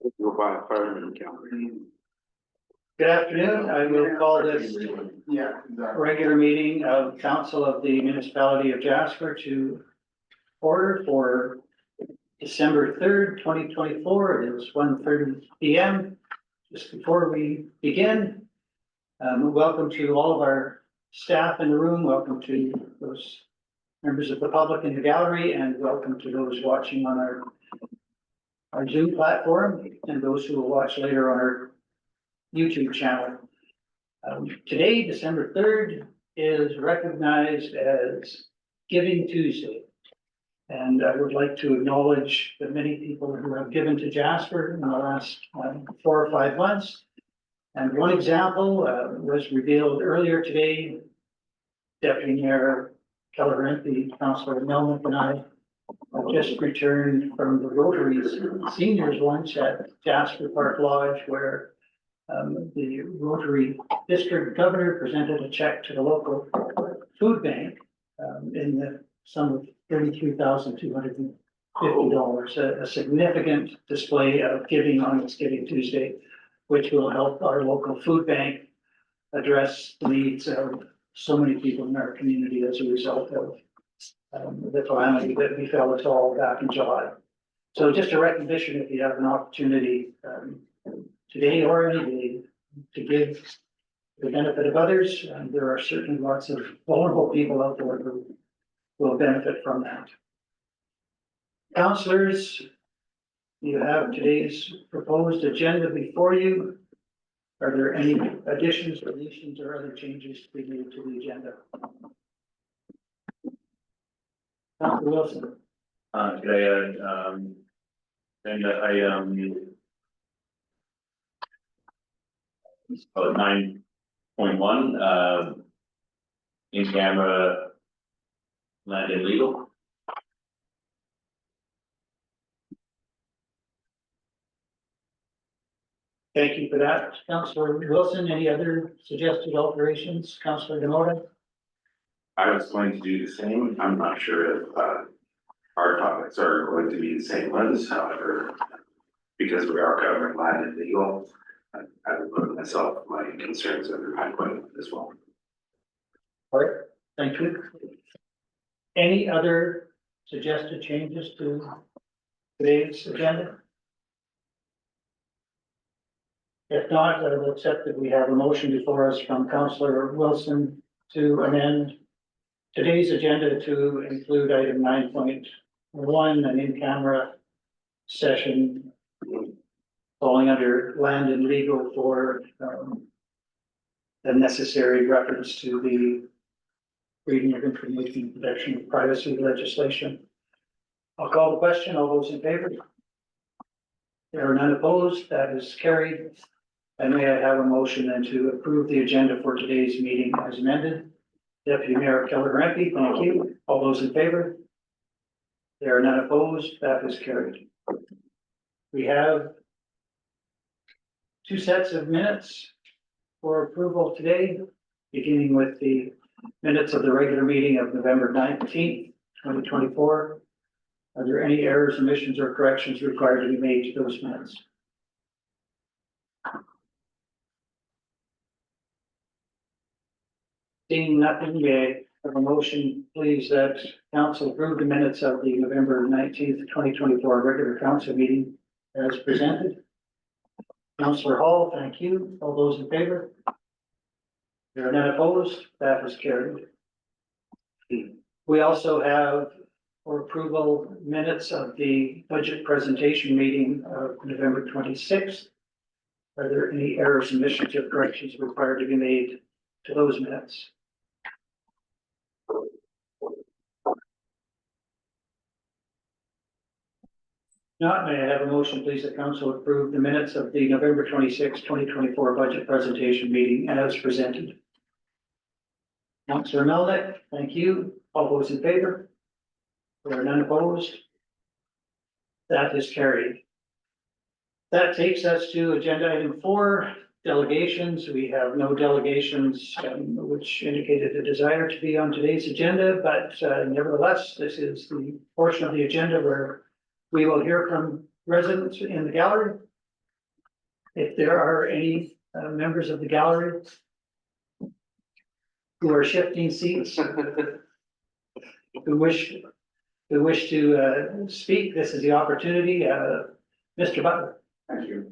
Go by fireman gallery. Good afternoon. I will call this regular meeting of Council of the Municipality of Jasper to order for December 3rd, 2024. It is 1:30 p.m. Just before we begin, welcome to all of our staff in the room. Welcome to those members of the public in the gallery, and welcome to those watching on our Zoom platform and those who will watch later on our YouTube channel. Today, December 3rd, is recognized as Giving Tuesday. And I would like to acknowledge the many people who have given to Jasper in the last 4 or 5 months. And one example was revealed earlier today. Deputy Mayor Keller-Renty, Councillor Melnick, and I have just returned from the Rotary's seniors lunch at Jasper Park Lodge, where the Rotary District Governor presented a check to the local food bank in the sum of $33,250, a significant display of giving on this Giving Tuesday, which will help our local food bank address the needs of so many people in our community as a result of the calamity that befell us all back in July. So just a recognition, if you have an opportunity today or any day to give the benefit of others, there are certainly lots of vulnerable people out there who will benefit from that. Councillors, you have today's proposed agenda before you. Are there any additions, deletions, or other changes to be made to the agenda? Councillor Wilson. Today, and I 9.1, in camera land and legal. Thank you for that. Councillor Wilson, any other suggested alterations? Councillor Demoda? I was going to do the same. I'm not sure if our topics are going to be the same ones, however, because we are covering land and legal, I would put myself, my concerns under my point as well. All right, thank you. Any other suggested changes to today's agenda? If not, I will accept that we have a motion before us from Councillor Wilson to amend today's agenda to include item 9.1, an in-camera session falling under land and legal for the necessary reference to the Freedom of Information Protection and Privacy legislation. I'll call the question. All those in favor? There are none opposed. That is carried. And may I have a motion then to approve the agenda for today's meeting as amended? Deputy Mayor Keller-Renty, thank you. All those in favor? There are none opposed. That is carried. We have 2 sets of minutes for approval today, beginning with the minutes of the regular meeting of November 19th, 2024. Are there any errors, omissions, or corrections required to be made to those minutes? Seeing nothing, may I have a motion, please, that council approve the minutes of the November 19th, 2024 regular council meeting as presented? Councillor Hall, thank you. All those in favor? There are none opposed. That is carried. We also have for approval minutes of the budget presentation meeting of November 26th. Are there any errors, omissions, or corrections required to be made to those minutes? Not, may I have a motion, please, that council approve the minutes of the November 26, 2024 budget presentation meeting as presented? Councillor Melnick, thank you. All those in favor? There are none opposed. That is carried. That takes us to agenda item 4, delegations. We have no delegations which indicated a desire to be on today's agenda, but nevertheless, this is the portion of the agenda where we will hear from residents in the gallery If there are any members of the gallery who are shifting seats, who wish to speak, this is the opportunity. Mr. Butler. Thank you.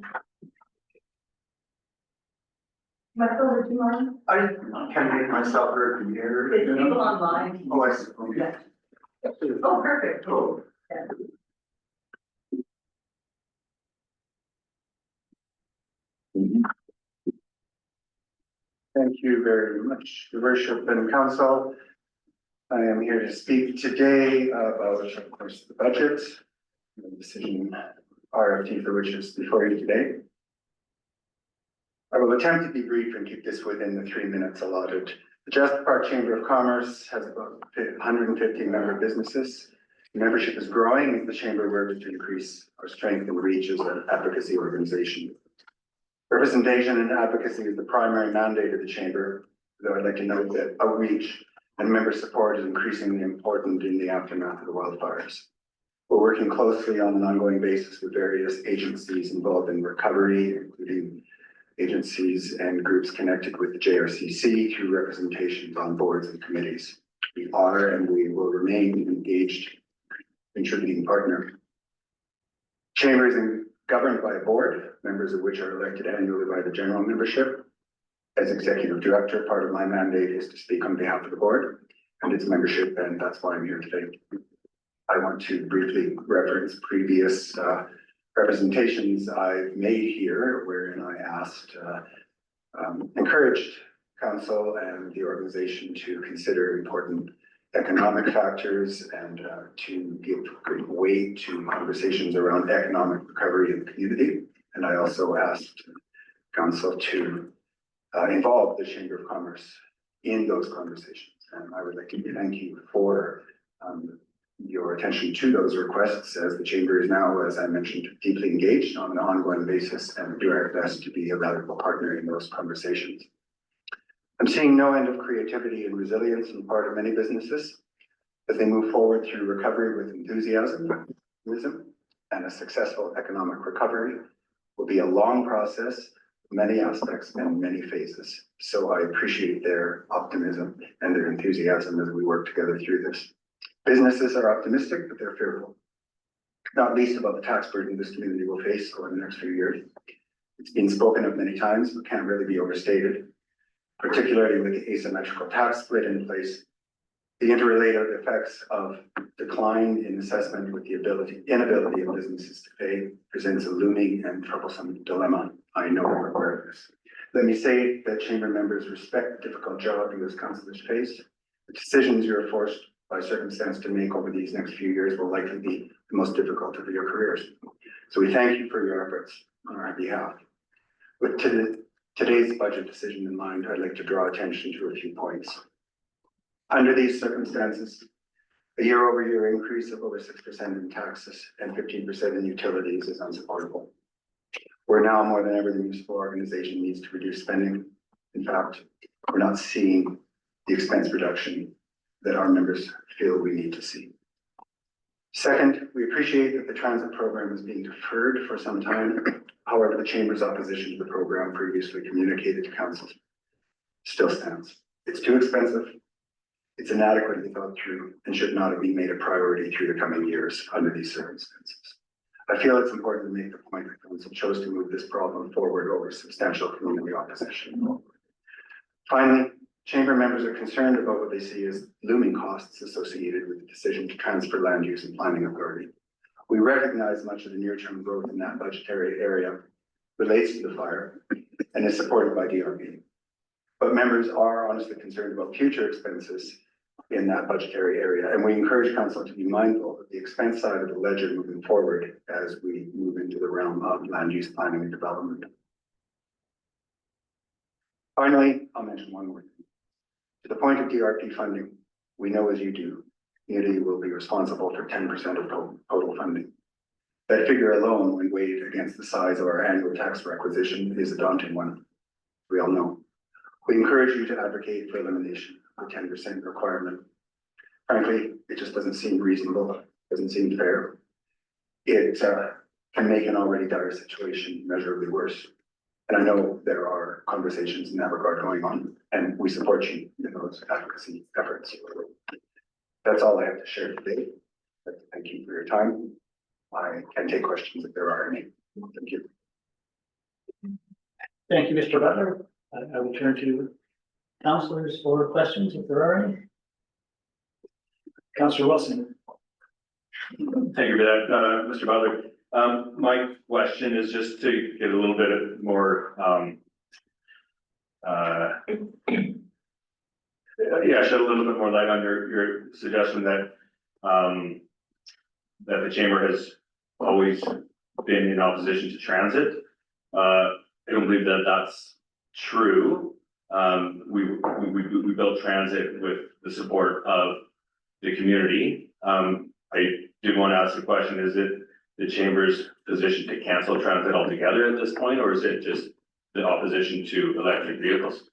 Michael, would you mind? I can make myself heard from here. It's people online. Oh, I see. Okay. Yeah. Oh, perfect. Oh. Yeah. Thank you very much, Your Worship and Council. I am here to speak today about, of course, the budget, the decision RFT for which is before you today. I will attempt to be brief and keep this within the 3 minutes allotted. The Jasper Chamber of Commerce has about 150 member businesses. Membership is growing as the chamber works to increase our strength and reach as an advocacy organization. Representation and advocacy is the primary mandate of the chamber, though I'd like to note that outreach and member support is increasingly important in the aftermath of the wildfires. We're working closely on an ongoing basis with various agencies involved in recovery, including agencies and groups connected with the JRCC through representations on boards and committees. We are and we will remain an engaged contributing partner. Chamber is governed by a board, members of which are elected annually by the general membership. As executive director, part of my mandate is to speak on behalf of the board and its membership, and that's why I'm here today. I want to briefly reference previous representations I've made here, wherein I encouraged council and the organization to consider important economic factors and to give great weight to conversations around economic recovery in the community. And I also asked council to involve the Chamber of Commerce in those conversations. And I would like to thank you for your attention to those requests, as the chamber is now, as I mentioned, deeply engaged on an ongoing basis and do our best to be a valuable partner in those conversations. I'm seeing no end of creativity and resilience on the part of many businesses as they move forward through recovery with enthusiasm, and a successful economic recovery will be a long process, many aspects and many phases. So I appreciate their optimism and their enthusiasm as we work together through this. Businesses are optimistic, but they're fearful, not least about the tax burden this community will face over the next few years. It's been spoken of many times, but can't really be overstated, particularly with the asymmetrical tax split in place. The interrelated effects of decline in assessment with the inability of businesses to pay presents a looming and troublesome dilemma. I know we're aware of this. Let me say that chamber members respect the difficult job you as councillors face. The decisions you're forced by circumstance to make over these next few years will likely be the most difficult of your careers. So we thank you for your efforts on our behalf. With today's budget decision in mind, I'd like to draw attention to a few points. Under these circumstances, a year-over-year increase of over 6% in taxes and 15% in utilities is unsupportable. We're now more than ever the municipal organization needs to reduce spending. In fact, we're not seeing the expense reduction that our members feel we need to see. Second, we appreciate that the transit program is being deferred for some time. However, the chamber's opposition to the program previously communicated to council still stands. It's too expensive. It's inadequately thought through and should not have been made a priority through the coming years under these circumstances. I feel it's important to make the point that council chose to move this problem forward over substantial community opposition. Finally, chamber members are concerned about what they see as looming costs associated with the decision to transfer land use and planning authority. We recognize much of the near-term growth in that budgetary area relates to the fire and is supported by DRP. But members are honestly concerned about future expenses in that budgetary area, and we encourage council to be mindful of the expense side of the ledger moving forward as we move into the realm of land use planning and development. Finally, I'll mention one more thing. To the point of DRP funding, we know, as you do, community will be responsible for 10% of total funding. That figure alone, when weighed against the size of our annual tax requisition, is a daunting one. We all know. We encourage you to advocate for elimination of the 10% requirement. Frankly, it just doesn't seem reasonable, doesn't seem fair. It can make an already dire situation measurably worse. And I know there are conversations in that regard going on, and we support you in those advocacy efforts. That's all I have to share today. Thank you for your time. I can take questions if there are any. Thank you. Thank you, Mr. Butler. I will turn to councillors for questions if there are any. Councillor Wilson. Thank you for that, Mr. Butler. My question is just to get a little bit more, shed a little bit more light on your suggestion that, that the chamber has always been in opposition to transit. I don't believe that that's true. We built transit with the support of the community. I did want to ask the question, is it the chamber's position to cancel transit altogether at this point, or is it just the opposition to electric vehicles?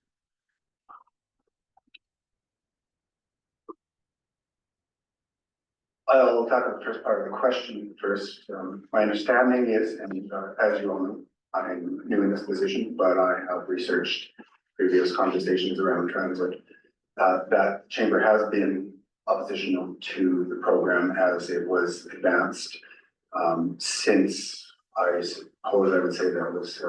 I'll tackle the first part of the question first. My understanding is, and as you all know, I'm new in this position, but I have researched previous conversations around transit. That chamber has been oppositional to the program as it was advanced since, I suppose I would say that was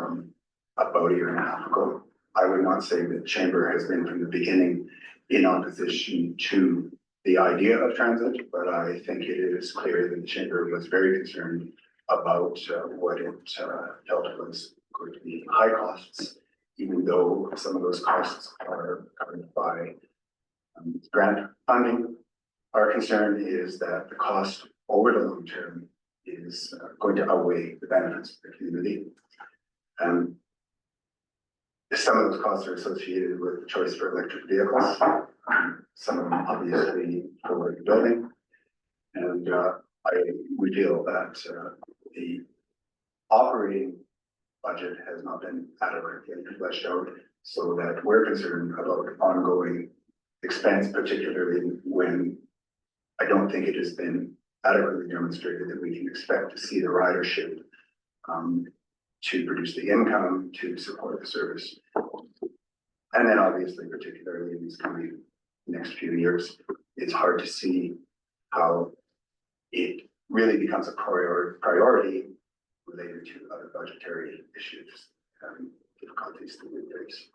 about a year and a half ago. I would not say that chamber has been from the beginning in opposition to the idea of transit, but I think it is clear that the chamber was very concerned about what it felt was going to be high costs, even though some of those costs are covered by grant funding. Our concern is that the cost over the long term is going to outweigh the benefits of the community. Some of those costs are associated with the choice for electric vehicles, some of them obviously for the building. And we feel that the operating budget has not been adequately fleshed out, so that we're concerned about ongoing expense, particularly when I don't think it has been adequately demonstrated that we can expect to see the ridership to produce the income to support the service. And then obviously, particularly in these coming next few years, it's hard to see how it really becomes a priority related to other budgetary issues and difficulties that we face.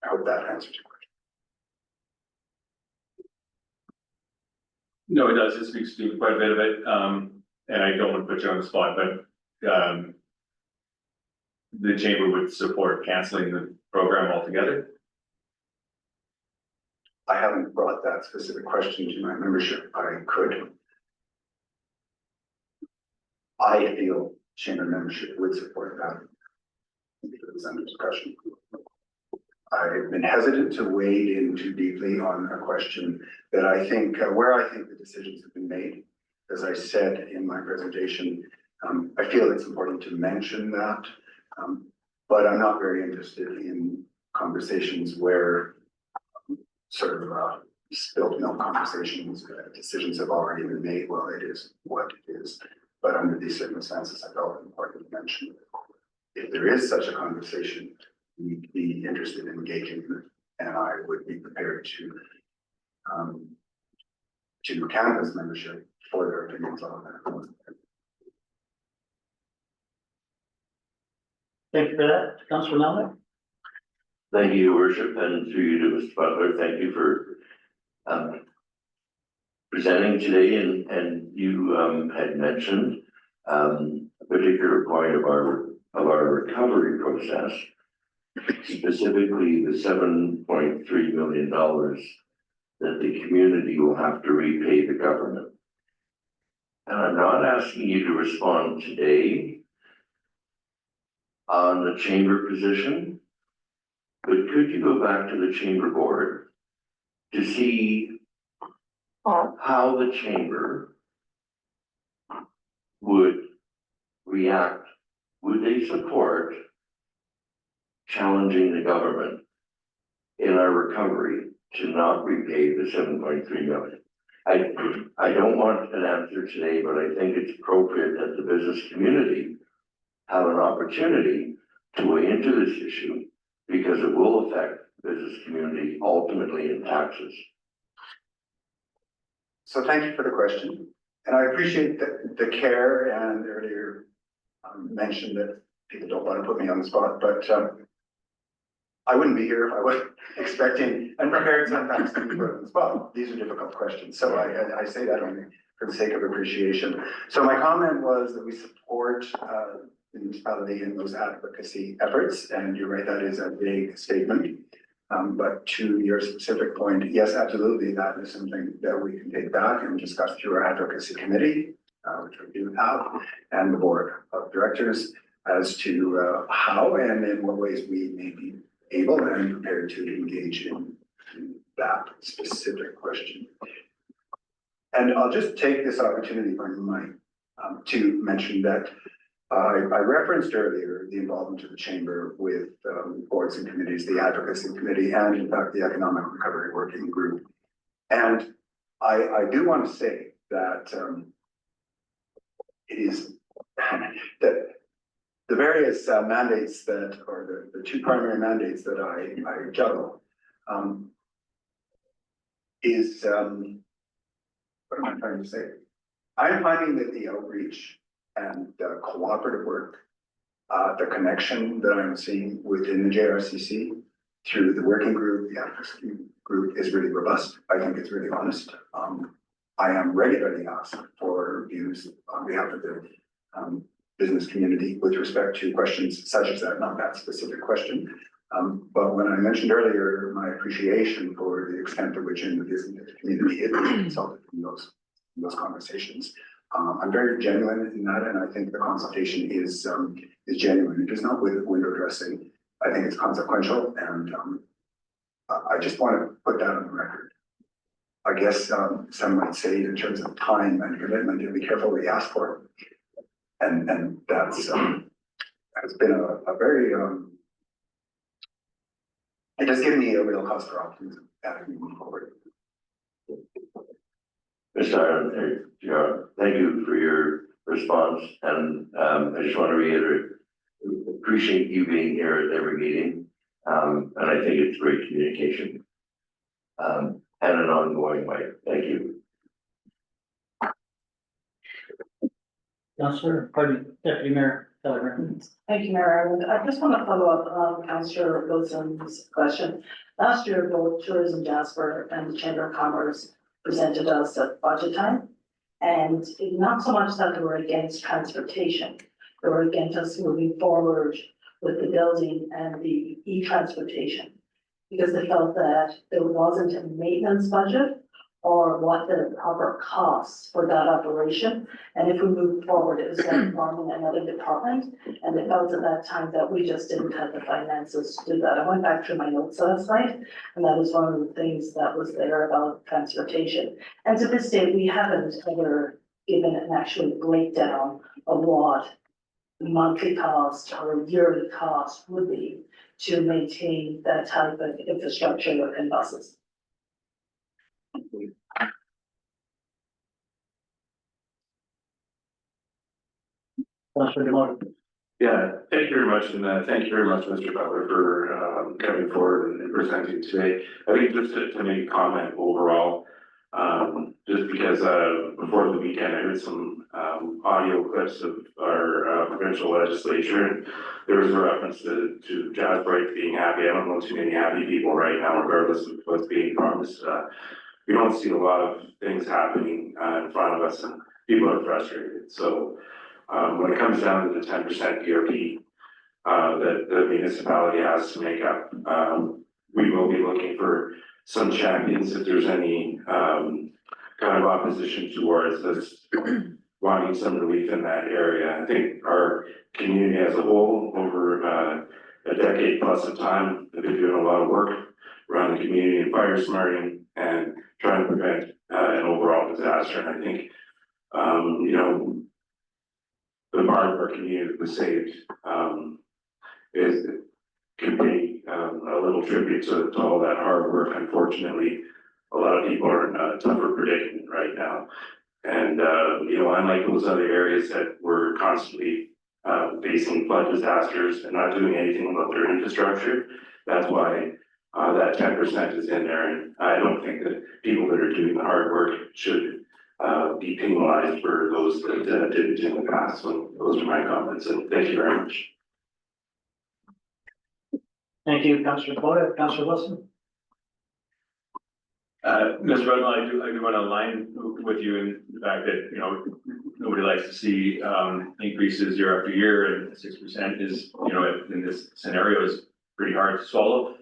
I hope that answers your question. No, it does. It speaks to quite a bit of it. And I don't want to put you on the spot, but the chamber would support canceling the program altogether. I haven't brought that specific question to my membership. I could. I feel chamber membership would support that if it was under discussion. I've been hesitant to wade in too deeply on a question that I think, where I think the decisions have been made. As I said in my presentation, I feel it's important to mention that, but I'm not very interested in conversations where sort of spilled milk conversations, decisions have already been made. Well, it is what it is. But under these circumstances, I felt it important to mention. If there is such a conversation, we'd be interested in engaging in it, and I would be prepared to canvass membership for their opinions on that. Thank you for that. Councillor Melnick. Thank you, Your Worship, and through you to Mr. Butler, thank you for presenting today. And you had mentioned a particular point of our recovery process, specifically the $7.3 million that the community will have to repay the government. And I'm not asking you to respond today on the chamber position, but could you go back to the chamber board to see how the chamber would react? Would they support challenging the government in our recovery to not repay the $7.3 million? I don't want an answer today, but I think it's appropriate that the business community have an opportunity to weigh into this issue because it will affect the business community ultimately in taxes. So thank you for the question, and I appreciate the care and earlier mentioned that people don't want to put me on the spot, but I wouldn't be here if I wasn't expecting and prepared sometimes to be put on the spot. These are difficult questions, so I say that only for the sake of appreciation. So my comment was that we support the municipality in those advocacy efforts, and you're right, that is a big statement. But to your specific point, yes, absolutely, that is something that we can take back and discuss through our advocacy committee, which we do have, and the board of directors as to how and in what ways we may be able and prepared to engage in that specific question. And I'll just take this opportunity, if I might, to mention that I referenced earlier the involvement of the chamber with boards and committees, the advocacy committee, and in fact, the economic recovery working group. And I do want to say that it is that the various mandates that, or the two primary mandates that I juggle is, what am I trying to say? I'm finding that the outreach and the cooperative work, the connection that I'm seeing within the JRCC through the working group, the advocacy group is really robust. I think it's really honest. I am regularly asked for views on behalf of the business community with respect to questions such as that, not that specific question. But when I mentioned earlier my appreciation for the extent to which in the business community it is consulted in those conversations, I'm very genuine in that, and I think the consultation is genuine. It is not window dressing. I think it's consequential, and I just want to put that on the record. I guess some might say in terms of time and commitment, to be careful what you ask for, and that's has been a very it has given me a real cause for optimism as we move forward. Mr. Aaron, thank you for your response, and I just want to reiterate, appreciate you being here at every meeting, and I think it's great communication, and an ongoing way. Thank you. Councillor, Deputy Mayor Pellegrin. Thank you, Mayor Ireland. I just want to follow up on Councillor Wilson's question. Last year, both Tourism Jasper and the Chamber of Commerce presented us at budget time. And not so much that they were against transportation, they were against us moving forward with the building and the e-transportation. Because they felt that there wasn't a maintenance budget or what the proper costs for that operation. And if we moved forward, it was then forming another department. And they felt at that time that we just didn't have the finances to do that. I went back through my notes last night, and that was one of the things that was there about transportation. And to this day, we haven't ever given an actual breakdown of what monthly cost or yearly cost would be to maintain that type of infrastructure in buses. Councillor Demoto. Yeah, thank you very much, and thank you very much, Mr. Butler, for coming forward and presenting today. I think just to make a comment overall, just because before the weekend I heard some audio clips of our provincial legislature, and there was a reference to Jasper being happy. I don't know too many happy people right now, regardless of what's being promised. We don't see a lot of things happening in front of us, and people are frustrated. So when it comes down to the 10% ERP that the municipality has to make up, we will be looking for some champions if there's any kind of opposition towards this, wanting some relief in that area. I think our community as a whole, over a decade plus of time, have been doing a lot of work around the community and fire smarting and trying to prevent an overall disaster. And I think, you know, the part of our community that was saved can pay a little tribute to all that hard work. Unfortunately, a lot of people are in a tougher predicament right now. And, you know, unlike those other areas that were constantly facing flood disasters and not doing anything about their infrastructure. That's why that 10% is in there, and I don't think that people that are doing the hard work should be penalized for those that didn't in the past. So those are my comments, and thank you very much. Thank you, Councillor Boyd. Councillor Wilson? Mr. Rudnall, I do want to align with you in the fact that, you know, nobody likes to see increases year after year, and 6% is, you know, in this scenario is pretty hard to swallow.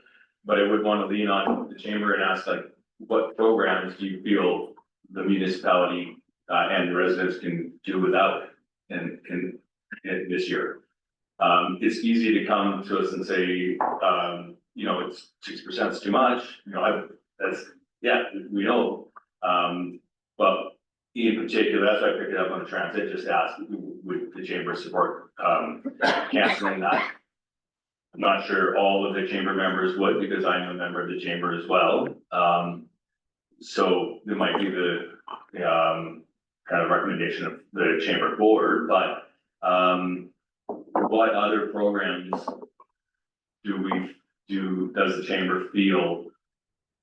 But I would want to lean on the chamber and ask, like, what programs do you feel the municipality and the residents can do without and can this year? It's easy to come to us and say, you know, it's 6% is too much, you know, yeah, we know. But in particular, that's why I picked it up on the transit, just ask, would the chamber support canceling that? I'm not sure all of the chamber members would, because I'm a member of the chamber as well. So there might be the kind of recommendation of the chamber board, but what other programs does the chamber feel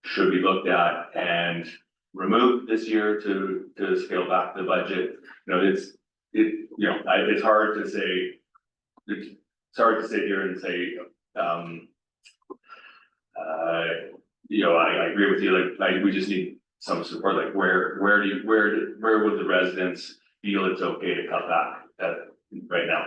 should be looked at and removed this year to scale back the budget? You know, it's hard to say, it's hard to sit here and say, you know, I agree with you, like we just need some support, like where would the residents feel it's okay to cut back right now?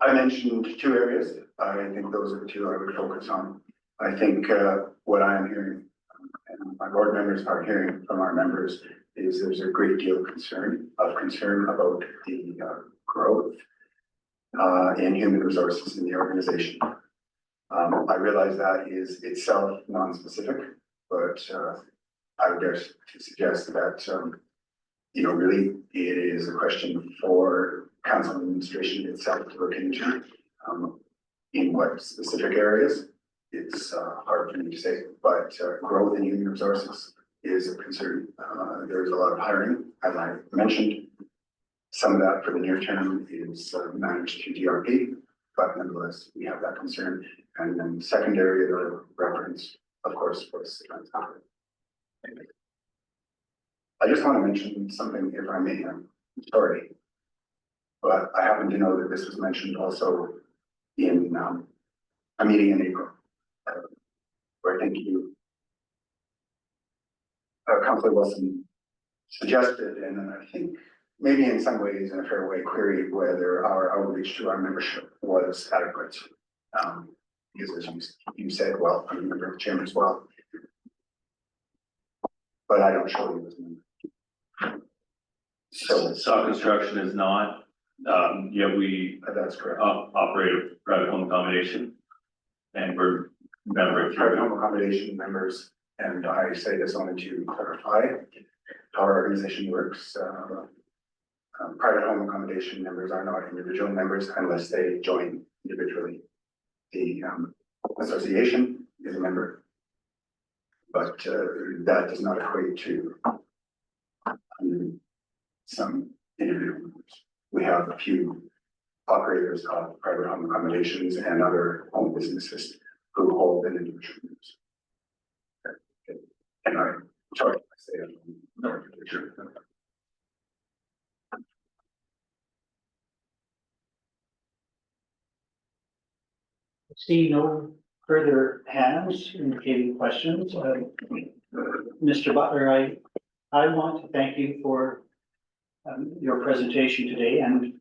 I mentioned two areas. I think those are the two I would focus on. I think what I am hearing, and my board members are hearing from our members, is there's a great deal of concern about the growth in human resources in the organization. I realize that is itself non-specific, but I would dare to suggest that you know, really it is a question for council administration itself to look into. In what specific areas, it's hard for me to say, but growth in human resources is a concern. There's a lot of hiring, as I mentioned. Some of that for the near term is managed through DRP, but nonetheless, we have that concern. And then secondary, the reference, of course, was transport. I just want to mention something, if I may. I'm sorry, but I happen to know that this was mentioned also in a meeting in April, where I think you, Councillor Wilson, suggested, and I think maybe in some ways, in a fair way, queried whether our outreach to our membership was adequate. Because as you said, well, I'm a member of the chamber as well, but I don't show you as a member. So Saw construction is not, yeah, we that's correct. operate a private home accommodation, and we're member of Private home accommodation members, and I say this only to clarify how our organization works. Private home accommodation members are not individual members unless they join individually. The association is a member, but that does not equate to some individual members. We have a few operators of private home accommodations and other home businesses who hold an individual members. Okay. And I'm sorry, I say it. No, sure. See no further hands indicating questions. Mr. Butler, I want to thank you for your presentation today, and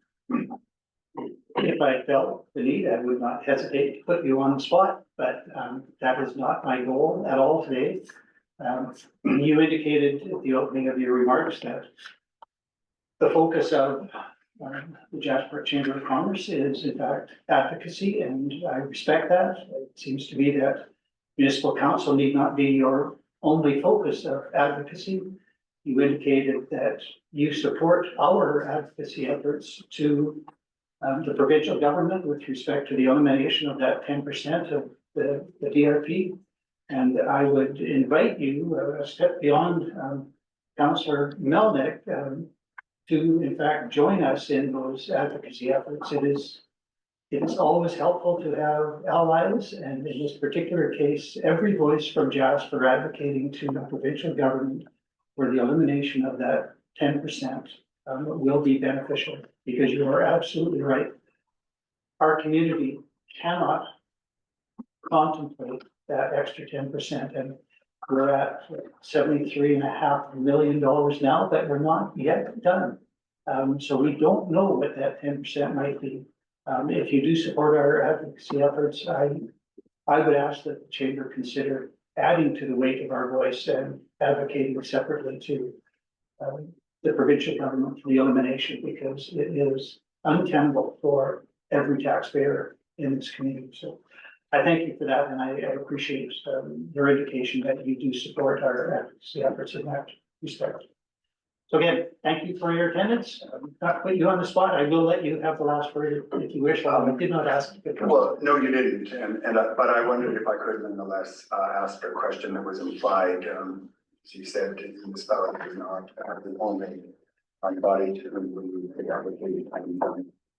if I felt the need, I would not hesitate to put you on the spot, but that was not my goal at all today. You indicated at the opening of your remarks that the focus of the Jasper Chamber of Commerce is in fact advocacy, and I respect that. It seems to be that municipal council need not be your only focus of advocacy. You indicated that you support our advocacy efforts to the provincial government with respect to the elimination of that 10% of the DRP. And I would invite you a step beyond Councillor Melnick to in fact join us in those advocacy efforts. It is always helpful to have allies, and in this particular case, every voice from Jasper advocating to the provincial government for the elimination of that 10% will be beneficial, because you are absolutely right. Our community cannot contemplate that extra 10%, and we're at $73.5 million now, but we're not yet done. So we don't know what that 10% might be. If you do support our advocacy efforts, I would ask that the chamber consider adding to the weight of our voice and advocating separately to the provincial government for the elimination, because it is untenable for every taxpayer in this community. So I thank you for that, and I appreciate your indication that you do support our advocacy efforts in that respect. So again, thank you for your attendance. Not put you on the spot. I will let you have the last word if you wish. I did not ask. Well, no, you didn't, but I wondered if I could nonetheless ask a question that was implied. As you said, the municipality is not the only body to whom we advocate.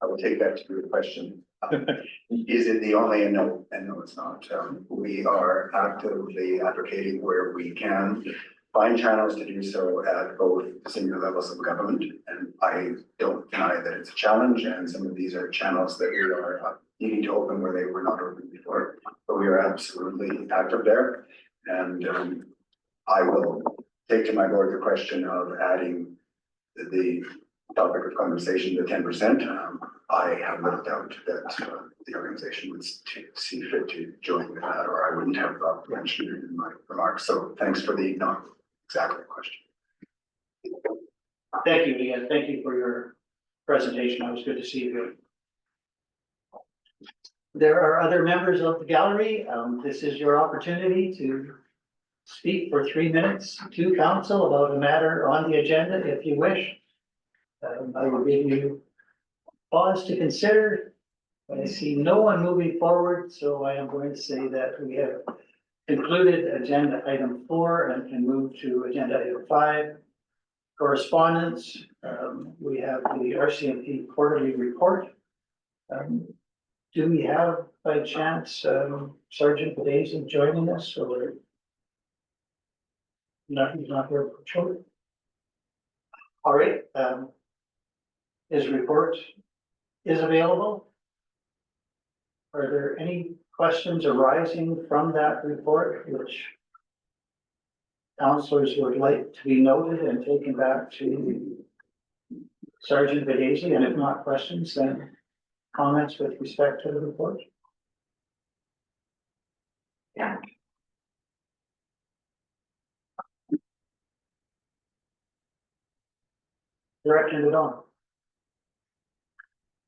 I will take that to be a question. Is it the only? And no, it's not. We are actively advocating where we can find channels to do so at both senior levels of government. And I don't deny that it's a challenge, and some of these are channels that we are needing to open where they were not open before, but we are absolutely active there. And I will take to my board the question of adding the topic of conversation to 10%. I have no doubt that the organization would see fit to join with that, or I wouldn't have mentioned it in my remarks. So thanks for the not exactly question. Thank you again. Thank you for your presentation. It was good to see you here. There are other members of the gallery. This is your opportunity to speak for 3 minutes to council about a matter on the agenda if you wish. I will give you pause to consider. I see no one moving forward, so I am going to say that we have concluded agenda item 4 and can move to agenda item 5. Correspondence. We have the RCMP quarterly report. Do we have by chance Sergeant Daisy joining us, or not? He's not here for children. All right. His report is available. Are there any questions arising from that report which councillors would like to be noted and taken back to Sergeant Daisy? And if not questions, then comments with respect to the report? Yeah. Director Ledon.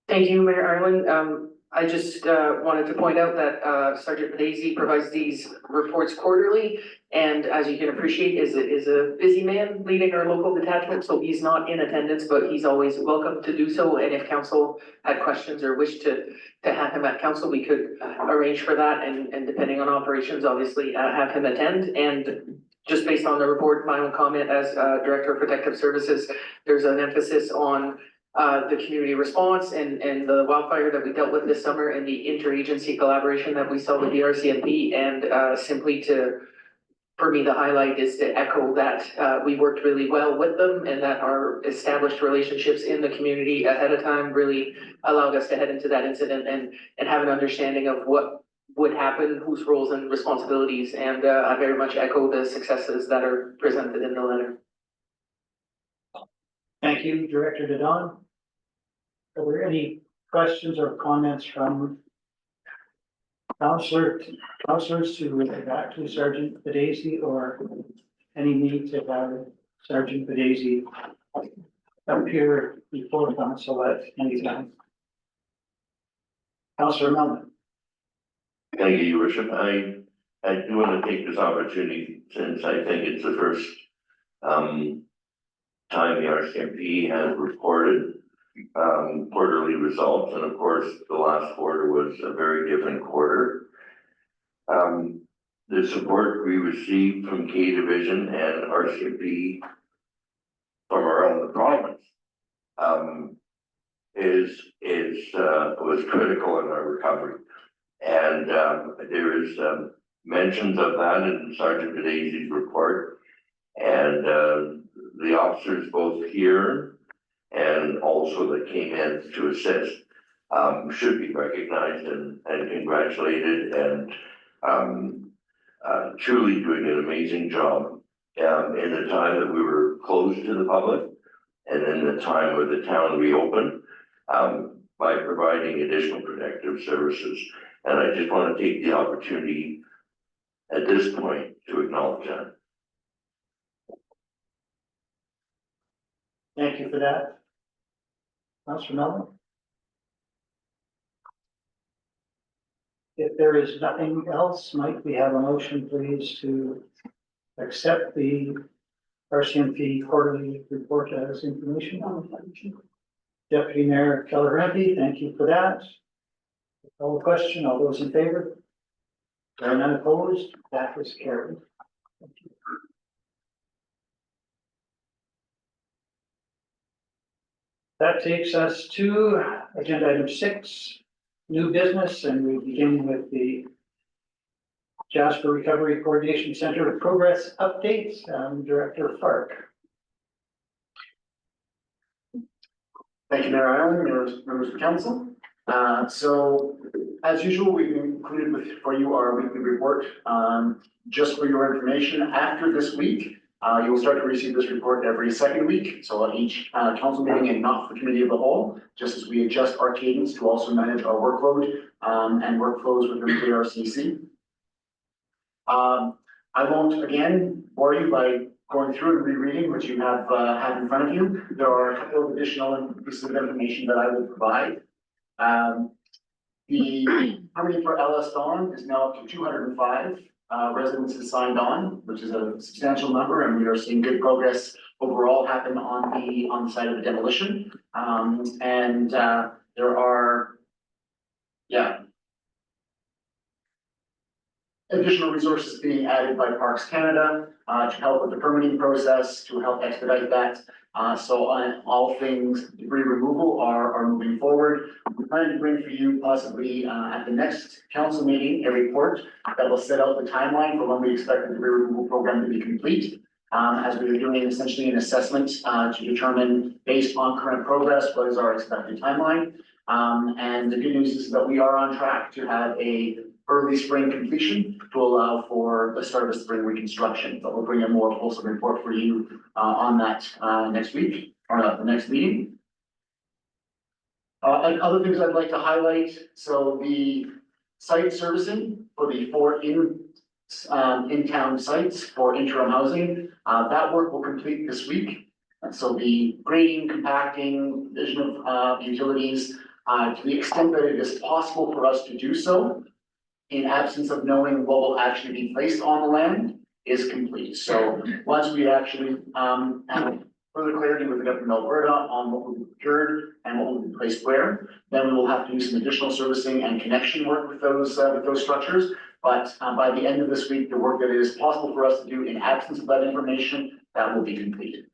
Thank you, Mayor Ireland. I just wanted to point out that Sergeant Daisy provides these reports quarterly, and as you can appreciate, is a busy man leading our local detachment, so he's not in attendance, but he's always welcome to do so. And if council had questions or wished to have him at council, we could arrange for that, and depending on operations, obviously have him attend. And just based on the report, my own comment as Director of Protective Services, there's an emphasis on the community response and the wildfire that we dealt with this summer, and the interagency collaboration that we saw with the RCMP. And simply for me, the highlight is to echo that we worked really well with them, and that our established relationships in the community ahead of time really allowed us to head into that incident and have an understanding of what would happen, whose roles and responsibilities. And I very much echo the successes that are presented in the letter. Thank you, Director Ledon. Are there any questions or comments from councillors to relate back to Sergeant Daisy, or any need to have Sergeant Daisy appear before council at any time? Councillor Melvin. Thank you, Your Worship. I do want to take this opportunity, since I think it's the first time the RCMP has reported quarterly results, and of course the last quarter was a very different quarter. the support we received from K Division and RCMP from around the province, was critical in our recovery. And, there is, mentions of that in Sergeant Bedazy's report. And, the officers both here and also that came in to assist, should be recognized and congratulated, and, truly doing an amazing job, in the time that we were closed to the public and in the time where the town reopened, by providing additional protective services. And I just want to take the opportunity at this point to acknowledge that. Thank you for that. Councillor Melvin? If there is nothing else, might we have a motion, please, to accept the RCMP quarterly report as information? Deputy Mayor Keller-Hempy, thank you for that. Call the question, all those in favor? There are none opposed, that is carried. Thank you. That takes us to agenda item 6, new business, and we begin with the Jasper Recovery Coordination Center progress updates. Director Fark. Thank you, Mayor Island, members of the council. So as usual, we've included for you our weekly report. Just for your information, after this week, you will start to receive this report every second week. So at each council meeting and not for committee of the whole, just as we adjust our cadence to also manage our workload and workflows within the JRCC. I won't again bore you by going through and rereading what you have in front of you. There are a couple of additional pieces of information that I will provide. The permitting for LS Dawn is now up to 205 residences signed on, which is a substantial number, and we are seeing good progress overall happen on the side of the demolition. There are, additional resources being added by Parks Canada to help with the permitting process, to help expedite that. So on all things debris removal are moving forward. We plan to bring for you possibly at the next council meeting a report that will set out the timeline for when we expect the debris removal program to be complete. As we are doing essentially an assessment to determine based on current progress, what is our expected timeline. And the good news is that we are on track to have a early spring completion to allow for the start of spring reconstruction. But we'll bring a more fulsome report for you on that next week or the next meeting. And other things I'd like to highlight. So the site servicing for the 4 in-town sites for interim housing, that work will complete this week. And so the grading, compacting, vision of utilities, to the extent that it is possible for us to do so, in absence of knowing what will actually be placed on the land, is complete. So once we actually have further clarity with the government of Alberta on what will be procured and what will be placed where, then we will have to do some additional servicing and connection work with those structures. But by the end of this week, the work that it is possible for us to do in absence of that information, that will be completed.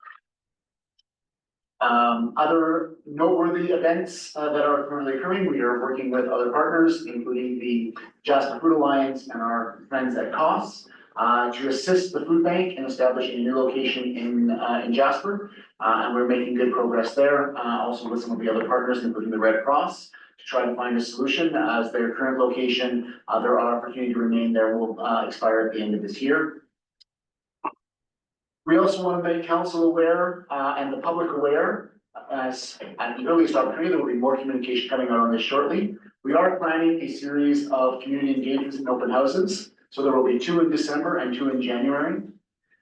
Other noteworthy events that are currently occurring, we are working with other partners, including the Jasper Food Alliance and our friends at COS, to assist the food bank in establishing a new location in Jasper. And we're making good progress there, also with some of the other partners, including the Red Cross, to try to find a solution as their current location, their opportunity to remain there will expire at the end of this year. We also want to make council aware and the public aware, as at the earliest opportunity, there will be more communication coming out on this shortly. We are planning a series of community engagements and open houses. So there will be 2 in December and 2 in January.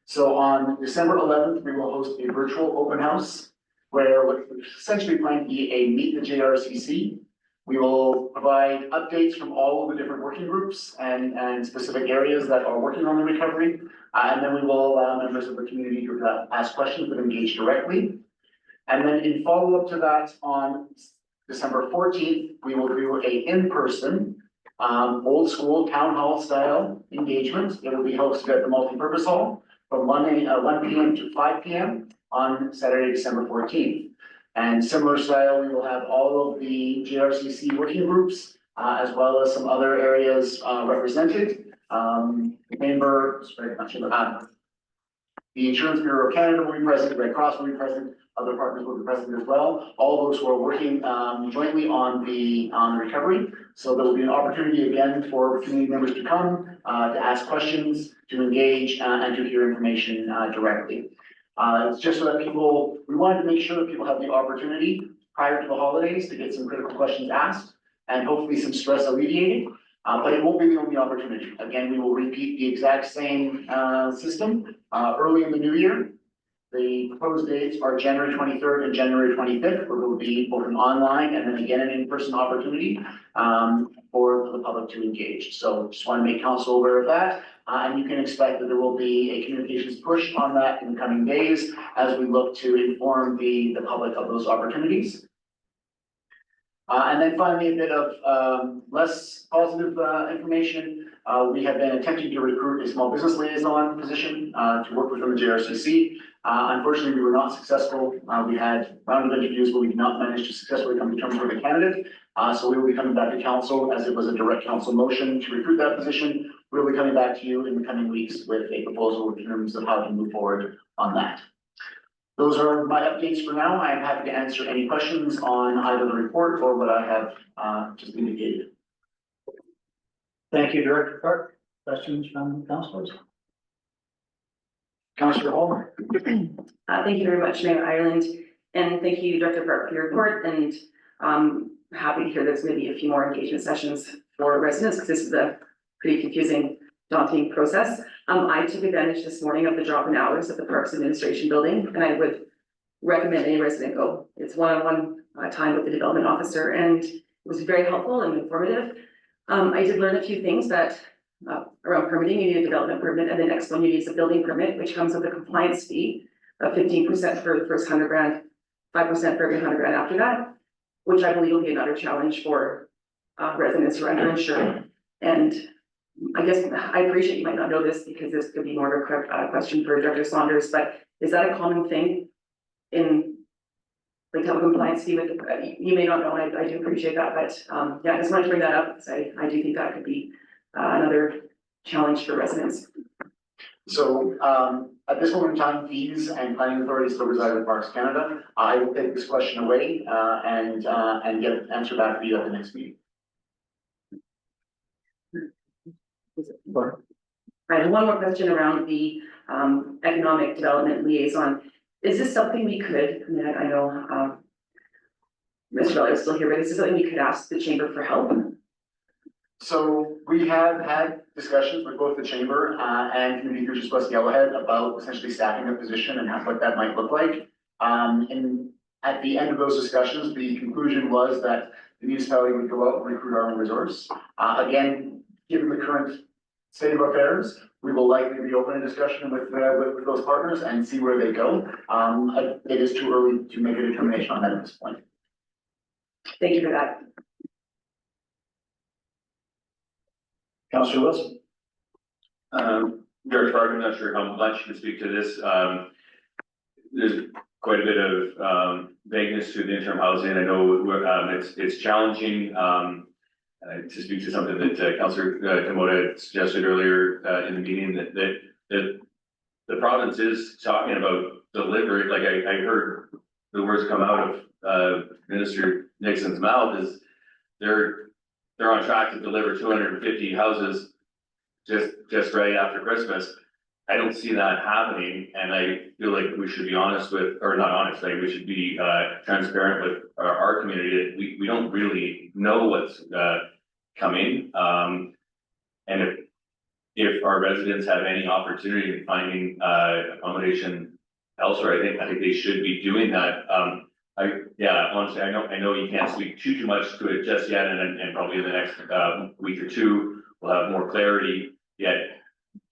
So on December 11th, we will host a virtual open house where we essentially plan to be a Meet the JRCC. We will provide updates from all of the different working groups and specific areas that are working on the recovery. And then we will allow members of the community to ask questions and engage directly. And then in follow-up to that, on December 14th, we will do a in-person old school town hall style engagement. It will be hosted at the multipurpose hall from 1 p.m. to 5 p.m. on Saturday, December 14th. And similar style, we will have all of the JRCC working groups, as well as some other areas, represented. The Insurance Bureau of Canada will be present, Red Cross will be present, other partners will be present as well. All those who are working, jointly on the recovery. So there will be an opportunity again for community members to come, to ask questions, to engage, and to hear information, directly. It's just so that we wanted to make sure that people have the opportunity prior to the holidays to get some critical questions asked and hopefully some stress alleviated. But it won't be the only opportunity. Again, we will repeat the exact same, system, early in the new year. The proposed dates are January 23rd and January 25th, where there will be both an online and then again an in-person opportunity, for the public to engage. So just want to make council aware of that. And you can expect that there will be a communications push on that in the coming days as we look to inform the public of those opportunities. And then finally, a bit of less positive information. We have been attempting to recruit a small business liaison position to work within the JRCC. Unfortunately, we were not successful. We had a round of interviews, but we did not manage to successfully come to terms with a candidate. So we will be coming back to council, as it was a direct council motion to recruit that position. We'll be coming back to you in the coming weeks with a proposal in terms of how to move forward on that. Those are my updates for now. I am happy to answer any questions on either the report or what I have just indicated. Thank you, Director Clark. Questions from councilors? Councillor Hall. Thank you very much, Mayor Ireland, and thank you, Director Park, for your report, and happy to hear there's maybe a few more engagement sessions for residents, because this is a pretty confusing, daunting process. I took advantage this morning of the drop-in hours at the Parks Administration Building, and I would recommend any resident go. It's one-on-one time with the development officer, and it was very helpful and informative. I did learn a few things that around permitting, you need a development permit, and the next one you need is a building permit, which comes with a compliance fee of 15% for the first 100 grand, 5% for every 100 grand after that, which I believe will be another challenge for residents who are underinsured. And I guess I appreciate you might not know this because this could be more of a question for Director Saunders, but is that a common thing in like have a compliance fee with, you may not know, I do appreciate that, but yeah, I just wanted to bring that up because I do think that could be another challenge for residents. So at this moment in time, fees and planning authorities still reside with Parks Canada. I will take this question away and get an answer back for you at the next meeting. I have one more question around the economic development liaison. Is this something we could, I mean, I know Mr. Bell is still here, but is this something we could ask the chamber for help? So we have had discussions with both the chamber and Community Futures West Yellowhead about essentially staffing a position and what that might look like. And at the end of those discussions, the conclusion was that the municipality would go out and recruit our own resource. Again, given the current state of affairs, we will likely reopen a discussion with those partners and see where they go. It is too early to make a determination on that at this point. Thank you for that. Councillor Wilson. Director Park, I'm not sure how much you can speak to this. There's quite a bit of vagueness to the interim housing. I know it's challenging. To speak to something that Councillor Komoda suggested earlier in the meeting, that the province is talking about delivery. Like I heard the words come out of Minister Nixon's mouth is they're on track to deliver 250 houses just right after Christmas. I don't see that happening, and I feel like we should be honest with, or not honest, like we should be transparent with our community that we don't really know what's coming. And if our residents have any opportunity in finding accommodation elsewhere, I think they should be doing that. Honestly, I know you can't speak too much to it just yet, and probably in the next week or two we'll have more clarity. Yet,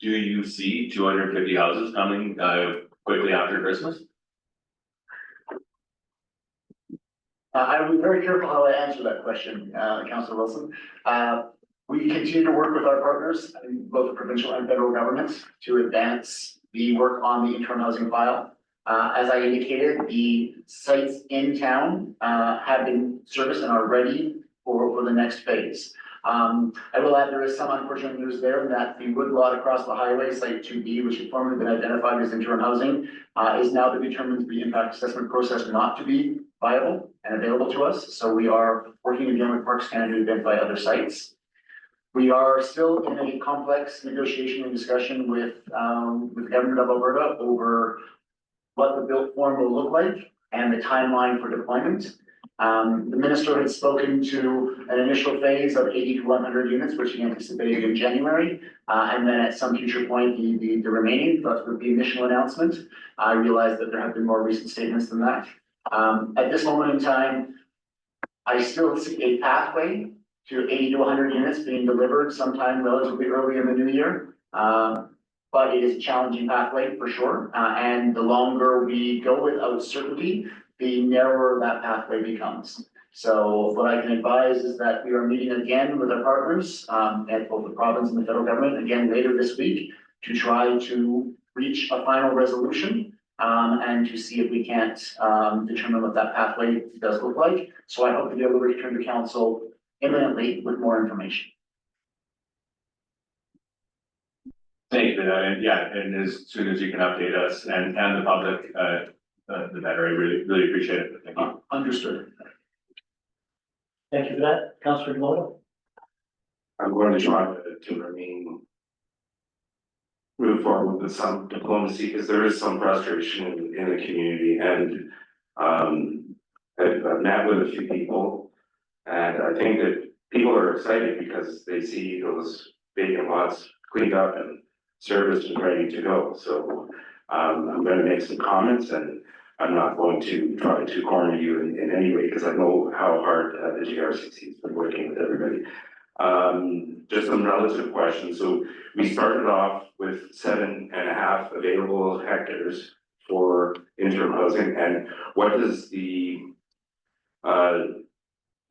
do you see 250 houses coming quickly after Christmas? I will be very careful how I answer that question, Councillor Wilson. We continue to work with our partners in both provincial and federal governments to advance the work on the interim housing file. As I indicated, the sites in town have been serviced and are ready for the next phase. I will add, there is some unfortunate news there in that the wood lot across the highway, site 2B, which had formerly been identified as interim housing, is now been determined through the impact assessment process not to be viable and available to us. So we are working again with Parks Canada to identify other sites. We are still in a complex negotiation and discussion with the government of Alberta over what the built form will look like and the timeline for deployment. The minister had spoken to an initial phase of 80 to 100 units, which he anticipated in January. And then at some future point, the remaining, but with the initial announcement, I realized that there have been more recent statements than that. At this moment in time, I still see a pathway to 80 to 100 units being delivered sometime relatively early in the new year. But it is a challenging pathway for sure. And the longer we go without certainty, the narrower that pathway becomes. So what I can advise is that we are meeting again with our partners at both the province and the federal government again later this week to try to reach a final resolution and to see if we can't determine what that pathway does look like. So I hope to be able to return to council imminently with more information. Thank you for that, and yeah, and as soon as you can update us and the public, the better. I really appreciate it. Thank you. Understood. Thank you for that. Councillor Demoto. I'm going to try to move forward with some diplomacy because there is some frustration in the community, and I've met with a few people, and I think that people are excited because they see those vacant lots cleaned up and serviced and ready to go. So I'm going to make some comments, and I'm not going to try to corner you in any way because I know how hard the GRCC has been working with everybody. Just some relative questions. So we started off with 7.5 available hectares for interim housing, and what does the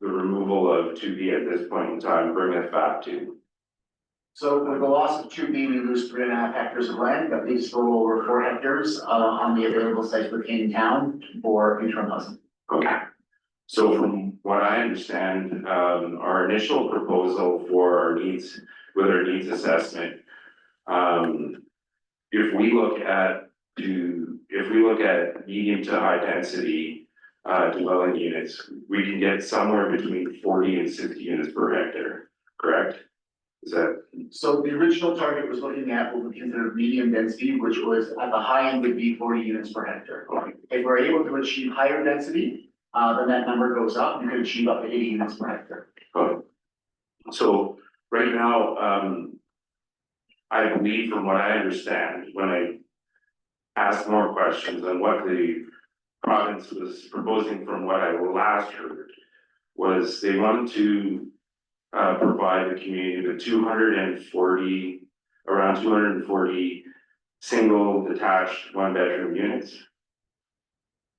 removal of 2B at this point in time bring us back to? So with the loss of 2B, we lose 3.5 hectares of land, that leaves a little over 4 hectares on the available sites within town for interim housing. Okay. So from what I understand, our initial proposal for our needs, with our needs assessment, if we look at medium to high density dwelling units, we can get somewhere between 40 and 60 units per hectare, correct? Is that? So the original target was looking at what we consider medium density, which was at the high end would be 40 units per hectare. If we're able to achieve higher density, then that number goes up. You could achieve up to 80 units per hectare. Okay. So right now, I believe from what I understand, when I asked more questions on what the province was proposing from what I last heard, was they wanted to provide the community with around 240 single detached 1-bedroom units.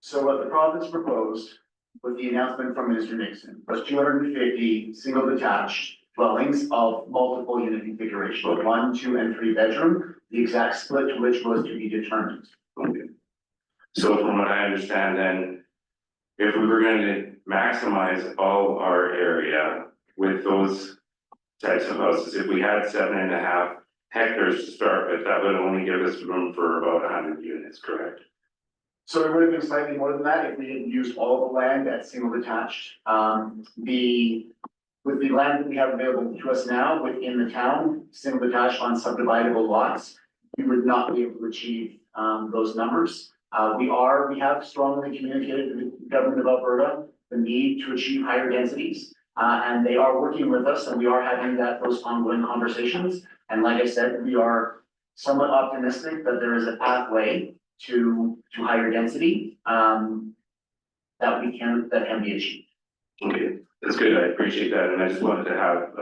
So what the province proposed with the announcement from Minister Nixon was 250 single detached dwellings of multiple unit configuration, 1, 2, and 3 bedroom, the exact split to which was to be determined. Okay. So from what I understand then, if we were going to maximize all our area with those types of houses, if we had 7.5 hectares to start with, that would only give us room for about 100 units, correct? So it would have been slightly more than that if we had used all the land at single detached. With the land that we have available to us now within the town, single detached on subdividable lots, we would not be able to achieve those numbers. We have strongly communicated to the government of Alberta the need to achieve higher densities. And they are working with us, and we are having those ongoing conversations. And like I said, we are somewhat optimistic that there is a pathway to higher density that can be achieved. Okay, that's good. I appreciate that. And I just wanted to have,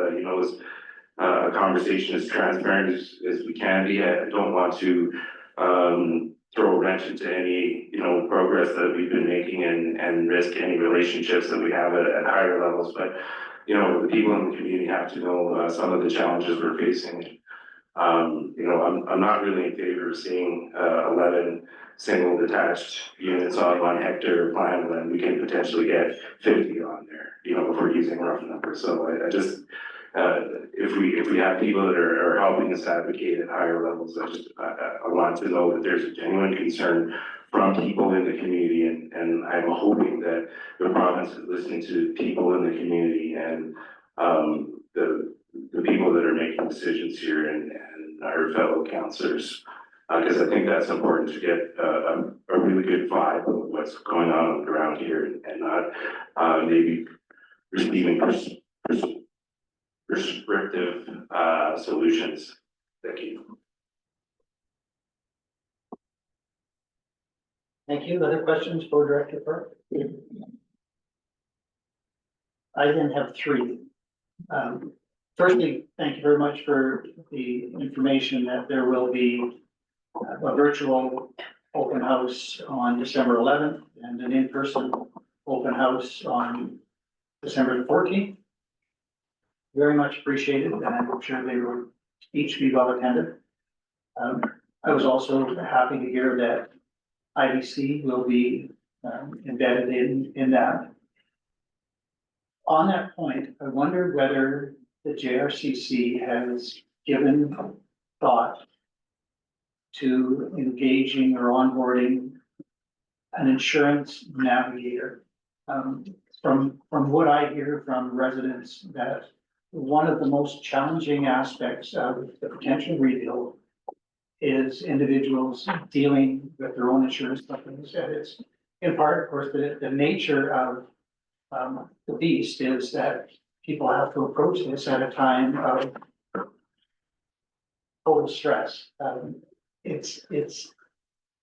a conversation as transparent as we can be. I don't want to throw a wrench into any, progress that we've been making and risk any relationships that we have at higher levels. But you know, the people in the community have to know, some of the challenges we're facing. You know, I'm not really in favor of seeing, 11 single detached units on 1 hectare plan when we can potentially get 50 on there, you know, if we're using rough numbers. So I just, if we have people that are helping us advocate at higher levels, I want to know that there's a genuine concern from people in the community, and I'm hoping that the province is listening to people in the community and, the people that are making decisions here and our fellow councillors. Because I think that's important to get a really good vibe of what's going on the ground here and not maybe receiving prescriptive solutions. Thank you. Thank you. Other questions for Director Burke? I then have 3. Firstly, thank you very much for the information that there will be a virtual open house on December 11th and an in-person open house on December the 14th. Very much appreciated, and I'm sure they will each be well attended. I was also happy to hear that IBC will be embedded in that. On that point, I wonder whether the JRCC has given thought to engaging or onboarding an insurance navigator. From what I hear from residents, that one of the most challenging aspects of the potential rebuild is individuals dealing with their own insurance companies. And it's in part, of course, the nature of the beast is that people have to approach this at a time of total stress. It's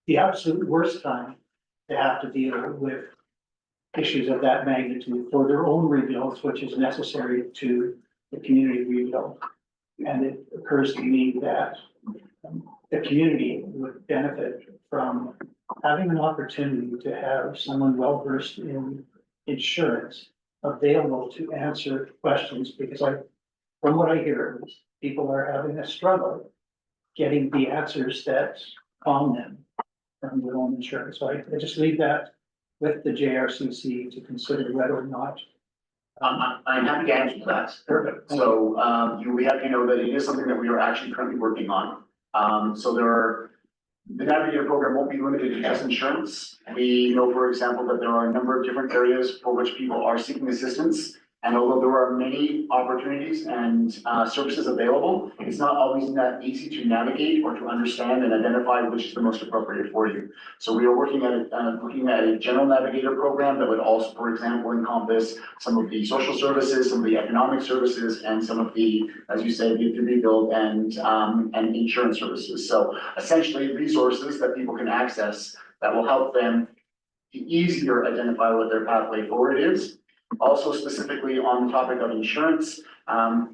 the absolute worst time to have to deal with issues of that magnitude for their own rebuilds, which is necessary to the community rebuild. And it occurs to me that the community would benefit from having an opportunity to have someone well-versed in insurance available to answer questions, because from what I hear, people are having a struggle getting the answers that calm them from their own insurance. So I just leave that with the JRCC to consider whether or not. I'm happy to answer that. Perfect. So, you'll be happy to know that it is something that we are actually currently working on. So the Navigator program won't be limited to just insurance. We know, for example, that there are a number of different areas for which people are seeking assistance. And although there are many opportunities and services available, it's not always that easy to navigate or to understand and identify which is the most appropriate for you. So we are looking at a general navigator program that would also, for example, encompass some of the social services, some of the economic services, and some of the, as you said, the rebuild and insurance services. So essentially resources that people can access that will help them to easier identify what their pathway forward is. Also specifically on the topic of insurance,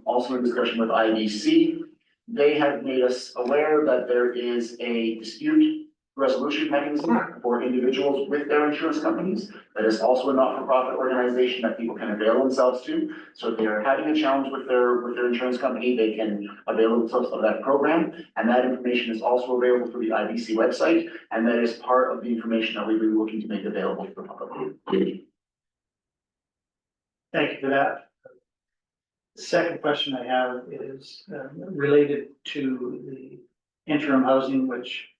also in discussion with IBC, they have made us aware that there is a dispute resolution mechanism for individuals with their insurance companies. That is also a not-for-profit organization that people can avail themselves to. So if they are having a challenge with their insurance company, they can avail themselves of that program. And that information is also available through the IBC website. And that is part of the information that we'll be looking to make available to the public. Thank you for that. The second question I have is related to the interim housing, which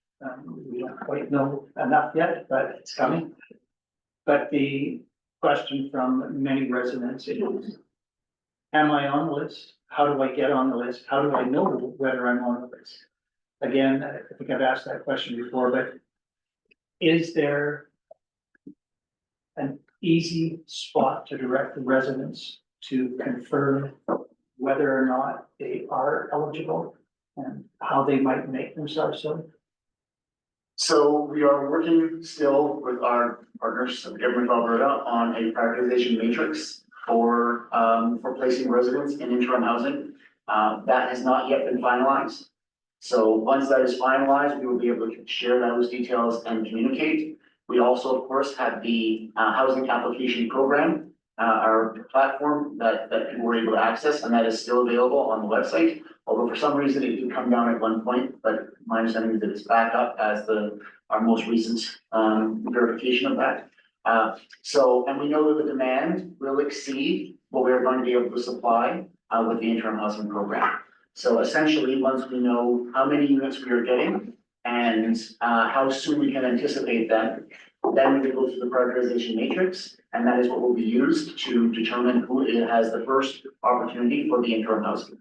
we don't quite know enough yet, but it's coming. But the question from many residents is, am I on the list? How do I get on the list? How do I know whether I'm on the list? Again, I think I've asked that question before, but is there an easy spot to direct the residents to confirm whether or not they are eligible and how they might make themselves so? So we are working still with our partners of the Government of Alberta on a prioritization matrix for placing residents in interim housing. That has not yet been finalized. So once that is finalized, we will be able to share those details and communicate. We also, of course, have the housing application program our platform that people were able to access, and that is still available on the website. Although for some reason it did come down at one point, but my understanding is that it's back up as our most recent verification of that. And we know that the demand will exceed what we're going to be able to supply with the interim housing program. So essentially, once we know how many units we are getting and how soon we can anticipate them, then we go through the prioritization matrix, and that is what will be used to determine who has the first opportunity for the interim housing.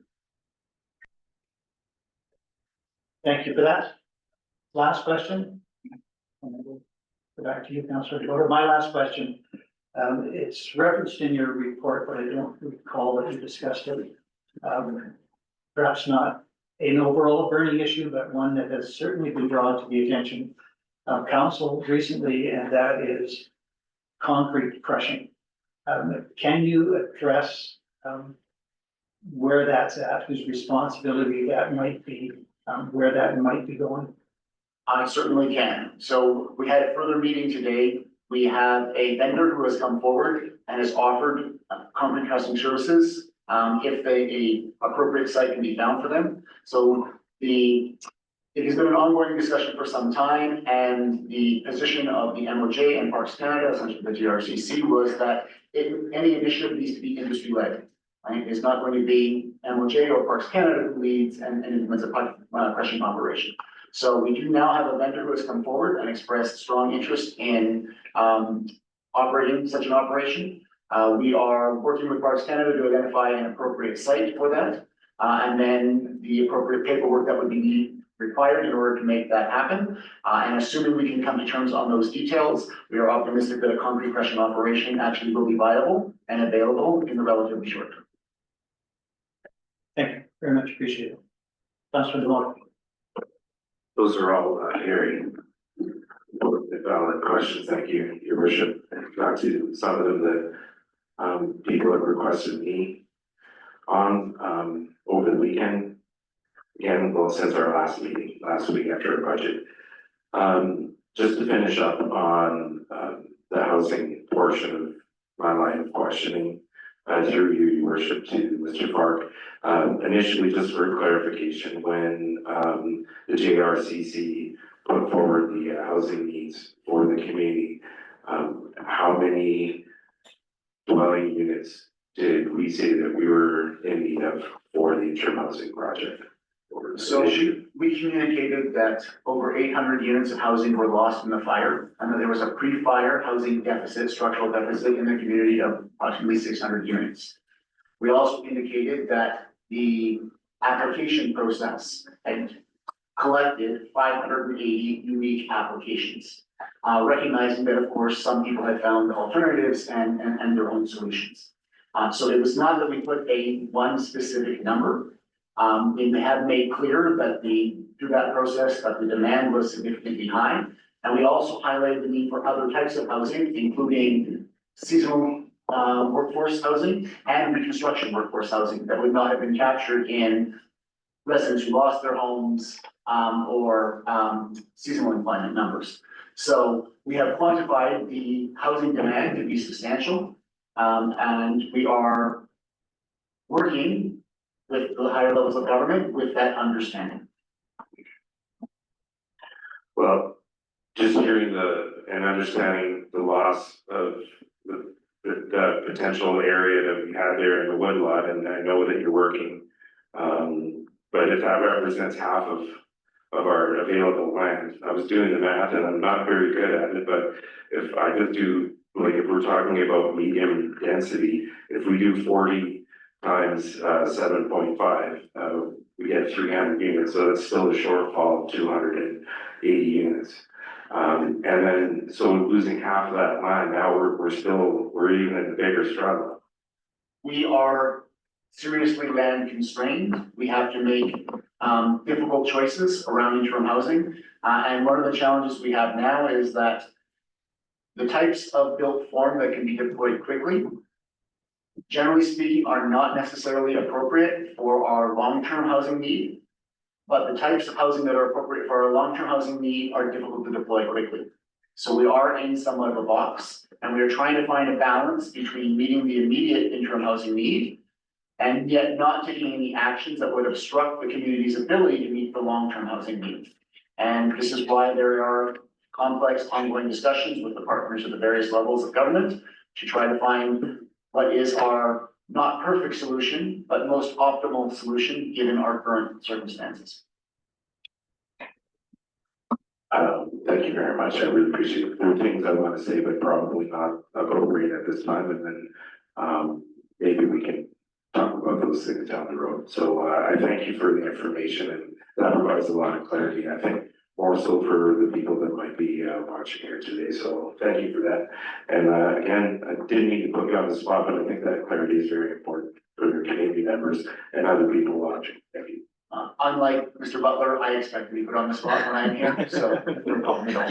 Thank you for that. Last question. Go back to you, Councillor DeVoto. My last question. It's referenced in your report, but I don't recall that you discussed it. Perhaps not an overall burning issue, but one that has certainly been drawn to the attention of council recently, and that is concrete crushing. Can you address where that's at, whose responsibility that might be, where that might be going? I certainly can. So we had a further meeting today. We have a vendor who has come forward and has offered concrete crushing services if a appropriate site can be found for them. So it has been an ongoing discussion for some time, and the position of the MOJ and Parks Canada, essentially the GRCC, was that any initiative needs to be industry-led. Right? It's not going to be MOJ or Parks Canada who leads and implements a crushing operation. So we do now have a vendor who has come forward and expressed strong interest in operating such an operation. We are working with Parks Canada to identify an appropriate site for that, and then the appropriate paperwork that would be required in order to make that happen. And assuming we can come to terms on those details, we are optimistic that a concrete crushing operation actually will be viable and available in the relatively short term. Thank you, very much appreciated. Councillor DeVoto. Those are all very valid questions. Thank you, Your Worship. And got to some of them that people have requested me on over the weekend. Again, well, since our last meeting, last week after our budget. Just to finish up on the housing portion of my line of questioning through you, Your Worship, to Mr. Park. Initially, just for clarification, when the JRCC put forward the housing needs for the community, how many dwelling units did we say that we were in need of for the interim housing project? So we communicated that over 800 units of housing were lost in the fire, and that there was a pre-fire housing deficit, structural deficit in the community of approximately 600 units. We also indicated that the application process had collected 580 unique applications, recognizing that, of course, some people had found alternatives and their own solutions. So it was not that we put one specific number. We have made clear that through that process that the demand was significantly high. And we also highlighted the need for other types of housing, including seasonal workforce housing and reconstruction workforce housing that would not have been captured in residents who lost their homes or seasonal employment numbers. So we have quantified the housing demand to be substantial, and we are working with the higher levels of government with that understanding. Well, just hearing and understanding the loss of the potential area that we had there in the woodlot, and I know that you're working. But if that represents half of our available land, I was doing the math and I'm not very good at it, but if I just do, like if we're talking about medium density, if we do 40 times 7.5, we get 300 units, so that's still a shortfall of 280 units. And then, so losing half of that land, now we're even in a bigger struggle. We are seriously land constrained. We have to make difficult choices around interim housing. And one of the challenges we have now is that the types of built form that can be deployed quickly, generally speaking, are not necessarily appropriate for our long-term housing need. But the types of housing that are appropriate for our long-term housing need are difficult to deploy quickly. So we are in somewhat of a box, and we are trying to find a balance between meeting the immediate interim housing need and yet not taking any actions that would obstruct the community's ability to meet the long-term housing needs. And this is why there are complex ongoing discussions with the partners at the various levels of government to try to find what is our not perfect solution, but most optimal solution given our current circumstances. Thank you very much. I really appreciate it. There are things I want to say, but probably not appropriate at this time. And then maybe we can talk about those things down the road. So I thank you for the information, and that provides a lot of clarity, I think, more so for the people that might be watching here today. So thank you for that. And again, I didn't mean to put you on the spot, but I think that clarity is very important for your community members and other people watching. Thank you. Unlike Mr. Butler, I expect to be put on the spot when I'm here, so no problem at all.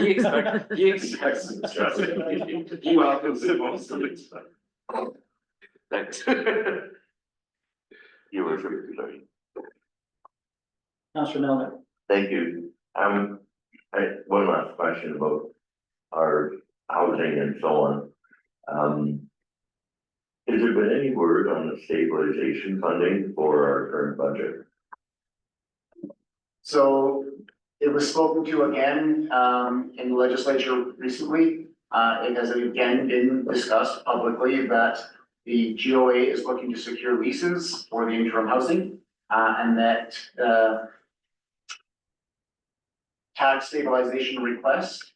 He expects it, trust me. He welcomes it most of the time. Thanks. You were sorry. Councillor Milner. Thank you. One last question about our housing and so on. Has there been any word on the stabilization funding for our current budget? So it was spoken to again in the legislature recently. It has again been discussed publicly that the GOA is looking to secure leases for the interim housing and that tax stabilization request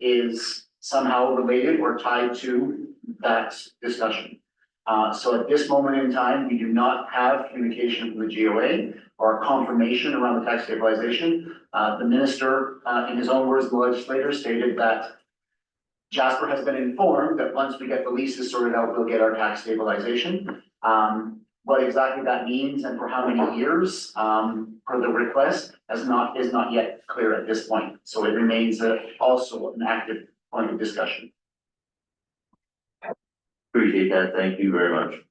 is somehow related or tied to that discussion. So at this moment in time, we do not have communication from the GOA or confirmation around the tax stabilization. The minister, in his own words, the legislator stated that Jasper has been informed that once we get the leases sorted out, we'll get our tax stabilization. What exactly that means and for how many years per the request is not yet clear at this point. So it remains also an active point of discussion. Appreciate that. Thank you very much.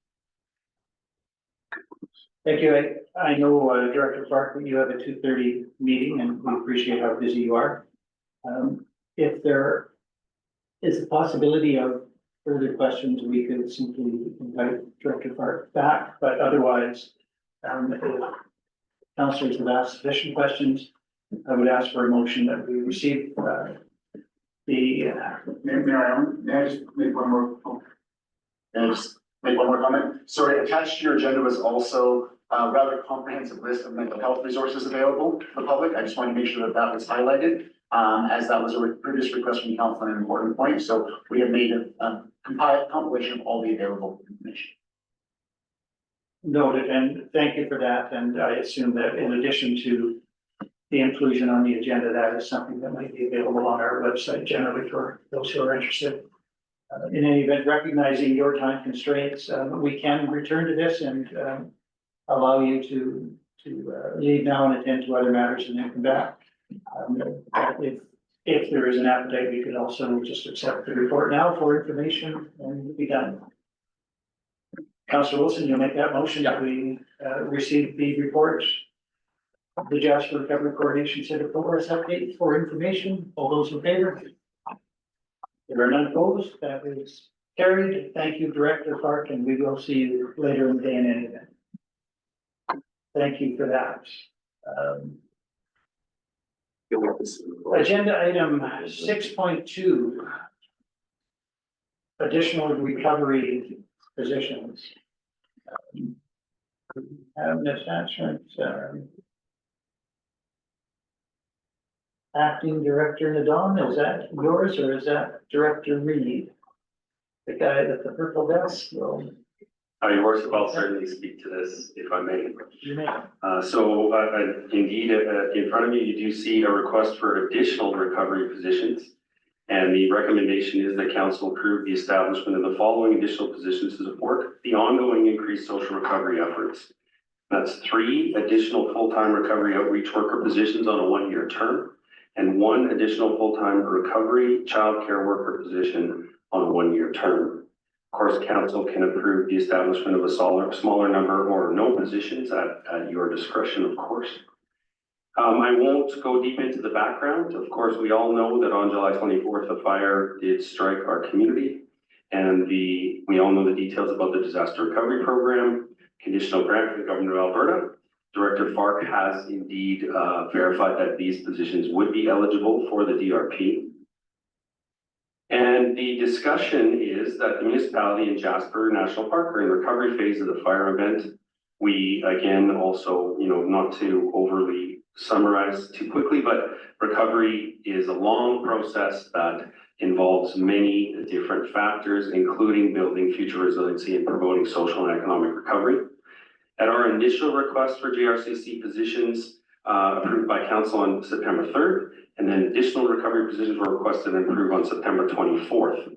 Thank you. I know, Director Clark, that you have a 2:30 meeting, and we appreciate how busy you are. If there is a possibility of further questions, we could simply invite Director Clark back, but otherwise, if councillors have asked sufficient questions, I would ask for a motion that we receive May I just make one more? May I just make one more comment? Sorry, attached to your agenda was also a rather comprehensive list of mental health resources available to the public. I just wanted to make sure that that was highlighted, as that was a previous request from council on an important point. So we have made a compilation of all the available information. Noted, and thank you for that. And I assume that in addition to the inclusion on the agenda, that is something that might be available on our website generally for those who are interested. In any event, recognizing your time constraints, we can return to this and allow you to leave now and attend to other matters and then come back. If there is an appetite, we could also just accept the report now for information and be done. Councillor Wilson, you'll make that motion that we receive the report of the Jasper Recovery Coordination Center progress update for information. All those in favor? There are none opposed. That is carried. Thank you, Director Clark, and we will see you later in the day in any event. Thank you for that. Agenda item 6.2. Additional recovery positions. Attachment. Acting Director Nadon, is that yours or is that Director Reed? The guy at the purple desk will. Yours, I'll certainly speak to this if I may. You may. Indeed, in front of you, you do see a request for additional recovery positions. And the recommendation is that council approve the establishment of the following additional positions to support the ongoing increased social recovery efforts. That's 3 additional full-time recovery outreach worker positions on a 1-year term and 1 additional full-time recovery childcare worker position on a 1-year term. Of course, council can approve the establishment of a smaller number or no positions at your discretion, of course. I won't go deep into the background. Of course, we all know that on July 24th, a fire did strike our community. And we all know the details about the disaster recovery program, conditional grant from the government of Alberta. Director Fark has indeed verified that these positions would be eligible for the DRP. And the discussion is that the municipality and Jasper National Park are in the recovery phase of the fire event. We, again, also, not to overly summarize too quickly, but recovery is a long process that involves many different factors, including building future resiliency and promoting social and economic recovery. At our initial request for JRCC positions approved by council on September 3rd, and then additional recovery positions were requested and approved on September 24th.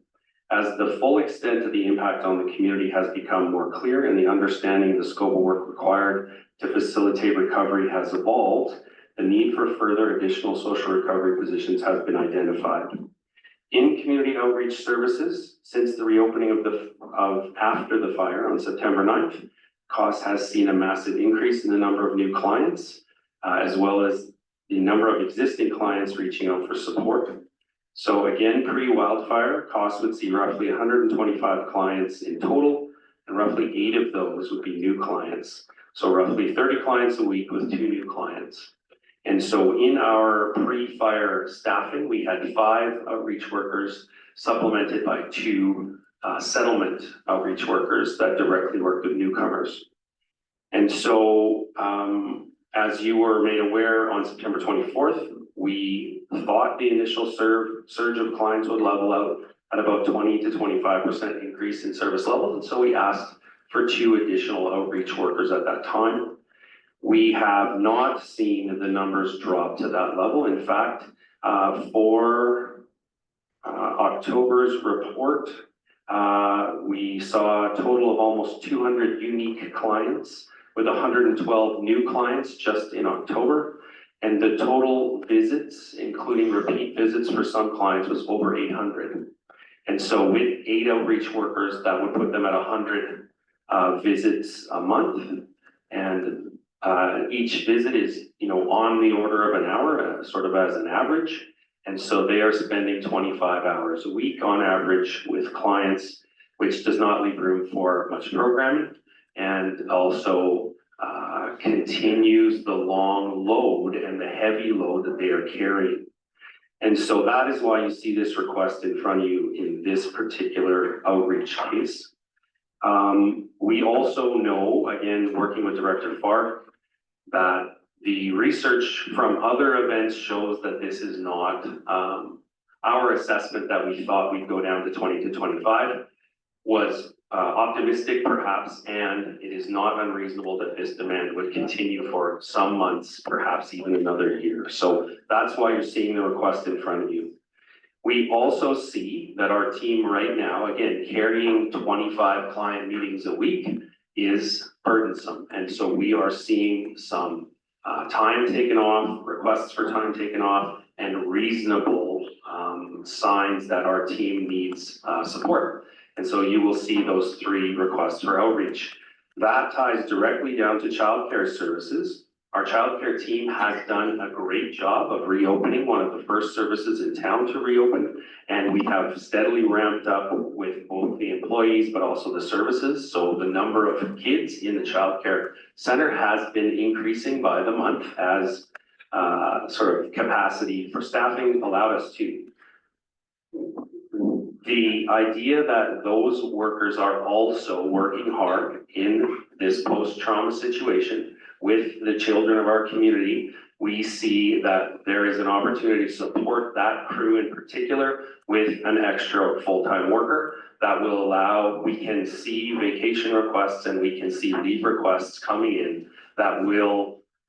As the full extent of the impact on the community has become more clear and the understanding of the scope of work required to facilitate recovery has evolved, the need for further additional social recovery positions has been identified. In community outreach services, since the reopening of after the fire on September 9th, COS has seen a massive increase in the number of new clients, as well as the number of existing clients reaching out for support. So again, pre-wildfire, COS would see roughly 125 clients in total, and roughly 8 of those would be new clients. So roughly 30 clients a week with 2 new clients. And so in our pre-fire staffing, we had 5 outreach workers supplemented by 2 settlement outreach workers that directly worked with newcomers. And so as you were made aware on September 24th, we thought the initial surge of clients would level out at about 20 to 25% increase in service levels. And so we asked for 2 additional outreach workers at that time. We have not seen the numbers drop to that level. In fact, for October's report, we saw a total of almost 200 unique clients with 112 new clients just in October. And the total visits, including repeat visits for some clients, was over 800. And so with 8 outreach workers, that would put them at 100 visits a month. And each visit is, on the order of an hour, sort of as an average. And so they are spending 25 hours a week on average with clients, which does not leave room for much programming, and also continues the long load and the heavy load that they are carrying. And so that is why you see this request in front of you in this particular outreach case. We also know, again, working with Director Fark, that the research from other events shows that this is not our assessment that we thought we'd go down to 20 to 25 was optimistic perhaps, and it is not unreasonable that this demand would continue for some months, perhaps even another year. So that's why you're seeing the request in front of you. We also see that our team right now, again, carrying 25 client meetings a week is burdensome. And so we are seeing some time taken off, requests for time taken off, and reasonable signs that our team needs support. And so you will see those 3 requests for outreach. That ties directly down to childcare services. Our childcare team has done a great job of reopening, one of the first services in town to reopen. And we have steadily ramped up with both the employees, but also the services. So the number of kids in the childcare center has been increasing by the month as sort of capacity for staffing allowed us to. The idea that those workers are also working hard in this post-trauma situation with the children of our community, we see that there is an opportunity to support that crew in particular with an extra full-time worker that will allow, we can see vacation requests and we can see leave requests coming in that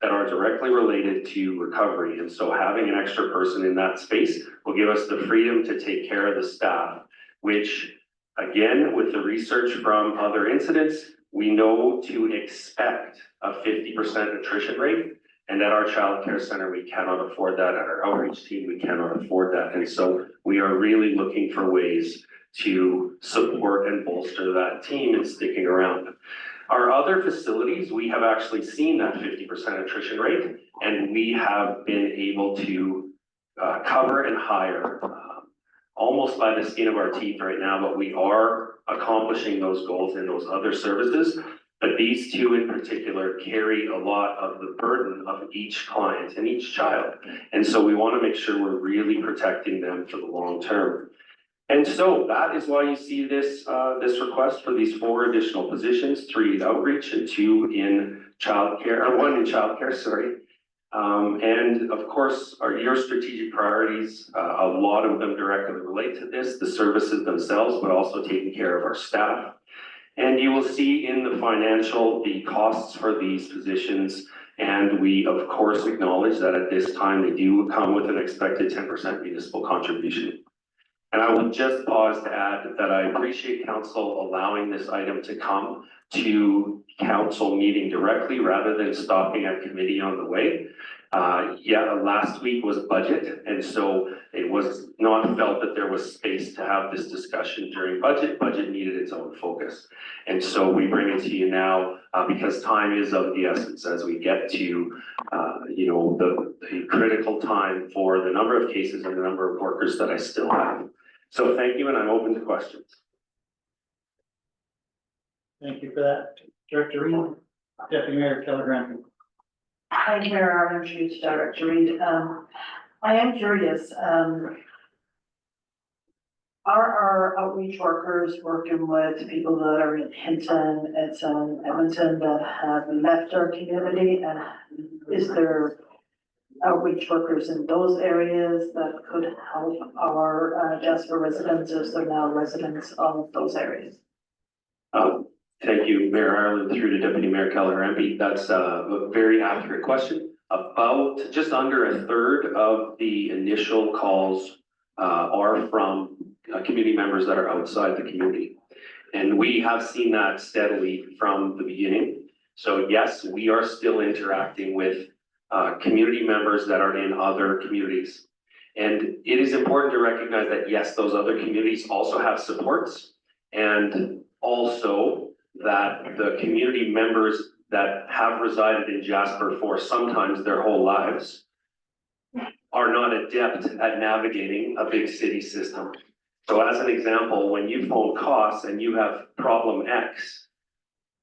are directly related to recovery. And so having an extra person in that space will give us the freedom to take care of the staff, which again, with the research from other incidents, we know to expect a 50% attrition rate. And at our childcare center, we cannot afford that. At our outreach team, we cannot afford that. And so we are really looking for ways to support and bolster that team and sticking around. Our other facilities, we have actually seen that 50% attrition rate, and we have been able to cover and hire almost by the skin of our teeth right now, but we are accomplishing those goals in those other services. But these two in particular carry a lot of the burden of each client and each child. And so we want to make sure we're really protecting them for the long term. And so that is why you see this, this request for these 4 additional positions, 3 in outreach and 2 in childcare, or 1 in childcare, sorry. And of course, your strategic priorities, a lot of them directly relate to this, the services themselves, but also taking care of our staff. And you will see in the financial, the costs for these positions. And we, of course, acknowledge that at this time, they do come with an expected 10% municipal contribution. And I will just pause to add that I appreciate council allowing this item to come to council meeting directly rather than stopping at committee on the way. Last week was budget, and so it was not felt that there was space to have this discussion during budget. Budget needed its own focus. And so we bring it to you now because time is of the essence as we get to, the critical time for the number of cases and the number of workers that I still have. So thank you, and I'm open to questions. Thank you for that. Director Reed, Deputy Mayor Keller. Thank you, Mayor Arnold, to Director Reed. I am curious, are our outreach workers working with people that are in Hinton, Edson, Edmonton that have left our community? And is there outreach workers in those areas that could help our Jasper residents, as they're now residents of those areas? Thank you, Mayor Ireland, through to Deputy Mayor Keller MP. That's a very accurate question. About just under a third of the initial calls are from community members that are outside the community. And we have seen that steadily from the beginning. So yes, we are still interacting with community members that are in other communities. And it is important to recognize that yes, those other communities also have supports, and also that the community members that have resided in Jasper for sometimes their whole lives are not adept at navigating a big city system. So as an example, when you phone costs and you have problem X,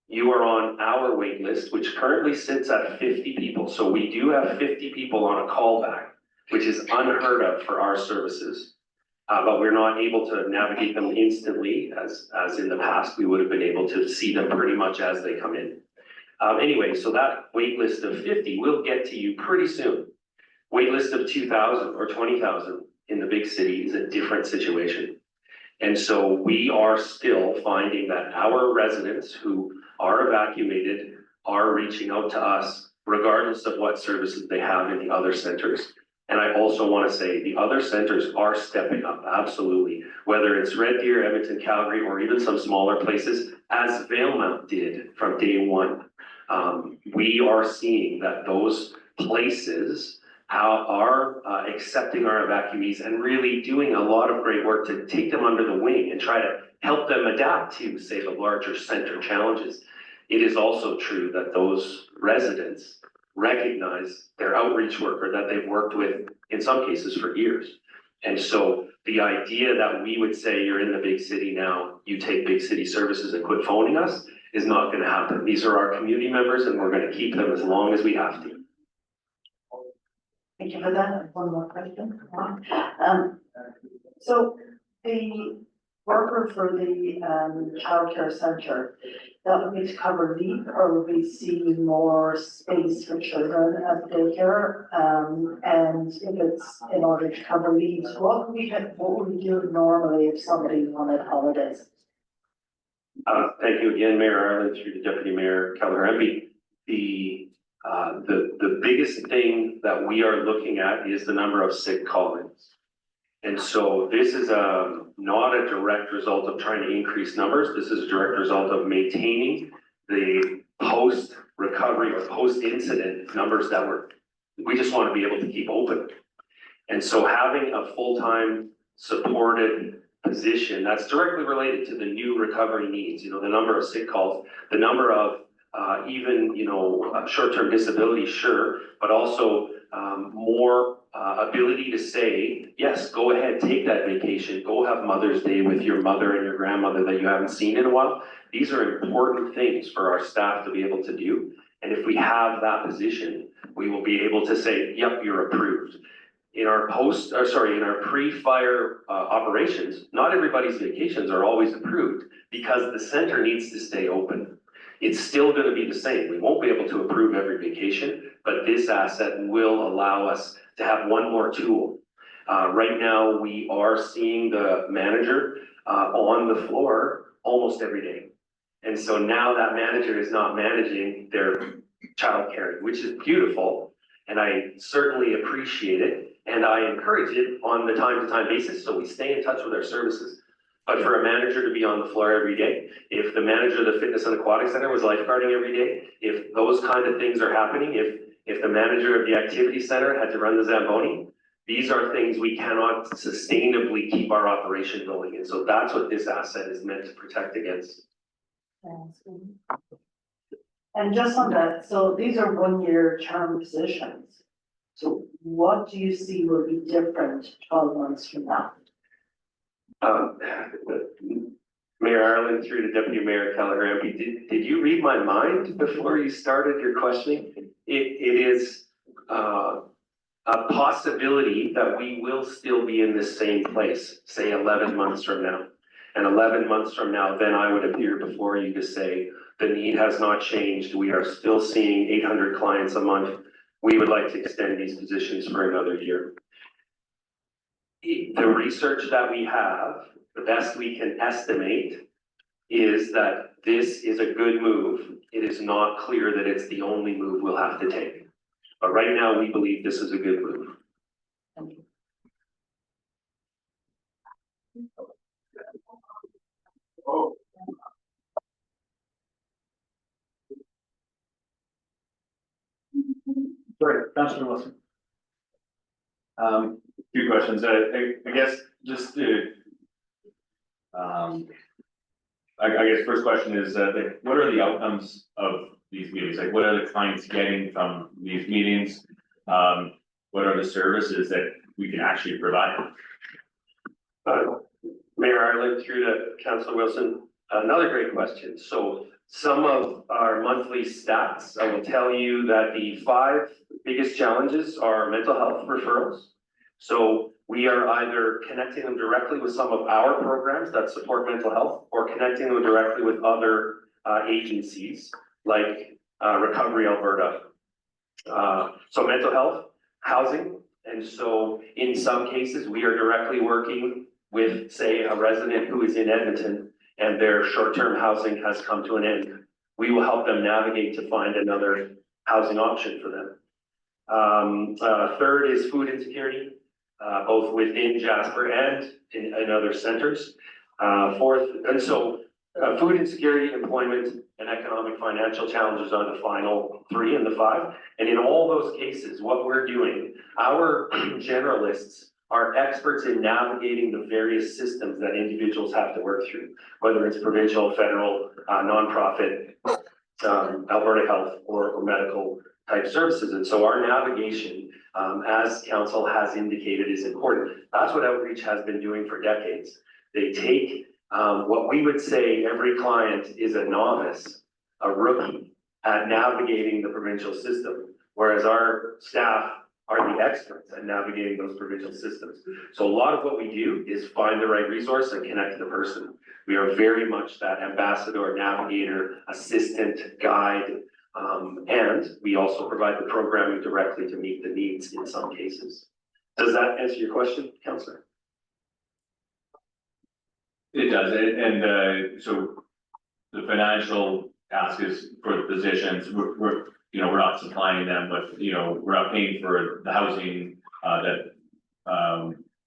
you are on our wait list, which currently sits at 50 people. So we do have 50 people on a callback, which is unheard of for our services. But we're not able to navigate them instantly as in the past. We would have been able to see them pretty much as they come in. Anyway, so that wait list of 50 will get to you pretty soon. Wait list of 2,000 or 20,000 in the big city is a different situation. And so we are still finding that our residents who are evacuated are reaching out to us regardless of what services they have in the other centers. And I also want to say the other centers are stepping up, absolutely. Whether it's Red Deer, Edmonton, Calgary, or even some smaller places, as Valemount did from day one. We are seeing that those places are accepting our evacuees and really doing a lot of great work to take them under the wing and try to help them adapt to, say, the larger center challenges. It is also true that those residents recognize their outreach worker that they've worked with in some cases for years. And so the idea that we would say you're in the big city now, you take big city services and quit phoning us is not going to happen. These are our community members and we're going to keep them as long as we have to. Thank you for that. One more question. So the worker for the childcare center, that would be to cover leave, or would we see more space for children at daycare? And if it's in order to cover leaves, what would we do normally if somebody wanted holidays? Thank you again, Mayor Ireland, through the Deputy Mayor Keller MP. The biggest thing that we are looking at is the number of sick call-ins. And so this is not a direct result of trying to increase numbers. This is a direct result of maintaining the post-recovery or post-incident numbers that we just want to be able to keep open. And so having a full-time supported position that's directly related to the new recovery needs, you know, the number of sick calls, the number of even, you know, short-term disability, sure, but also more ability to say, yes, go ahead, take that vacation, go have Mother's Day with your mother and your grandmother that you haven't seen in a while. These are important things for our staff to be able to do. And if we have that position, we will be able to say, yep, you're approved. In our in our pre-fire operations, not everybody's vacations are always approved because the center needs to stay open. It's still gonna be the same. We won't be able to approve every vacation, but this asset will allow us to have one more tool. Right now, we are seeing the manager on the floor almost every day. And so now that manager is not managing their childcare, which is beautiful. And I certainly appreciate it. And I encourage it on the time-to-time basis, so we stay in touch with our services. But for a manager to be on the floor every day, if the manager of the fitness and aquatic center was lifeguarding every day, if those kind of things are happening, if the manager of the activity center had to run the Zamboni, these are things we cannot sustainably keep our operation going. And so that's what this asset is meant to protect against. And just on that, so these are 1-year term positions. So what do you see will be different 12 months from now? Mayor Ireland through to Deputy Mayor Kelleher, did you read my mind before you started your questioning? It is a possibility that we will still be in the same place, say 11 months from now. And 11 months from now, then I would appear before you to say, the need has not changed. We are still seeing 800 clients a month. We would like to extend these positions for another year. The research that we have, the best we can estimate is that this is a good move. It is not clear that it's the only move we'll have to take. But right now, we believe this is a good move. Thank you. Sorry, Councillor Wilson. Few questions. I guess just to, I guess first question is, like, what are the outcomes of these meetings? Like, what are the clients getting from these meetings? What are the services that we can actually provide? Mayor Ireland through to Councillor Wilson, another great question. So some of our monthly stats, I will tell you that the 5 biggest challenges are mental health referrals. So we are either connecting them directly with some of our programs that support mental health or connecting them directly with other agencies like Recovery Alberta. So mental health, housing, and so in some cases, we are directly working with, say, a resident who is in Edmonton and their short-term housing has come to an end. We will help them navigate to find another housing option for them. Third is food insecurity, both within Jasper and in other centers. Fourth, and so food insecurity, employment, and economic financial challenges are the final 3 and the 5. And in all those cases, what we're doing, our generalists are experts in navigating the various systems that individuals have to work through, whether it's provincial, federal, nonprofit, Alberta Health, or medical type services. And so our navigation, as council has indicated, is important. That's what outreach has been doing for decades. They take what we would say every client is a novice, a rookie at navigating the provincial system, whereas our staff are the experts at navigating those provincial systems. So a lot of what we do is find the right resource and connect the person. We are very much that ambassador, navigator, assistant, guide, and we also provide the programming directly to meet the needs in some cases. Does that answer your question, Councillor? It does, and so the financial ask is for the positions, we're not supplying them with, we're not paying for the housing that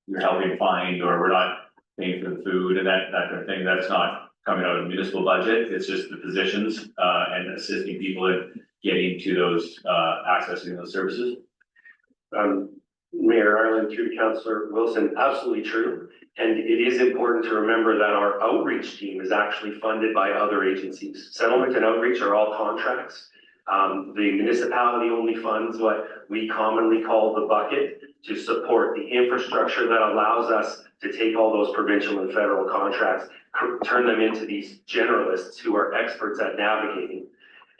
you're helping find, or we're not paying for the food and that kind of thing. That's not coming out of the municipal budget. It's just the positions and assisting people in getting to those, accessing those services. Mayor Ireland through to Councillor Wilson, absolutely true. And it is important to remember that our outreach team is actually funded by other agencies. Settlement and outreach are all contracts. The municipality only funds what we commonly call the bucket to support the infrastructure that allows us to take all those provincial and federal contracts, turn them into these generalists who are experts at navigating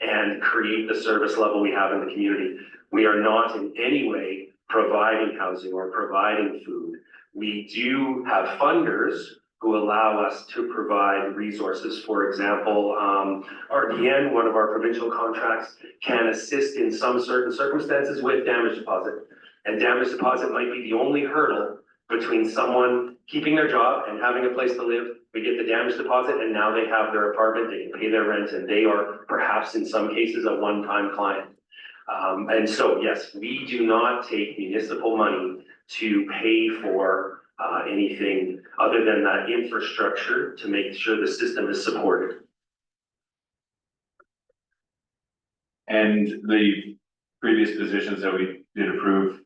and create the service level we have in the community. We are not in any way providing housing or providing food. We do have funders who allow us to provide resources. For example, RDN, one of our provincial contracts, can assist in some certain circumstances with damage deposit. And damage deposit might be the only hurdle between someone keeping their job and having a place to live. We get the damage deposit and now they have their apartment, they can pay their rent, and they are perhaps in some cases a one-time client. And so, yes, we do not take municipal money to pay for anything other than that infrastructure to make sure the system is supported. And the previous positions that we did approve,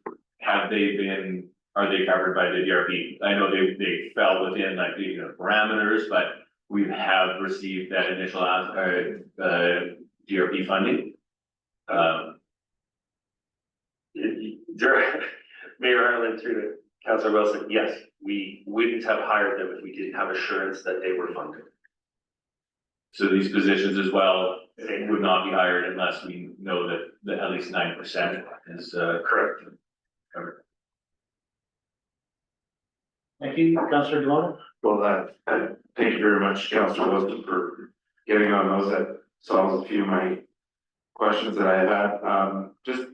are they covered by the DRP? I know they fell within like the parameters, but we have received that initial DRP funding. Mayor Ireland, through to Councillor Wilson, yes, we wouldn't have hired them if we didn't have assurance that they were funded. So these positions as well would not be hired unless we know that at least 9% is Correct. covered. Thank you, Councillor Demoto. Well, thank you very much, Councillor Wilson, for getting on those. That solves a few of my questions that I had. Just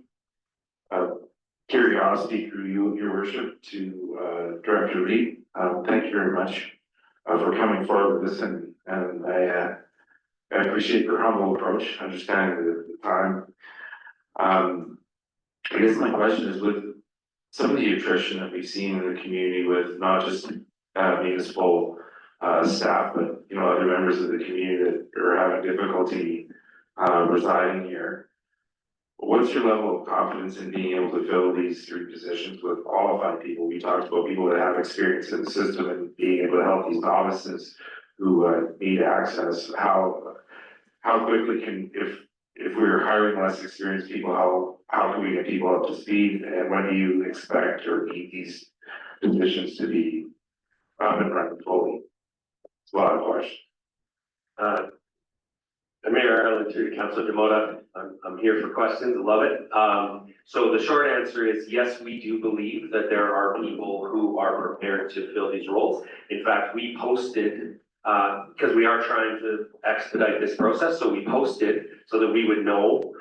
curiosity through you, your worship, to Director Lee. Thank you very much for coming forward with this, and I appreciate your humble approach, understanding the time. I guess my question is, with some of the attrition that we've seen in the community with not just municipal staff, but other members of the community that are having difficulty residing here, what's your level of confidence in being able to fill these 3 positions with qualified people? We talked about people that have experience in the system and being able to help these novices who need access. How quickly if we're hiring less experienced people, how can we get people up to speed? And when do you expect or need these positions to be up and running fully? It's a lot of questions. Mayor Ireland, through to Councillor Demoto, I'm here for questions, love it. So the short answer is yes, we do believe that there are people who are prepared to fill these roles. In fact, we posted, because we are trying to expedite this process, so we posted so that we would know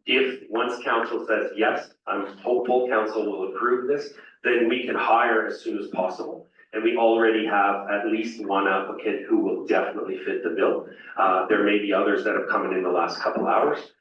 if once council says yes, I'm hopeful council will approve this, then we can hire as soon as possible. And we already have at least one applicant who will definitely fit the bill. There may be others that have come in the last couple hours.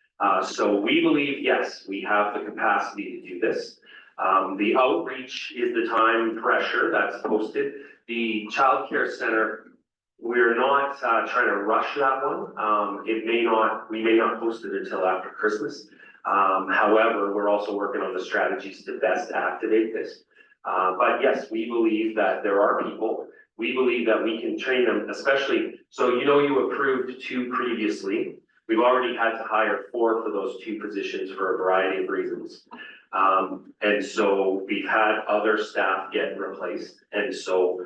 So we believe, yes, we have the capacity to do this. The outreach is the time pressure that's posted. The childcare center, we're not trying to rush that one. We may not post it until after Christmas. However, we're also working on the strategies to best activate this. But yes, we believe that there are people, we believe that we can train them, especially, so you approved 2 previously. We've already had to hire 4 for those 2 positions for a variety of reasons. And so we've had other staff get replaced. And so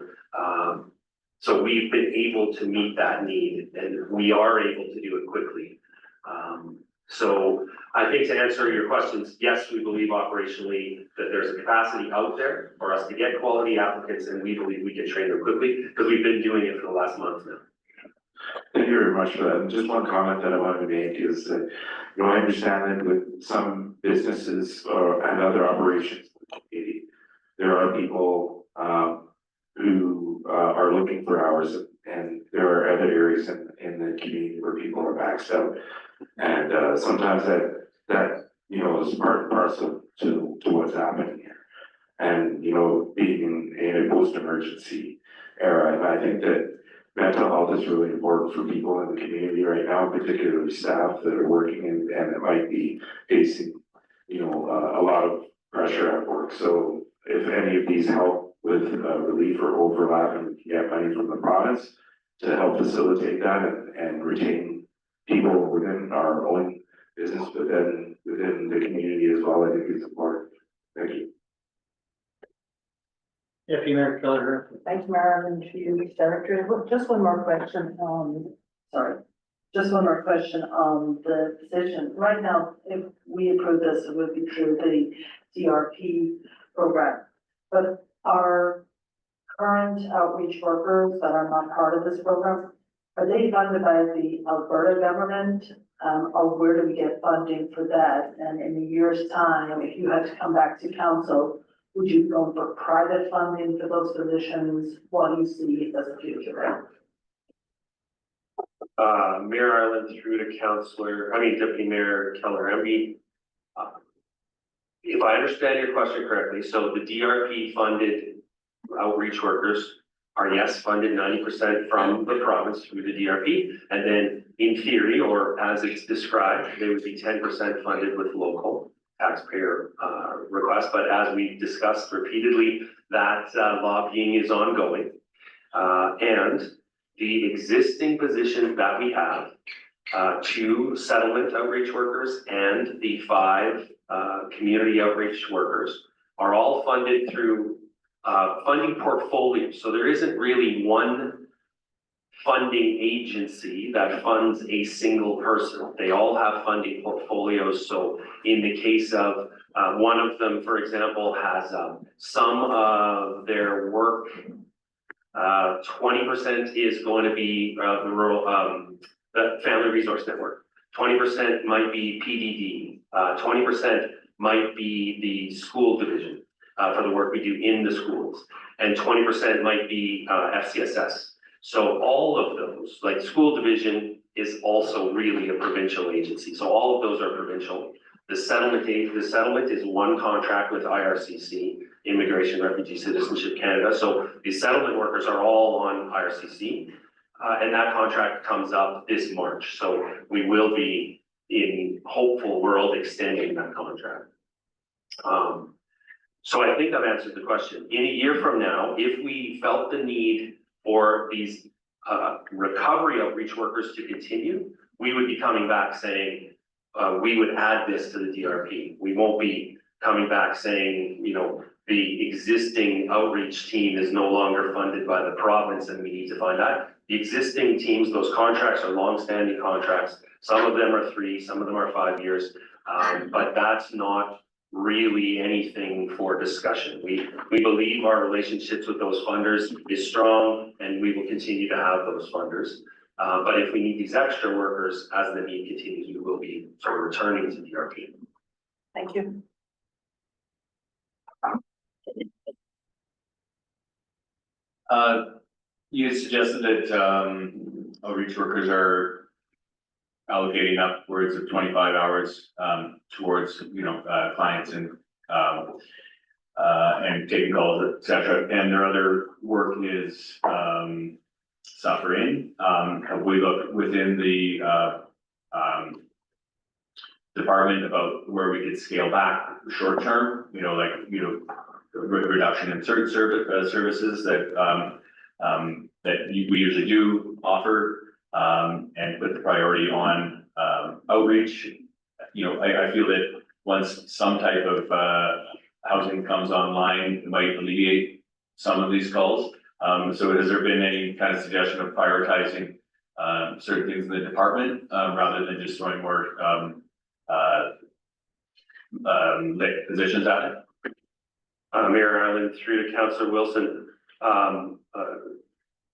we've been able to meet that need, and we are able to do it quickly. So I think to answer your questions, yes, we believe operationally that there's a capacity out there for us to get quality applicants, and we believe we can train them quickly because we've been doing it for the last month now. Thank you very much for that. And just one comment that I wanted to make is that, I understand that with some businesses and other operations in the community, there are people who are looking for hours, and there are other areas in the community where people are maxed out. And sometimes that is part and parcel to what's happening here. And, being in a post-emergency era, and I think that mental health is really important for people in the community right now, particularly staff that are working and that might be facing, a lot of pressure at work. So if any of these help with with relief or overlap and get money from the province to help facilitate that and retain people within our own business, but then within the community as well. I think it's important. Thank you. Deputy Mayor Keller. Thanks, Marilyn, to you, Secretary. Look, just one more question, just one more question on the position. Right now, if we approve this, it would be through the DRP program. But our current outreach workers that are not part of this program, are they funded by the Alberta government? Or where do we get funding for that? And in a year's time, if you had to come back to council, would you go for private funding for those positions? What do you see as a future there? Mayor Ireland through to Deputy Mayor Keller MB. If I understand your question correctly, so the DRP funded outreach workers are yes, funded 90% from the province through the DRP. And then in theory, or as it's described, they would be 10% funded with local taxpayer requests. But as we've discussed repeatedly, that lobbying is ongoing. And the existing positions that we have, 2 settlement outreach workers and the 5 community outreach workers are all funded through funding portfolios. So there isn't really one funding agency that funds a single person. They all have funding portfolios. So in the case of one of them, for example, has some of their work, 20% is going to be the rural, the Family Resource Network. 20% might be PDD. 20% might be the school division for the work we do in the schools. And 20% might be FCSS. So all of those, like school division is also really a provincial agency. So all of those are provincial. The settlement is one contract with IRCC, Immigration, Refugee, Citizenship Canada. So the settlement workers are all on IRCC. And that contract comes up this March. So we will be, in hopeful world, extending that contract. So I think I've answered the question. In a year from now, if we felt the need for these recovery outreach workers to continue, we would be coming back saying, we would add this to the DRP. We won't be coming back saying, you know, the existing outreach team is no longer funded by the province and we need to find that. The existing teams, those contracts are long-standing contracts. Some of them are 3, some of them are 5 years, but that's not really anything for discussion. We believe our relationships with those funders is strong and we will continue to have those funders. But if we need these extra workers, as the need continues, we will be sort of returning to DRP. Thank you. You suggested that outreach workers are allocating upwards of 25 hours towards, you know, clients and taking calls, etc. And their other work is suffering. Have we looked within the department about where we could scale back short term? You know, like, you know, reduction in certain services that we usually do offer, and put the priority on outreach. You know, I feel that once some type of housing comes online, it might alleviate some of these calls. So has there been any kind of suggestion of prioritizing certain things in the department rather than just throwing more positions at it? Mayor Ireland, through to Councillor Wilson.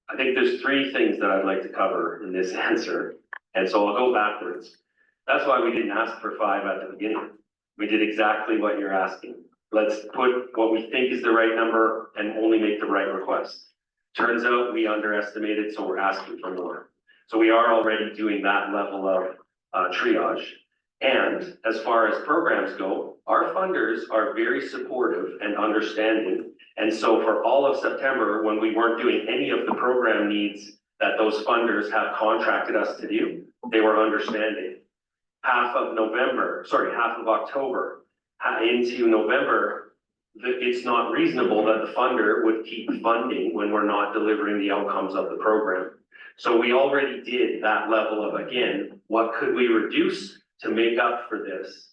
I think there's 3 things that I'd like to cover in this answer. And so I'll go backwards. That's why we didn't ask for 5 at the beginning. We did exactly what you're asking. Let's put what we think is the right number and only make the right request. Turns out we underestimated, so we're asking for more. So we are already doing that level of triage. And as far as programs go, our funders are very supportive and understanding. And so for all of September, when we weren't doing any of the program needs that those funders have contracted us to do, they were understanding. Half of October into November, it's not reasonable that the funder would keep funding when we're not delivering the outcomes of the program. So we already did that level of, again, what could we reduce to make up for this?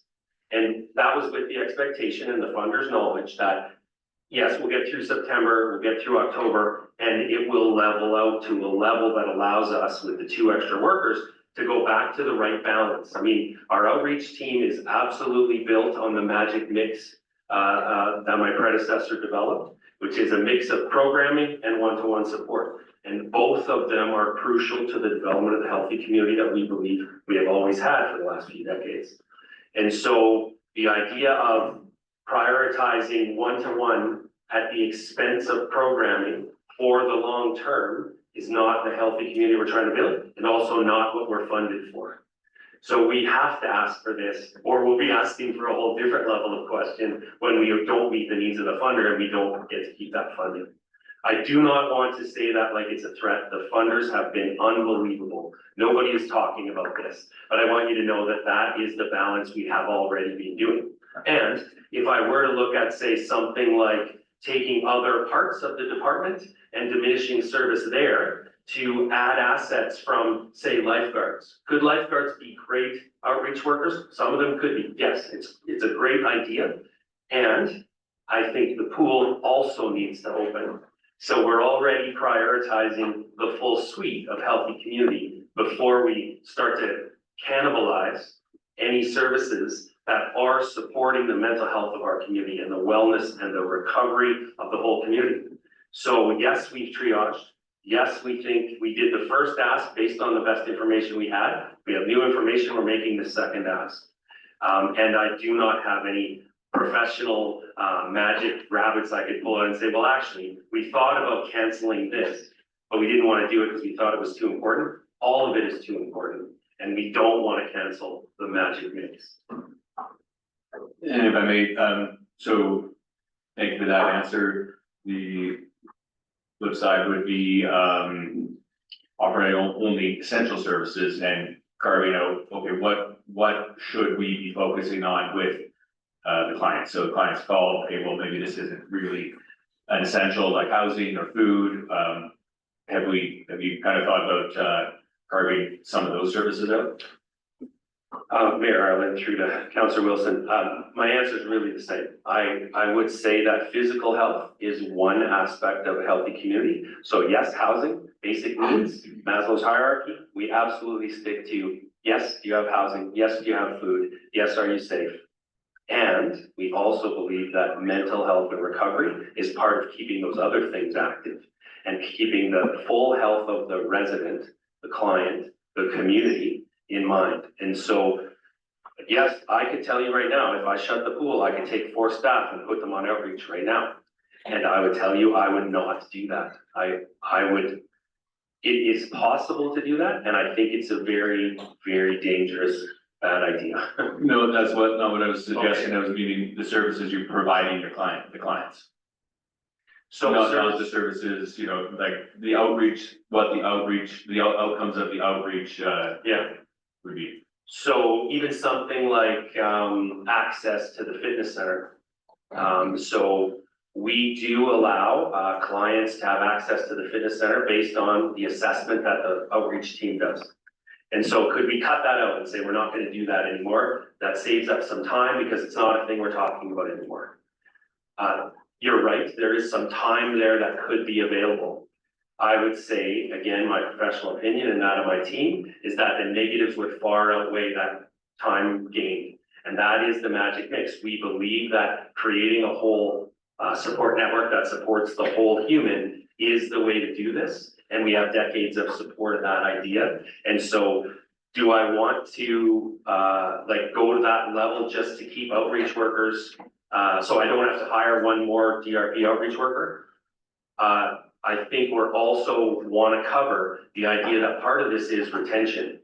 And that was with the expectation and the funder's knowledge that, yes, we'll get through September, we'll get through October, and it will level out to a level that allows us with the 2 extra workers to go back to the right balance. I mean, our outreach team is absolutely built on the magic mix that my predecessor developed, which is a mix of programming and one-to-one support. And both of them are crucial to the development of the healthy community that we believe we have always had for the last few decades. And so the idea of prioritizing one-to-one at the expense of programming for the long term is not the healthy community we're trying to build, and also not what we're funded for. So we have to ask for this, or we'll be asking for a whole different level of question when we don't meet the needs of the funder and we don't get to keep that funding. I do not want to say that like it's a threat. The funders have been unbelievable. Nobody is talking about this, but I want you to know that that is the balance we have already been doing. And if I were to look at, say, something like taking other parts of the department and diminishing service there to add assets from, say, lifeguards. Could lifeguards be great outreach workers? Some of them could be. Yes, it's a great idea. And I think the pool also needs to open. So we're already prioritizing the full suite of healthy community before we start to cannibalize any services that are supporting the mental health of our community and the wellness and the recovery of the whole community. So yes, we've triaged. Yes, we think we did the first ask based on the best information we had. We have new information, we're making the second ask. And I do not have any professional magic rabbits I could pull out and say, well, actually, we thought about canceling this, but we didn't want to do it because we thought it was too important. All of it is too important, and we don't want to cancel the magic mix. And if I may, so thank you for that answer. The flip side would be operating only essential services and carving out, okay, what should we be focusing on with the client? So the client's called, hey, well, maybe this isn't really an essential like housing or food. Have you kind of thought about carving some of those services out? Mayor Ireland, through to Councillor Wilson, my answer is really the same. I would say that physical health is one aspect of a healthy community. So yes, housing, basic needs, Maslow's hierarchy, we absolutely stick to, yes, do you have housing? Yes, do you have food? Yes, are you safe? And we also believe that mental health and recovery is part of keeping those other things active and keeping the full health of the resident, the client, the community in mind. And so, yes, I could tell you right now, if I shut the pool, I could take 4 staff and put them on outreach right now. And I would tell you, I would not do that. It is possible to do that. And I think it's a very, very dangerous, bad idea. No, that's not what I was suggesting. I was meaning the services you're providing the clients. So not the services, you know, like the outreach, the outcomes of the outreach, would be. So even something like access to the fitness center. So we do allow clients to have access to the fitness center based on the assessment that the outreach team does. And so could we cut that out and say, we're not going to do that anymore? That saves up some time because it's not a thing we're talking about anymore. You're right, there is some time there that could be available. I would say, again, my professional opinion and that of my team is that the negatives would far outweigh that time gained. And that is the magic mix. We believe that creating a whole support network that supports the whole human is the way to do this. And we have decades of support of that idea. And so do I want to go to that level just to keep outreach workers so I don't have to hire one more DRP outreach worker? I think we're also want to cover the idea that part of this is retention.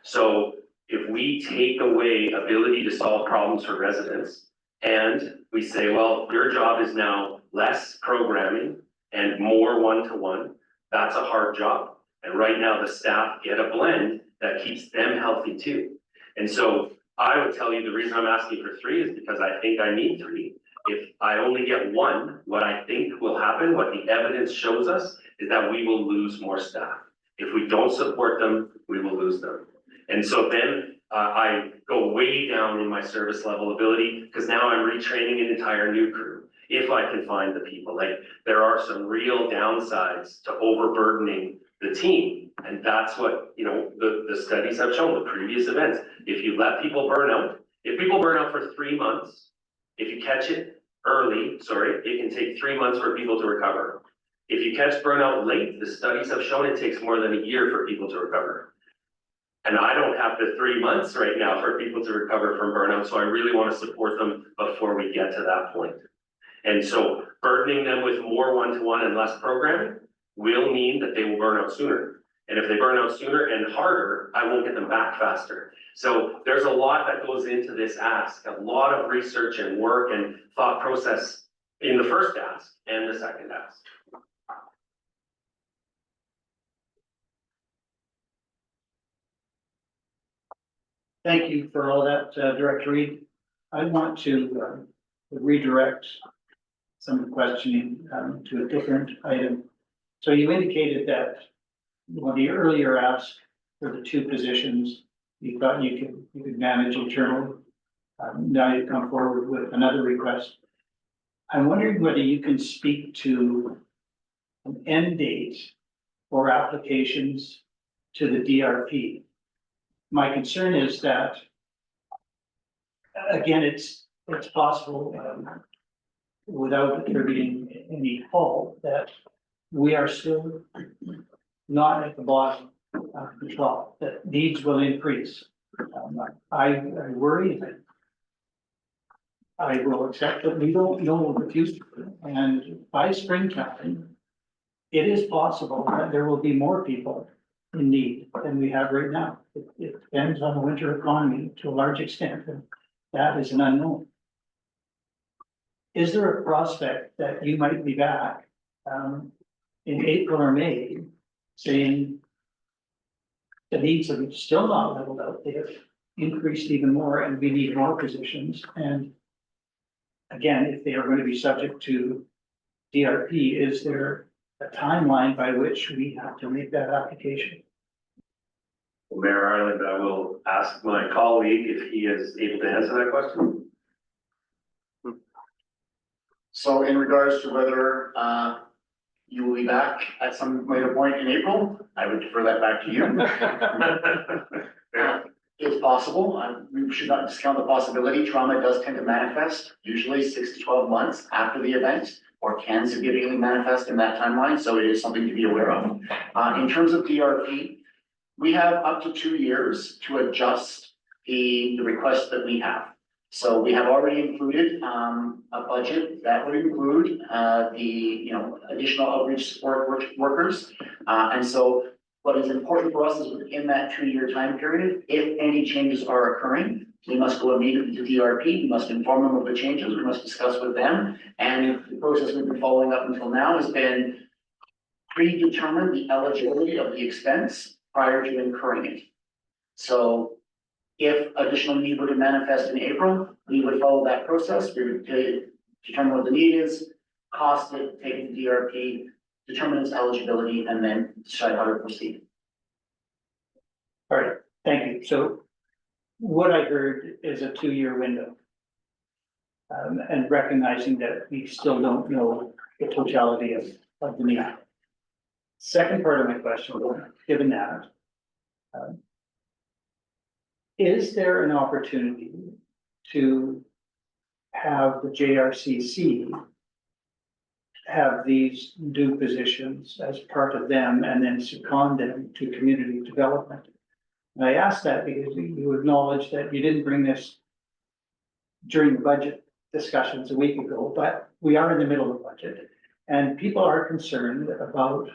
So if we take away ability to solve problems for residents and we say, well, your job is now less programming and more one-to-one, that's a hard job. And right now the staff get a blend that keeps them healthy too. And so I would tell you the reason I'm asking for 3 is because I think I need 3. if I only get one, what I think will happen, what the evidence shows us, is that we will lose more staff. If we don't support them, we will lose them. And so then I go way down in my service level ability, because now I'm retraining an entire new crew. If I can find the people, like there are some real downsides to overburdening the team. And that's what, you know, the studies have shown, the previous events. If you let people burn out, if people burn out for 3 months, if you catch it early, it can take 3 months for people to recover. If you catch burnout late, the studies have shown it takes more than a year for people to recover. And I don't have the 3 months right now for people to recover from burnout, so I really want to support them before we get to that point. And so burdening them with more one-to-one and less programming will mean that they will burn out sooner. And if they burn out sooner and harder, I won't get them back faster. So there's a lot that goes into this ask, a lot of research and work and thought process in the first ask and the second ask. Thank you for all that, Director Reed. I want to redirect some questioning to a different item. So you indicated that one of the earlier asks for the 2 positions, you thought you could manage internally. Now you've come forward with another request. I'm wondering whether you can speak to an end date for applications to the DRP. My concern is that, again, it's possible, without attributing any fault, that we are still not at the bottom of the trough, that needs will increase. I worry that I will accept that we don't know the future, and by springtime, it is possible that there will be more people in need than we have right now. It depends on the winter economy to a large extent, and that is an unknown. Is there a prospect that you might be back in April or May saying the needs have still not leveled out, they have increased even more and we need more positions? And again, if they are going to be subject to DRP, is there a timeline by which we have to make that application? Well, Mayor Ireland, I will ask my colleague if he is able to answer that question. So in regards to whether you will be back at some later point in April, I would defer that back to you. It's possible, we should not discount the possibility. Trauma does tend to manifest usually 6 to 12 months after the event, or can significantly manifest in that timeline, so it is something to be aware of. In terms of DRP, we have up to 2 years to adjust the request that we have. So we have already included a budget that would include the additional outreach support workers. And so what is important for us is within that 2-year time period, if any changes are occurring, we must go immediately to DRP, we must inform them of the changes, we must discuss with them. And the process we've been following up until now has been predetermine the eligibility of the expense prior to incurring it. So if additional need were to manifest in April, we would follow that process. We would determine what the need is, cost it, take it to DRP, determine its eligibility, and then decide how to proceed. All right, thank you. So what I heard is a 2-year window. And recognizing that we still don't know the totality of the need. Second part of my question, given that, is there an opportunity to have the JRCC have these new positions as part of them and then second them to community development? And I ask that because you acknowledge that you didn't bring this during the budget discussions a week ago, but we are in the middle of the budget and people are concerned about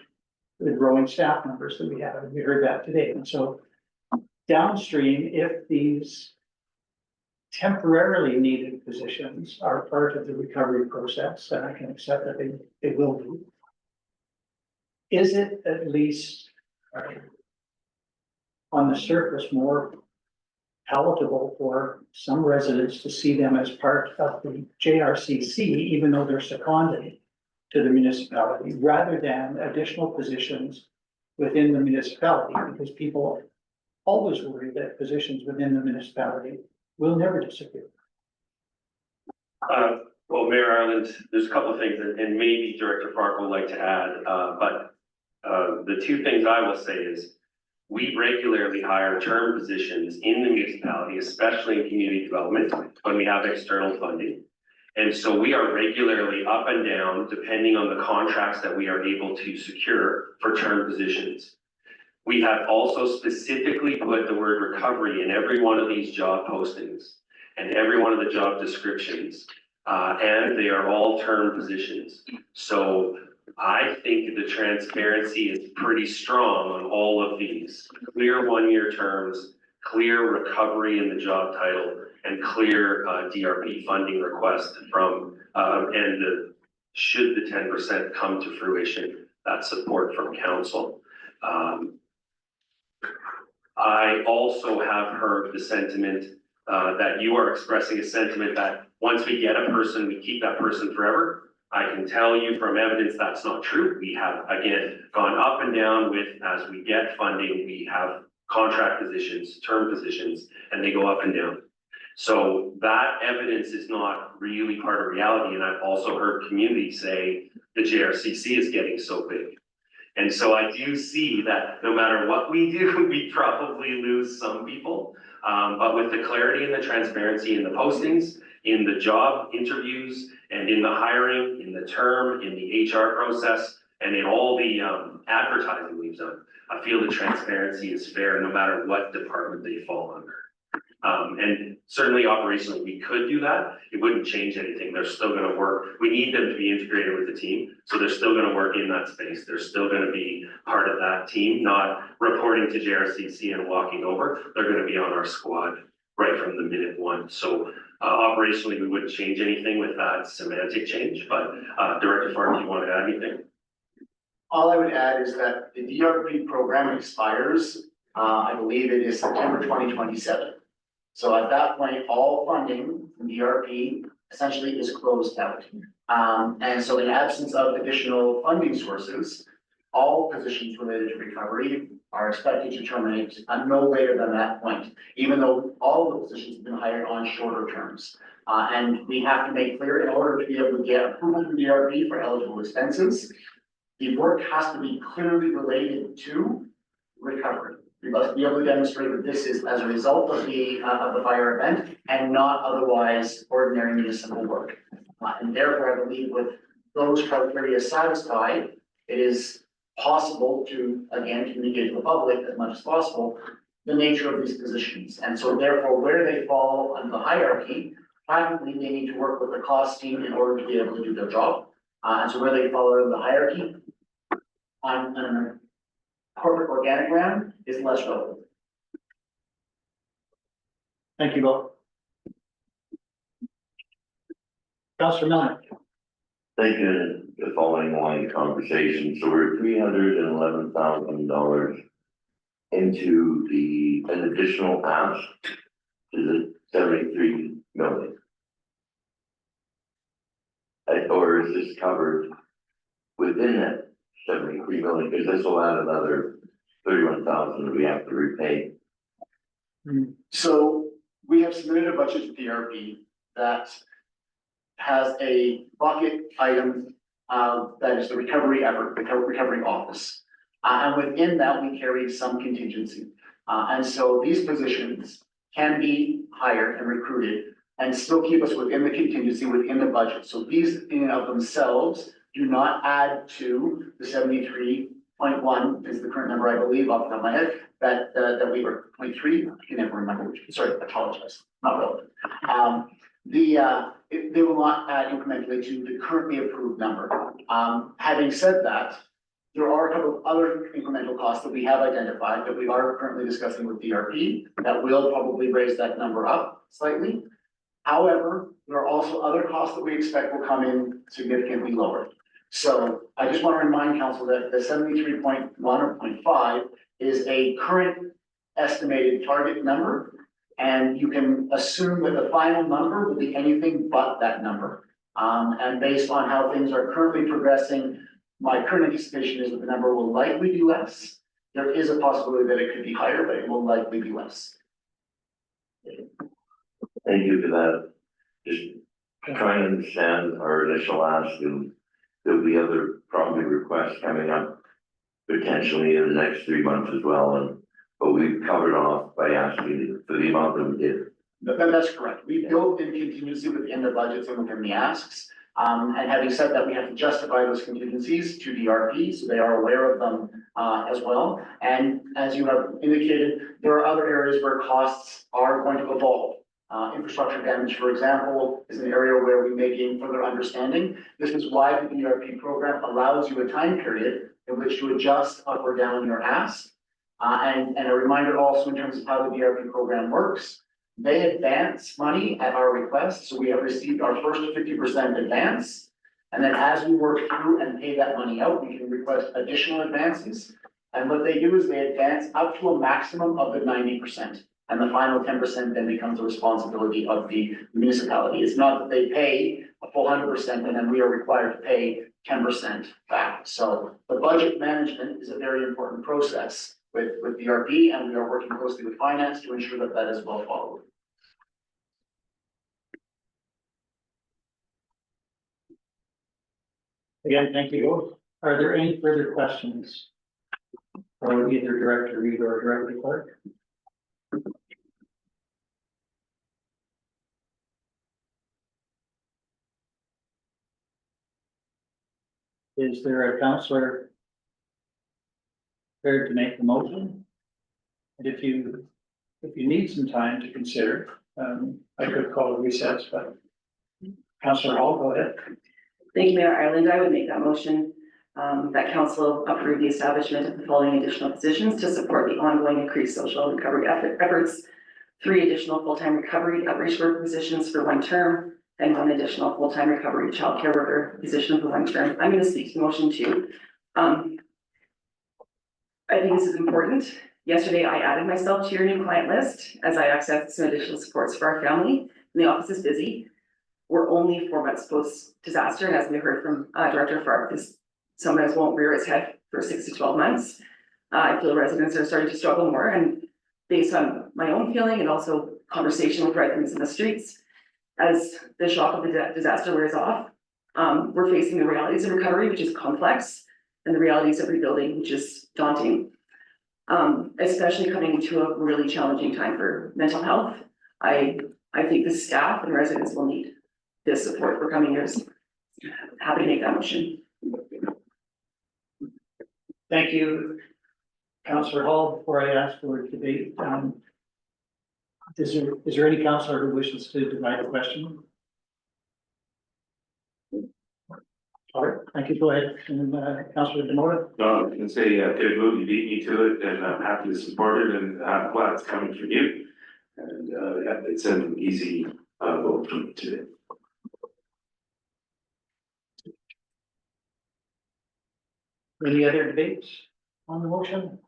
the growing staff numbers that we have. And we heard that today. And so downstream, if these temporarily needed positions are part of the recovery process, and I can accept that they will be, is it at least on the surface more palatable for some residents to see them as part of the JRCC, even though they're seconded to the municipality, rather than additional positions within the municipality, because people always worry that positions within the municipality will never disappear. Well, Mayor Ireland, there's a couple of things, and maybe Director Fark would like to add, but the two things I will say is we regularly hire term positions in the municipality, especially in community development, when we have external funding. And so we are regularly up and down, depending on the contracts that we are able to secure for term positions. We have also specifically put the word recovery in every one of these job postings and every one of the job descriptions. And they are all term positions. So I think the transparency is pretty strong on all of these. Clear one-year terms, clear recovery in the job title, and clear DRP funding request from, should the 10% come to fruition, that support from council. I also have heard the sentiment that you are expressing a sentiment that once we get a person, we keep that person forever. I can tell you from evidence that's not true. We have, again, gone up and down with, as we get funding, we have contract positions, term positions, and they go up and down. So that evidence is not really part of reality. And I've also heard communities say the JRCC is getting so big. And so I do see that no matter what we do, we probably lose some people. But with the clarity and the transparency in the postings, in the job interviews, and in the hiring, in the term, in the HR process, and in all the advertising we've done, I feel the transparency is fair no matter what department they fall under. And certainly operationally, we could do that. It wouldn't change anything. They're still going to work. We need them to be integrated with the team. So they're still going to work in that space. They're still going to be part of that team, not reporting to JRCC and walking over. They're going to be on our squad right from the minute one. So operationally, we wouldn't change anything with that semantic change. But Director Farr, do you want to add anything? All I would add is that the DRP program expires, I believe it is September 2027. So at that point, all funding from DRP essentially is closed out. And so in absence of additional funding sources, all positions related to recovery are expected to terminate no later than that point, even though all the positions have been hired on shorter terms. And we have to make clear, in order to be able to get approval from DRP for eligible expenses, the work has to be clearly related to recovery. We must be able to demonstrate that this is as a result of the fire event and not otherwise ordinary municipal work. And therefore, I believe with those criteria satisfied, it is possible to, again, communicate to the public as much as possible the nature of these positions. And so therefore, where they fall under the hierarchy, practically they need to work with the cost team in order to be able to do their job. And so where they fall under the hierarchy, on a corporate organogram is less relevant. Thank you both. Councillor Miller. Thank you. The following line of conversation, so we're $311,000 into an additional ask to the 73 million. Or is this covered within that 73 million? Because this will add another 31,000 that we have to repay. So we have submitted a budget to DRP that has a bucket item that is the recovery effort, the recovery office. And within that, we carry some contingency. And so these positions can be hired and recruited and still keep us within the contingency within the budget. So these in and of themselves do not add to the 73.1 is the current number, I believe, off the top of my head, that we were 23, I can never remember which, sorry, I apologize, not relevant. They will not add incrementally to the currently approved number. Having said that, there are a couple of other incremental costs that we have identified that we are currently discussing with DRP that will probably raise that number up slightly. However, there are also other costs that we expect will come in significantly lower. So I just want to remind council that the 73.1 or 0.5 is a current estimated target number. And you can assume that the final number will be anything but that number. And based on how things are currently progressing, my current anticipation is that the number will likely be less. There is a possibility that it could be higher, but it will likely be less. Thank you for that. Just trying to understand our initial ask, and there'll be other probably requests coming up potentially in the next 3 months as well, but we've covered off by asking for the amount that we did. That's correct. We built in contingency within the budgets and within the asks. And having said that, we have to justify those contingencies to DRP, so they are aware of them as well. And as you have indicated, there are other areas where costs are going to evolve. Infrastructure damage, for example, is an area where we may gain further understanding. This is why the DRP program allows you a time period in which to adjust up or down your ask. And a reminder also in terms of how the DRP program works. They advance money at our request, so we have received our first 50% advance. And then as we work through and pay that money out, we can request additional advances. And what they do is they advance up to a maximum of the 90%. And the final 10% then becomes the responsibility of the municipality. It's not that they pay a full 100% and then we are required to pay 10% back. So the budget management is a very important process with DRP, and we are working closely with finance to ensure that that is well followed. Again, thank you both. Are there any further questions for either Director Reid or Director Clark? Is there a councillor prepared to make the motion? And if you need some time to consider, I could call a recess, but Councillor Hall, go ahead. Thank you, Mayor Ireland. I would make that motion that council approve the establishment of the following additional positions to support the ongoing increased social recovery efforts. 3 additional full-time recovery outreach worker positions for 1 term, and 1 additional full-time recovery childcare worker position for 1 term. I'm going to speak to the motion too. I think this is important. Yesterday, I added myself to your new client list as I accessed some additional supports for our family. And the office is busy. We're only 4 months post-disaster, and as we heard from Director Fark, this sometimes won't rear its head for 6 to 12 months. I feel residents are starting to struggle more, and based on my own feeling and also conversation with residents in the streets, as the shock of the disaster wears off, we're facing the realities of recovery, which is complex, and the realities of rebuilding, which is daunting. Especially coming into a really challenging time for mental health. I think the staff and residents will need this support for coming years. Happy to make that motion. Thank you, Councillor Hall. Before I ask for debate, is there any councillor who wishes to deny the question? All right, thank you. Go ahead, and Councillor Demora. No, I can say, good move, you beat me to it, and I'm happy to support it, and I'm glad it's coming from you. And, yeah, it's an easy, vote for me today. Any other debates on the motion?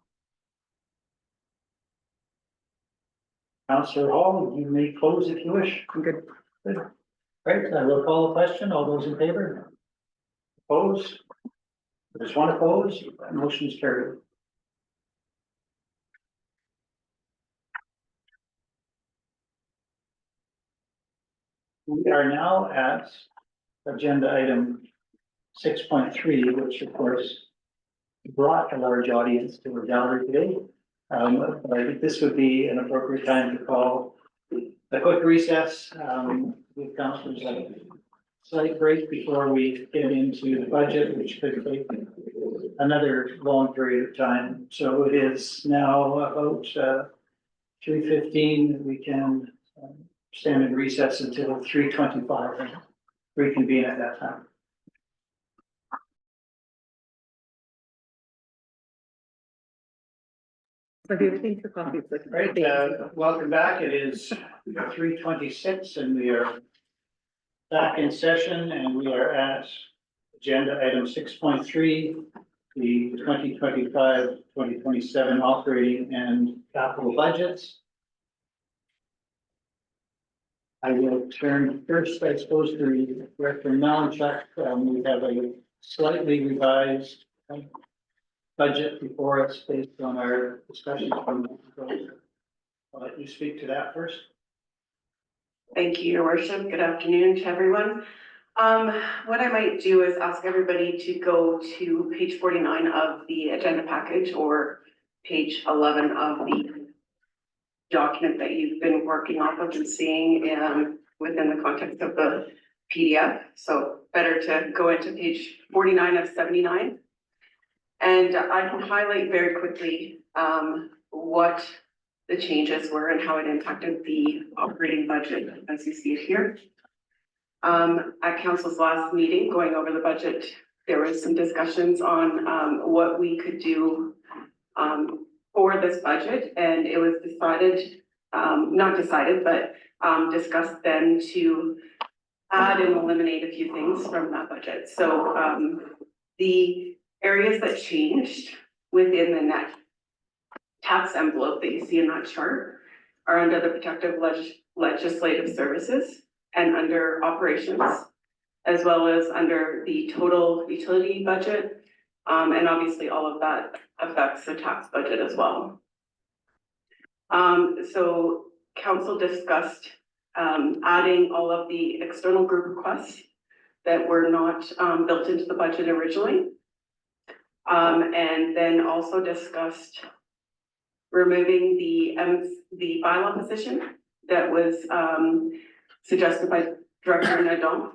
Councillor Hall, you may close if you wish. Good. Right, I will call the question. All those in favor? Opposed? There's 1 opposed. Motion is carried. We are now at agenda item 6.3, which of course brought a large audience to our gallery today. But I think this would be an appropriate time to call a quick recess. With councillors a slight break before we get into the budget, which could take another long period of time. So it is now about 3:15. We can stand in recess until 3:25 and reconvene at that time. Right, welcome back. It is 3:26 and we are back in session, and we are at agenda item 6.3, the 2025-2027 operating and capital budgets. I will turn first, I suppose, to Director Malinchuk. We have a slightly revised budget before us based on our discussions from. I'll let you speak to that first. Thank you, Your Worship. Good afternoon to everyone. What I might do is ask everybody to go to page 49 of the agenda package or page 11 of the document that you've been working off of and seeing within the context of the PDF. So better to go into page 49 of 79. And I can highlight very quickly what the changes were and how it impacted the operating budget as you see it here. At council's last meeting, going over the budget, there was some discussions on what we could do for this budget, and it was decided, not decided, but discussed then to add and eliminate a few things from that budget. So the areas that changed within the net tax envelope that you see in that chart are under the protective legislative services and under operations, as well as under the total utility budget. And obviously all of that affects the tax budget as well. So council discussed adding all of the external group requests that were not built into the budget originally. And then also discussed removing the bylaw position that was suggested by Director Nadon.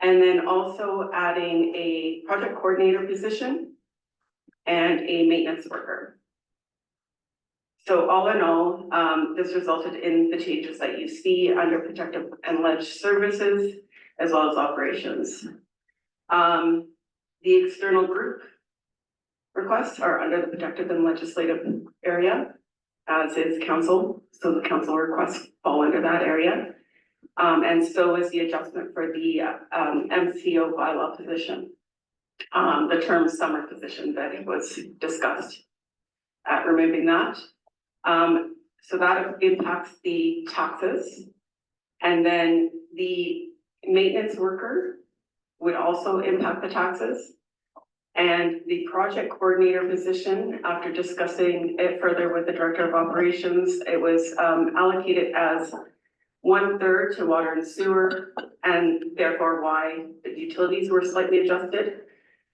And then also adding a project coordinator position and a maintenance worker. So all in all, this resulted in the changes that you see under protective and ledge services, as well as operations. The external group requests are under the protective and legislative area, as is council. So the council requests fall under that area. And so is the adjustment for the MCO bylaw position, the term summer position that it was discussed at removing that. So that impacts the taxes. And then the maintenance worker would also impact the taxes. And the project coordinator position, after discussing it further with the director of operations, it was allocated as 1/3 to water and sewer, and therefore why the utilities were slightly adjusted,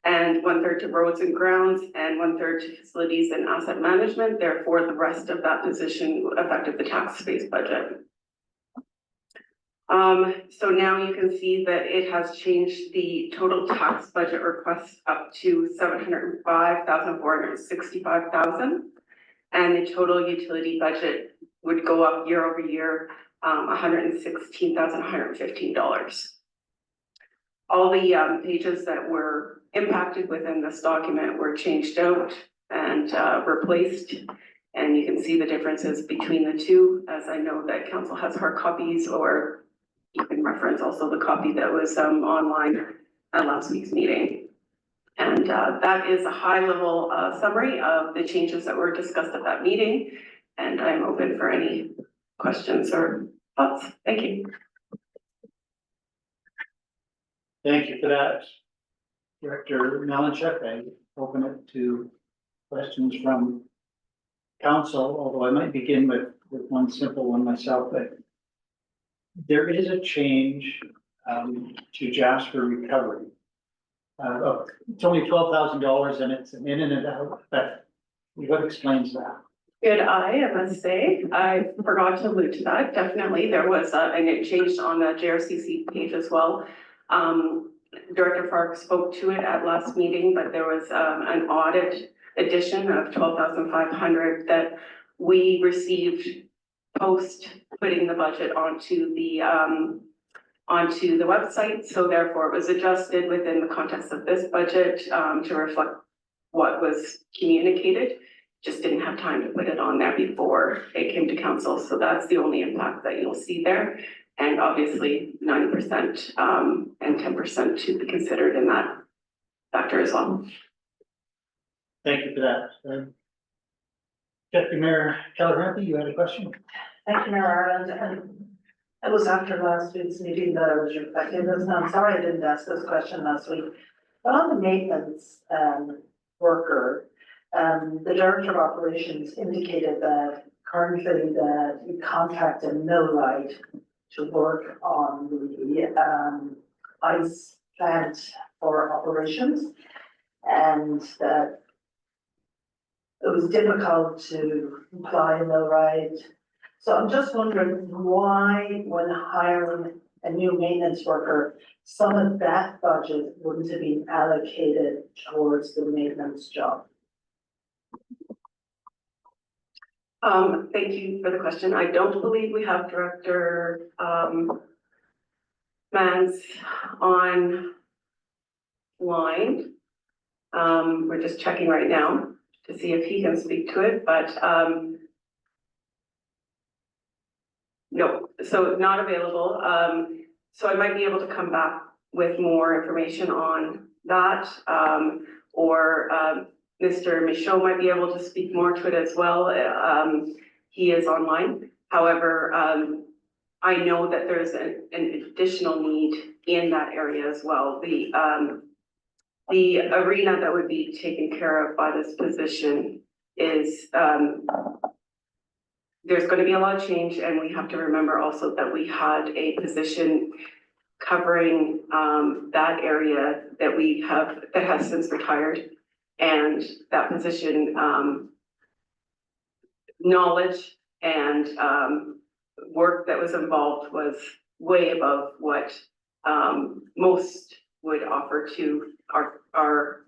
and 1/3 to roads and grounds, and 1/3 to facilities and asset management. Therefore, the rest of that position affected the tax-based budget. So now you can see that it has changed the total tax budget request up to $705,465,000, and the total utility budget would go up year over year, $116,115. All the pages that were impacted within this document were changed out and replaced. And you can see the differences between the two, as I know that council has hard copies, or you can reference also the copy that was online at last week's meeting. And that is a high level summary of the changes that were discussed at that meeting. And I'm open for any questions or thoughts. Thank you. Thank you for that, Director Malinchuk. I open it to questions from council, although I might begin with one simple one myself, but there is a change to Jasper recovery. It's only $12,000 and it's an in and an out, but what explains that? Good eye, I must say. I forgot to allude to that. Definitely, there was, and it changed on the JRCC page as well. Director Fark spoke to it at last meeting, but there was an audit addition of $12,500 that we received post putting the budget onto the website. So therefore, it was adjusted within the context of this budget to reflect what was communicated. Just didn't have time to put it on there before it came to council. So that's the only impact that you'll see there. And obviously 90% and 10% to be considered in that factor as well. Thank you for that. Deputy Mayor Keller-Ramsey, you had a question? Thank you, Mayor Ireland. And It was after last week's meeting that I was reflecting this, and I'm sorry I didn't ask this question last week. But on the maintenance, worker, the director of operations indicated that currently that he contracted millwright to work on the, ice plant for operations. And that it was difficult to apply a millwright. So I'm just wondering why, when hiring a new maintenance worker, some of that budget wouldn't have been allocated towards the maintenance job? Thank you for the question. I don't believe we have Director, Mans on line. We're just checking right now to see if he can speak to it, but, no, so not available. So I might be able to come back with more information on that, or, Mr. Michaud might be able to speak more to it as well. He is online. However, I know that there's an additional need in that area as well. The arena that would be taken care of by this position is, there's going to be a lot of change, and we have to remember also that we had a position covering that area that has since retired, and that position knowledge and work that was involved was way above what most would offer to our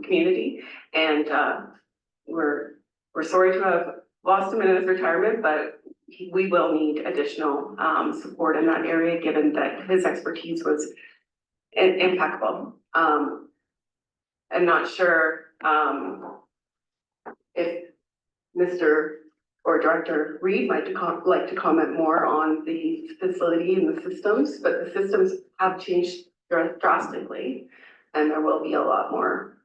community, and we're sorry to have lost him in his retirement, but we will need additional support in that area, given that his expertise was impeccable. I'm not sure if Mr. or Director Reed might like to comment more on the facility and the systems, but the systems have changed drastically, and there will be a lot more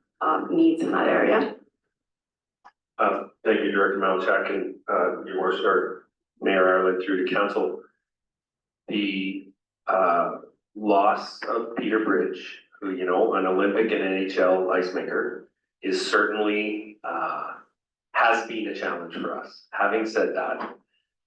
needs in that area. Thank you, Director Malchak, and your worst, or Mayor Ireland through to council. The loss of Peter Bridge, who, you know, an Olympic and NHL ice maker, is certainly has been a challenge for us. Having said that,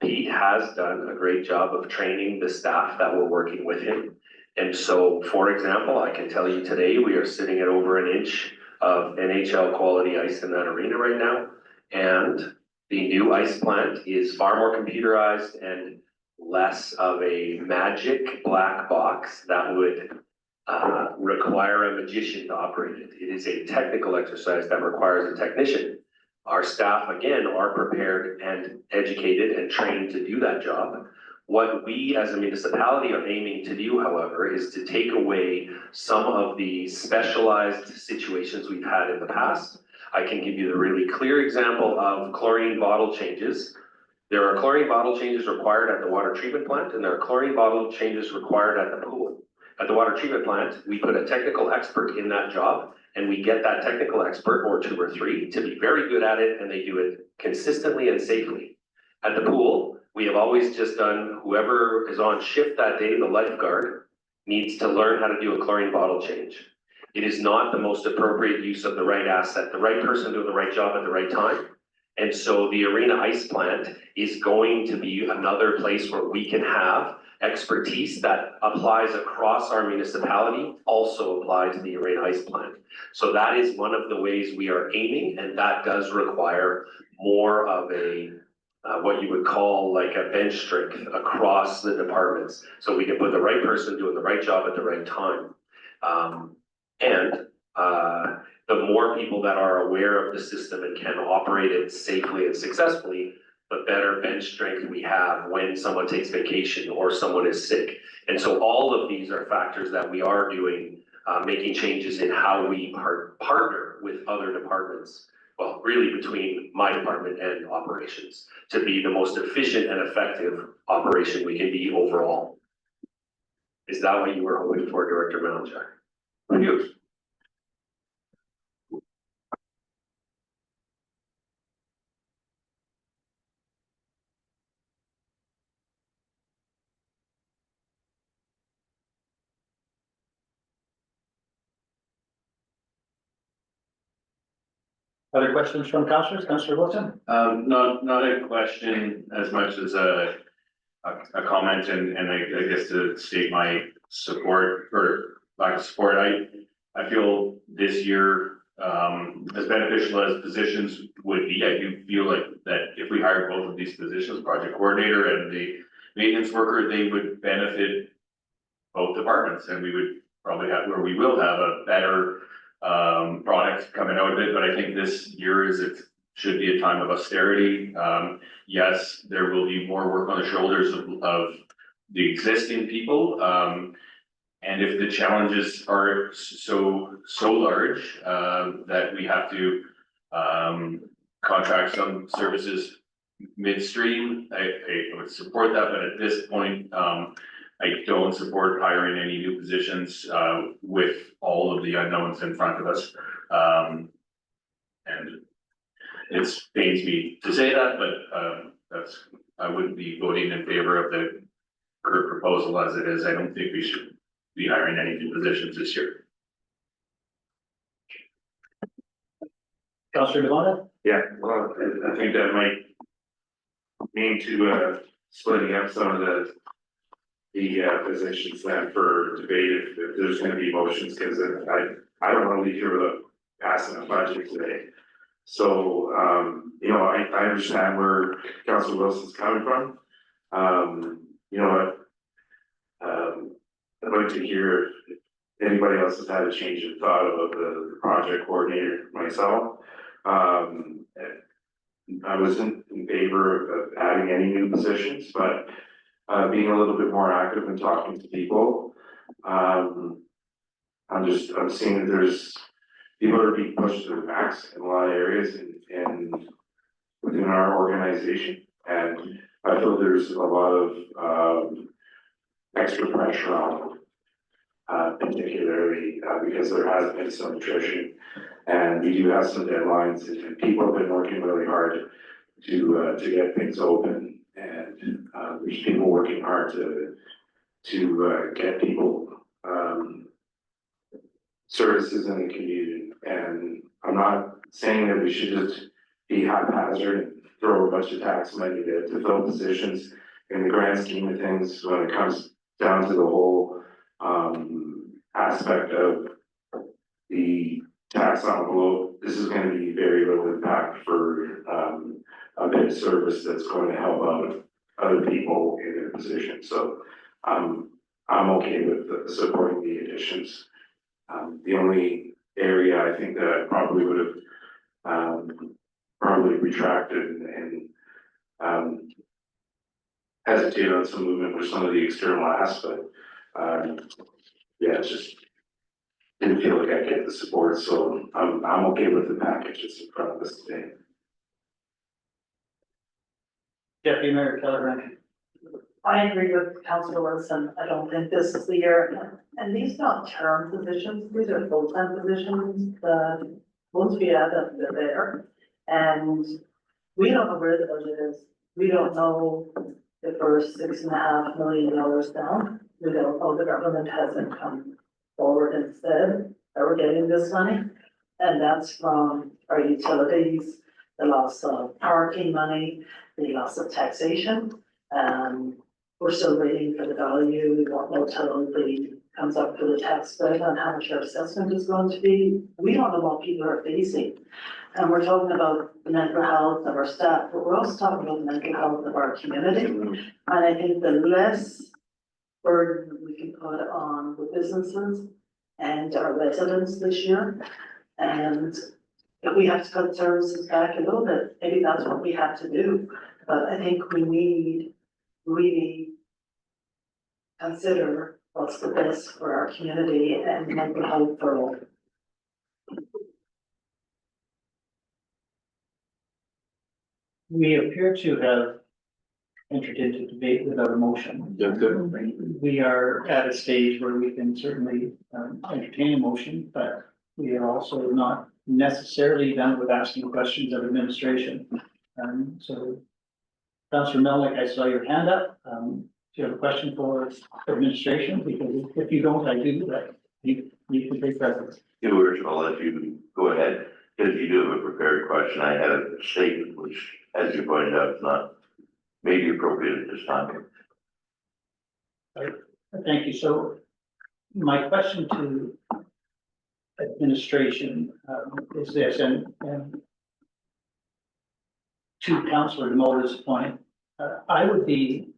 Pete has done a great job of training the staff that were working with him. And so, for example, I can tell you today, we are sitting at over an inch of NHL quality ice in that arena right now. And the new ice plant is far more computerized and less of a magic black box that would require a magician to operate it. It is a technical exercise that requires a technician. Our staff, again, are prepared and educated and trained to do that job. What we as a municipality are aiming to do, however, is to take away some of the specialized situations we've had in the past. I can give you the really clear example of chlorine bottle changes. There are chlorine bottle changes required at the water treatment plant, and there are chlorine bottle changes required at the pool. At the water treatment plant, we put a technical expert in that job, and we get that technical expert, or two or three, to be very good at it, and they do it consistently and safely. At the pool, we have always just done, whoever is on shift that day, the lifeguard, needs to learn how to do a chlorine bottle change. It is not the most appropriate use of the right asset, the right person doing the right job at the right time. And so the arena ice plant is going to be another place where we can have expertise that applies across our municipality, also apply to the arena ice plant. So that is one of the ways we are aiming, and that does require more of a what you would call like a bench strength across the departments. So we can put the right person doing the right job at the right time. The more people that are aware of the system and can operate it safely and successfully, the better bench strength we have when someone takes vacation or someone is sick. And so all of these are factors that we are doing, making changes in how we partner with other departments. Well, really between my department and operations, to be the most efficient and effective operation we can be overall. Is that what you were hoping for, Director Malchak? Thank you. Other questions from councillors? Councillor Wilson? Not a question as much as a comment and I guess to state my support or lack of support. I feel this year, as beneficial as positions would be, I do feel like that if we hire both of these positions, project coordinator and the maintenance worker, they would benefit both departments and we would probably have, or we will have a better product coming out of it. But I think this year it should be a time of austerity. Yes, there will be more work on the shoulders of the existing people. And if the challenges are so large, that we have to, contract some services midstream, I would support that, but at this point, I don't support hiring any new positions, with all of the unknowns in front of us. And it pains me to say that, but, I wouldn't be voting in favor of the current proposal as it is. I don't think we should be hiring any new positions this year. Councillor Devon? Yeah, well, I think that might mean to, splitting up some of the positions then for debate if there's gonna be motions, because I don't wanna leave here without passing a budget today. So, you know, I understand where Councillor Wilson's coming from. You know what? I'd like to hear if anybody else has had a change of thought about the project coordinator myself. I wasn't in favor of adding any new positions, but being a little bit more active and talking to people. I'm seeing that there's people are being pushed to the max in a lot of areas and within our organization. And I feel there's a lot of extra pressure on particularly because there has been some attrition and we do have some deadlines and people have been working really hard to get things open and there's people working hard to get people services in the community. And I'm not saying that we should just be haphazard and throw a bunch of tax money to fill positions. In the grand scheme of things, when it comes down to the whole aspect of the tax envelope, this is going to be very little impact for a bit of service that's going to help out other people in their position. So I'm okay with supporting the additions. The only area I think that I probably would have probably retracted and hesitated on some movement with some of the external asks, but yeah, it's just didn't feel like I get the support, so I'm okay with the package that's in front of us today. Deputy Mayor Keller. I agree with Councillor Wilson. I don't think this is the year, and these are not term positions, these are full-time positions, once we add them, they're there. And we don't know where the budget is, we don't know if we're $6.5 million down, we don't know the government hasn't come forward and said that we're getting this money. And that's from our utilities, the loss of parking money, the loss of taxation. We're still waiting for the value. We won't know till the comes up for the tax bill on how much our assessment is going to be. We don't know what people are facing. And we're talking about the mental health of our staff, but we're also talking about the mental health of our community. And I think the less burden we can put on the businesses and our residents this year. And if we have to cut services back a little bit, maybe that's what we have to do. But I think we need really consider what's the best for our community and mental health for all. We appear to have entered into debate without a motion. We are at a stage where we can certainly entertain a motion, but we are also not necessarily done with asking questions of administration. So Councillor Melnick, I saw your hand up. Do you have a question for administration? Because if you don't, I do, but you can take precedence. I'll let you go ahead. because you do have a prepared question, I had a statement which, as you pointed out, is not maybe appropriate at this time. Thank you. So my question to administration is this, and to Councillor Demola's point, I would be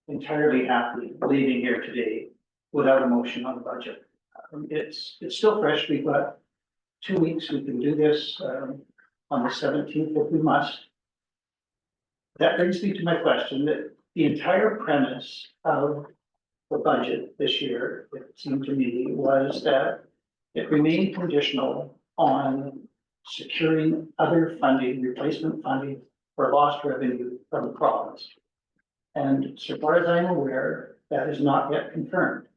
entirely happy leaving here today without a motion on the budget. It's still fresh. We've got 2 weeks. We can do this on the 17th if we must. That brings me to my question, that the entire premise of the budget this year, it seemed to me, was that it remained conditional on securing other funding, replacement funding for lost revenue from the province. And so far as I'm aware, that is not yet confirmed.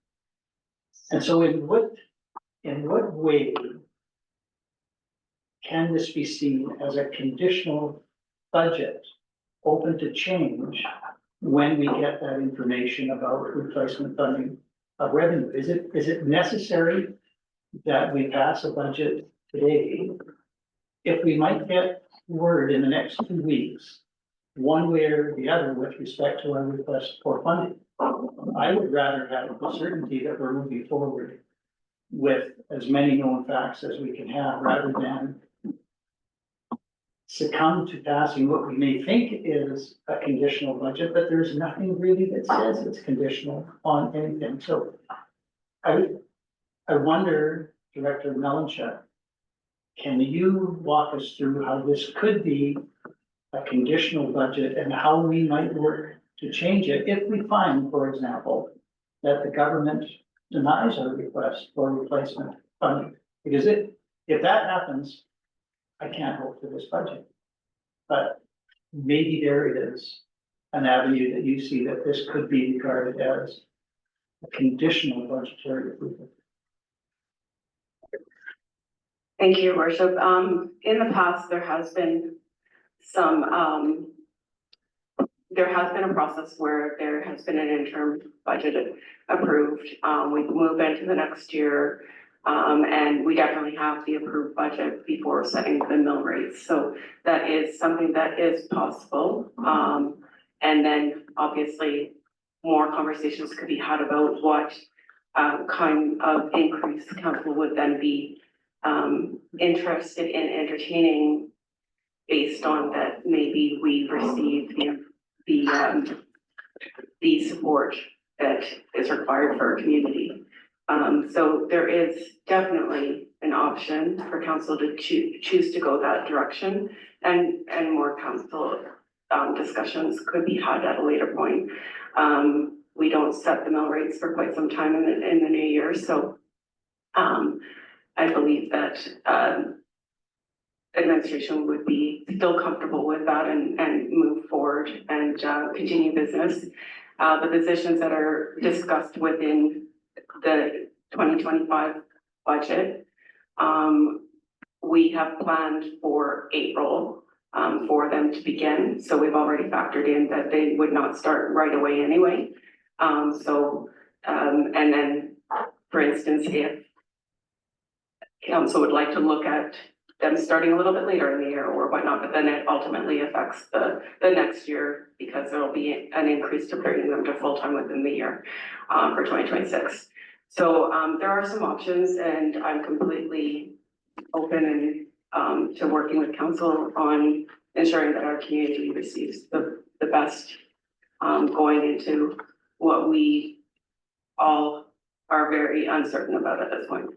And so in what way can this be seen as a conditional budget open to change when we get that information about replacement funding of revenue? Is it necessary that we pass a budget today if we might get word in the next 2 weeks, one way or the other, with respect to our request for funding? I would rather have the certainty that we're moving forward with as many known facts as we can have, rather than succumb to passing what we may think is a conditional budget, but there's nothing really that says it's conditional on anything. So I wonder, Director Melanchuk, can you walk us through how this could be a conditional budget and how we might work to change it if we find, for example, that the government denies our request for replacement funding? Because if that happens, I can't hope for this budget. But maybe there is an avenue that you see that this could be regarded as a conditional budgetary approval. Thank you, Your Worship. In the past, there has been a process where there has been an interim budget approved. We move into the next year, and we definitely have the approved budget before setting the mill rates. So that is something that is possible. And then obviously more conversations could be had about what kind of increase council would then be interested in entertaining, based on that maybe we receive the support that is required for our community. So there is definitely an option for council to choose to go that direction, and more council discussions could be had at a later point. We don't set the mill rates for quite some time in the new year, so I believe that administration would be still comfortable with that and move forward and continue business. The positions that are discussed within the 2025 budget, we have planned for April for them to begin. So we've already factored in that they would not start right away anyway. And then, for instance, if council would like to look at them starting a little bit later in the year or whatnot, but then it ultimately affects the next year, because there will be an increase to bringing them to full-time within the year for 2026. So there are some options, and I'm completely open and to working with council on ensuring that our community receives the best going into what we all are very uncertain about at this point.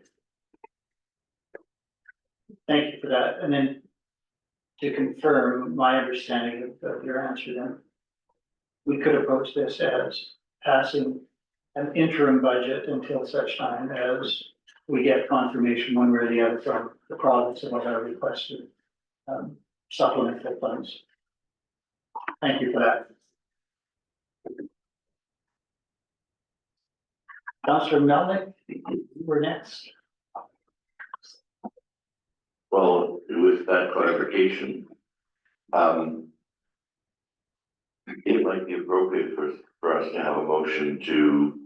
Thank you for that. And then to confirm my understanding of your answer, then we could approach this as passing an interim budget until such time as we get confirmation one way or the other from the province about our requested supplemental funds. Thank you for that. Councillor Melnick, we're next. Well, with that clarification, it might be appropriate for us to have a motion to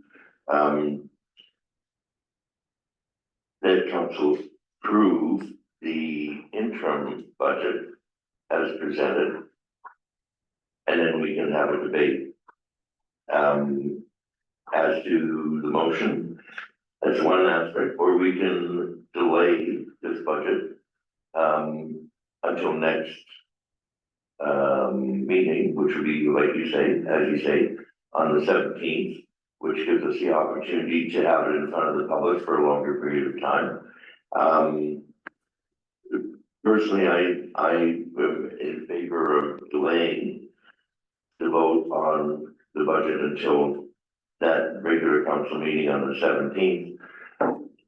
that council approve the interim budget as presented. And then we can have a debate. As to the motion, that's one aspect, or we can delay this budget until next meeting, which would be, like you say, as you say, on the 17th, which gives us the opportunity to have it in front of the public for a longer period of time. Personally, I am in favor of delaying the vote on the budget until that regular council meeting on the 17th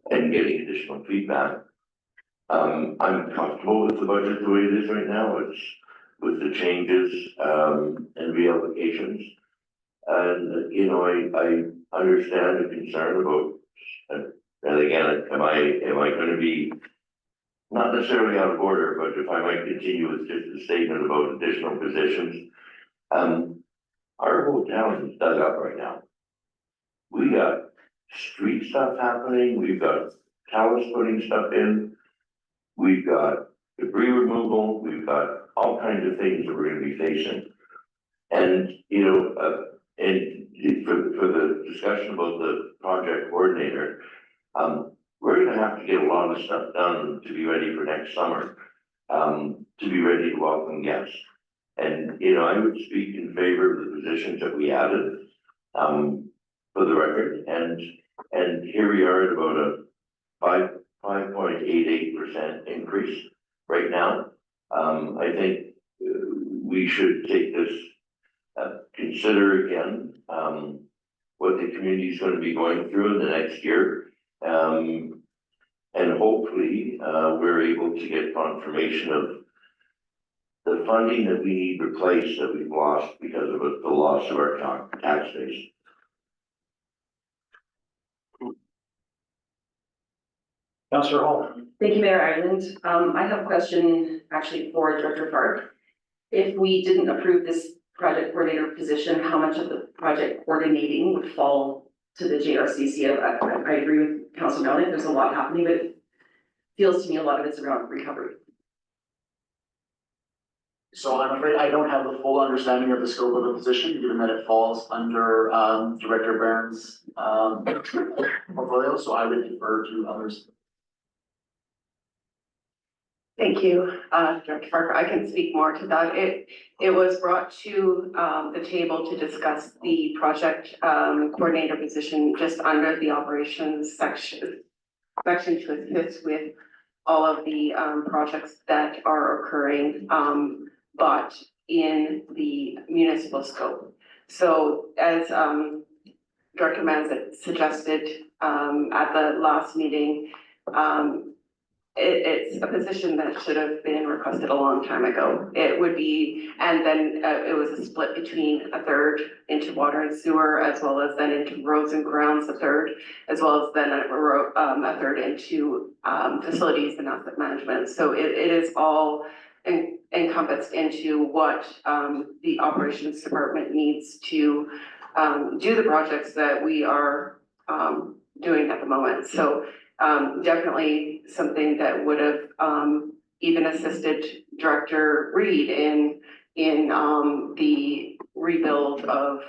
and getting additional feedback. I'm comfortable with the budget the way it is right now. It's with the changes and reallocations. And, you know, I understand the concern about, and again, am I going to be not necessarily out of order, but if I might continue with just a statement about additional positions. Our whole town is dug up right now. We got street stuff happening, we've got towers putting stuff in, we've got debris removal, we've got all kinds of things that we're gonna be facing. And, you know, and for the discussion about the project coordinator, we're gonna have to get a lot of stuff done to be ready for next summer, to be ready to welcome guests. And, you know, I would speak in favor of the positions that we added, for the record, and here we are at about a 5.88% increase right now. I think we should take this, consider again, what the community is going to be going through in the next year. And hopefully, we're able to get confirmation of the funding that we need replaced that we've lost because of the loss of our tax base. Councillor Hall. Thank you, Mayor Ireland. I have a question actually for Director Fark. If we didn't approve this project coordinator position, how much of the project coordinating would fall to the JRCC? I agree with Councillor Melnick, there's a lot happening, but it feels to me a lot of it's around recovery. So I'm afraid I don't have the full understanding of the scope of the position, given that it falls under Director Barron's portfolio, so I would defer to others. Thank you, Director Parker. I can speak more to that. It was brought to the table to discuss the project coordinator position just under the operations section to assist with all of the projects that are occurring, but in the municipal scope. So as Director Manzat suggested at the last meeting, it's a position that should have been requested a long time ago. It would be, and then it was a split between a third into water and sewer, as well as then into roads and grounds, a third, as well as then a third into facilities and asset management. So it is all encompassed into what the operations department needs to do the projects that we are doing at the moment. So definitely something that would have even assisted Director Reed in the rebuild of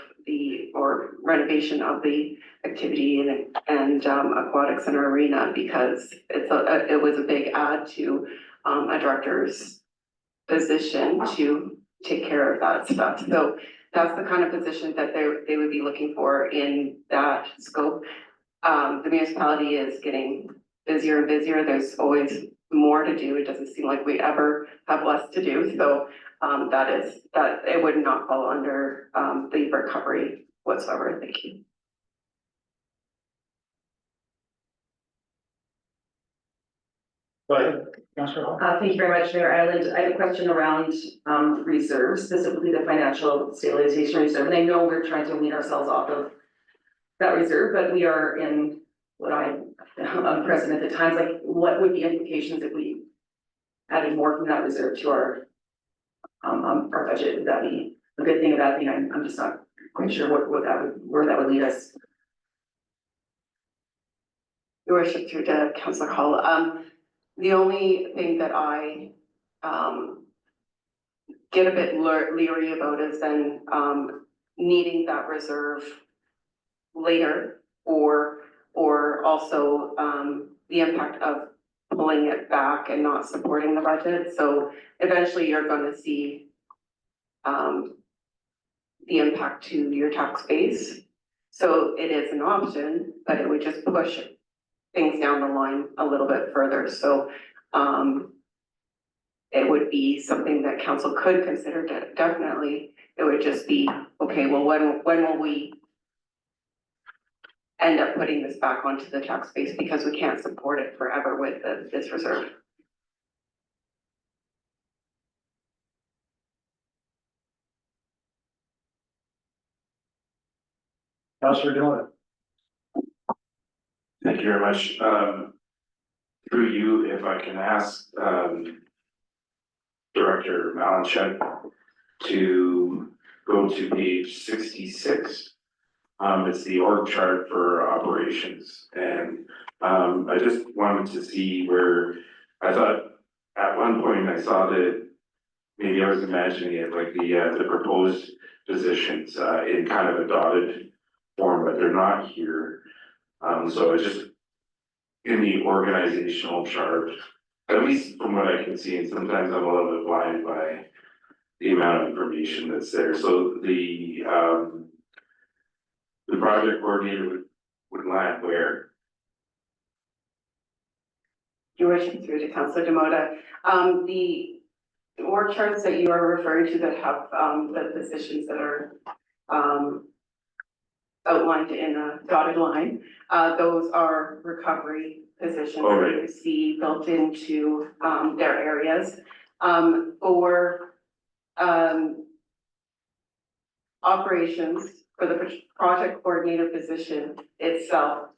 or renovation of the activity and aquatic center arena, because it was a big add to a director's position to take care of that stuff. So that's the kind of position that they would be looking for in that scope. The municipality is getting busier and busier. There's always more to do. It doesn't seem like we ever have less to do. So that it would not fall under the recovery whatsoever. Thank you. Go ahead, Councillor Hall. Thank you very much, Mayor Ireland. I have a question around reserves, specifically the financial stabilization reserve. And I know we're trying to wean ourselves off of that reserve, but we are in what I'm unprecedented times. Like, what would the implications if we added more from that reserve to our budget? Would that be a good thing, a bad thing? I'm just not quite sure where that would lead us. Your worship, through to Councillor Hall. The only thing that I, get a bit leery about is then, needing that reserve later, or also, the impact of pulling it back and not supporting the budget. So eventually you're gonna see, the impact to your tax base. So it is an option, but it would just push things down the line a little bit further. So, it would be something that council could consider, definitely. It would just be, okay, well, when will we end up putting this back onto the tax base, because we can't support it forever with this reserve. Councillor Demota. Thank you very much. Through you, if I can ask, Director Malinchuk to go to page 66. It's the org chart for operations, and I just wanted to see where I thought at one point I saw that maybe I was imagining it like the proposed positions in kind of a dotted form, but they're not here. So it's just in the organizational chart, at least from what I can see, and sometimes I'm a little bit blind by the amount of information that's there. So the project coordinator would land where? Your worship, through to Councillor Demota. The org charts that you are referring to that have, the positions that are, outlined in a dotted line, those are recovery positions that you see built into, their areas. For, operations, for the project coordinator position itself,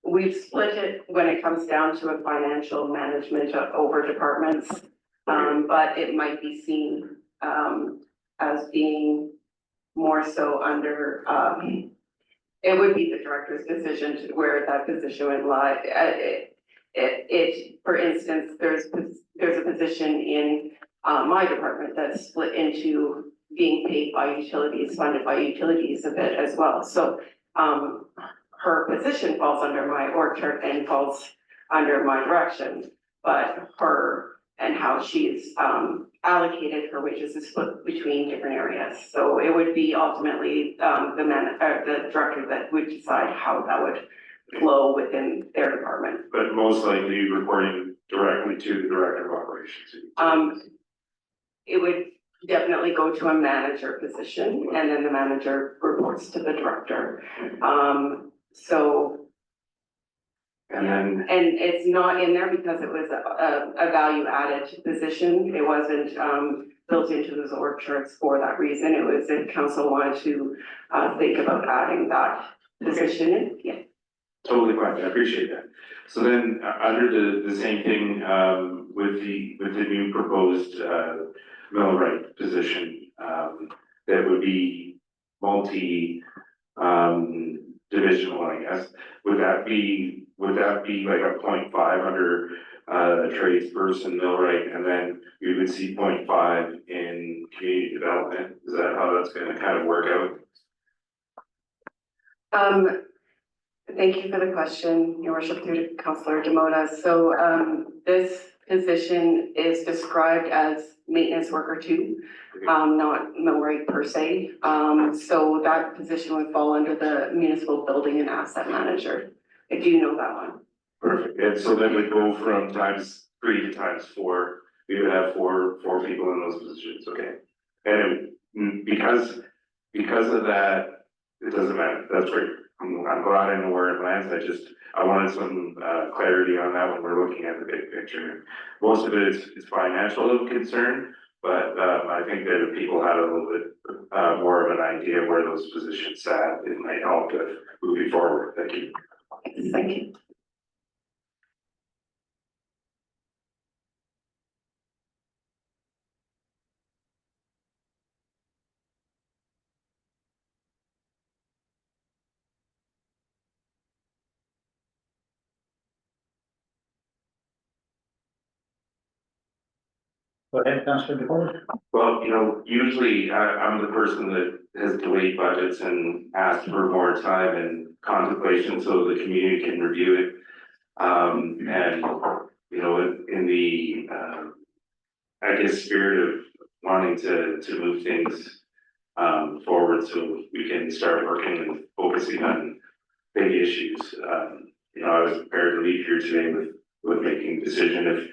we've split it when it comes down to a financial management over departments. But it might be seen, as being more so under, it would be the director's decision to where that position would lie. For instance, there's a position in, my department that's split into being paid by utilities, funded by utilities a bit as well. So, her position falls under my org chart and falls under my direction, but her and how she's, allocated her wages is split between different areas. So it would be ultimately, the director that would decide how that would flow within their department. But most likely reporting directly to the director of operations. It would definitely go to a manager position, and then the manager reports to the director. So. And it's not in there because it was a value added position. It wasn't, built into those org charts for that reason. It was if council wanted to, think about adding that position in, yeah. totally fine, I appreciate that. So then, under the same thing, with the new proposed, millwright position, that would be divisional, I guess, would that be like a 0.5 under, tradesperson millwright, and then we would see 0.5 in community development? Is that how that's gonna kind of work out? Thank you for the question, Your Worship, through to Councillor Demota. So, this position is described as maintenance worker 2, not millwright per se. So that position would fall under the municipal building and asset manager. I do know that one. Perfect, and so then we go from ×3 to ×4, we would have four people in those positions, okay? And because of that, it doesn't matter, that's great. I'm glad I know where it lands, I wanted some clarity on that when we're looking at the big picture. Most of it is financial of concern, but I think that if people had a little bit more of an idea where those positions sat, it might help to moving forward. Thank you. Thank you. Go ahead, Councillor DeBoer. Well, you know, usually I'm the person that has delayed budgets and asked for more time and contemplation so the community can review it. And, you know, in the, I guess, spirit of wanting to move things forward so we can start working and focusing on big issues. You know, I was prepared to leave here today with making a decision if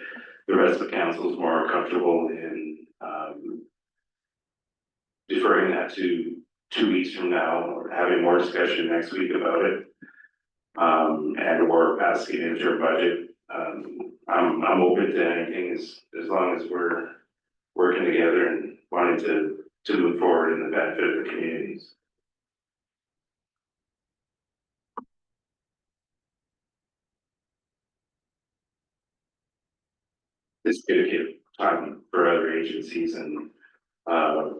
the rest of the council is more comfortable in deferring that to 2 weeks from now, or having more discussion next week about it. And or passing an interim budget. I'm open to anything as long as we're working together and wanting to move forward in the benefit of the communities. It's gonna give time for other agencies and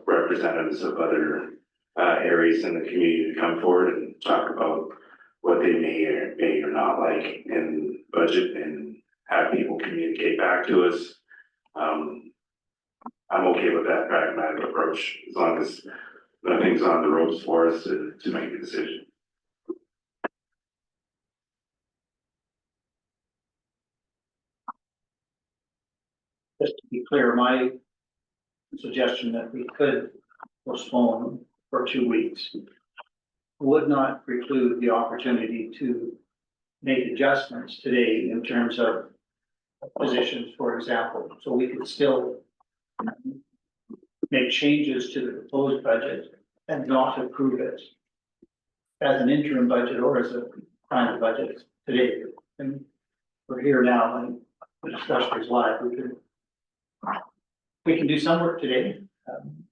representatives of other areas in the community to come forward and talk about what they may or not like in budget and have people communicate back to us. I'm okay with that pragmatic approach as long as nothing's on the ropes for us to make a decision. Just to be clear, my suggestion that we could postpone for 2 weeks would not preclude the opportunity to make adjustments today in terms of positions, for example. So we could still make changes to the proposed budget and not approve it as an interim budget or as a final budget today. And we're here now and the discussion is live. We can do some work today,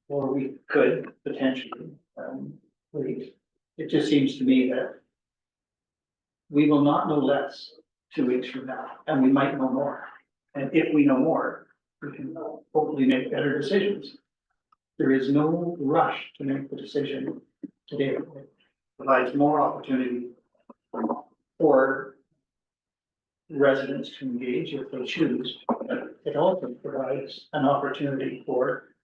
or we could potentially wait. It just seems to me that we will not know less 2 weeks from now, and we might know more. And if we know more, we can hopefully make better decisions. There is no rush to make the decision today. It provides more opportunity for residents to engage if they choose. But it also provides an opportunity for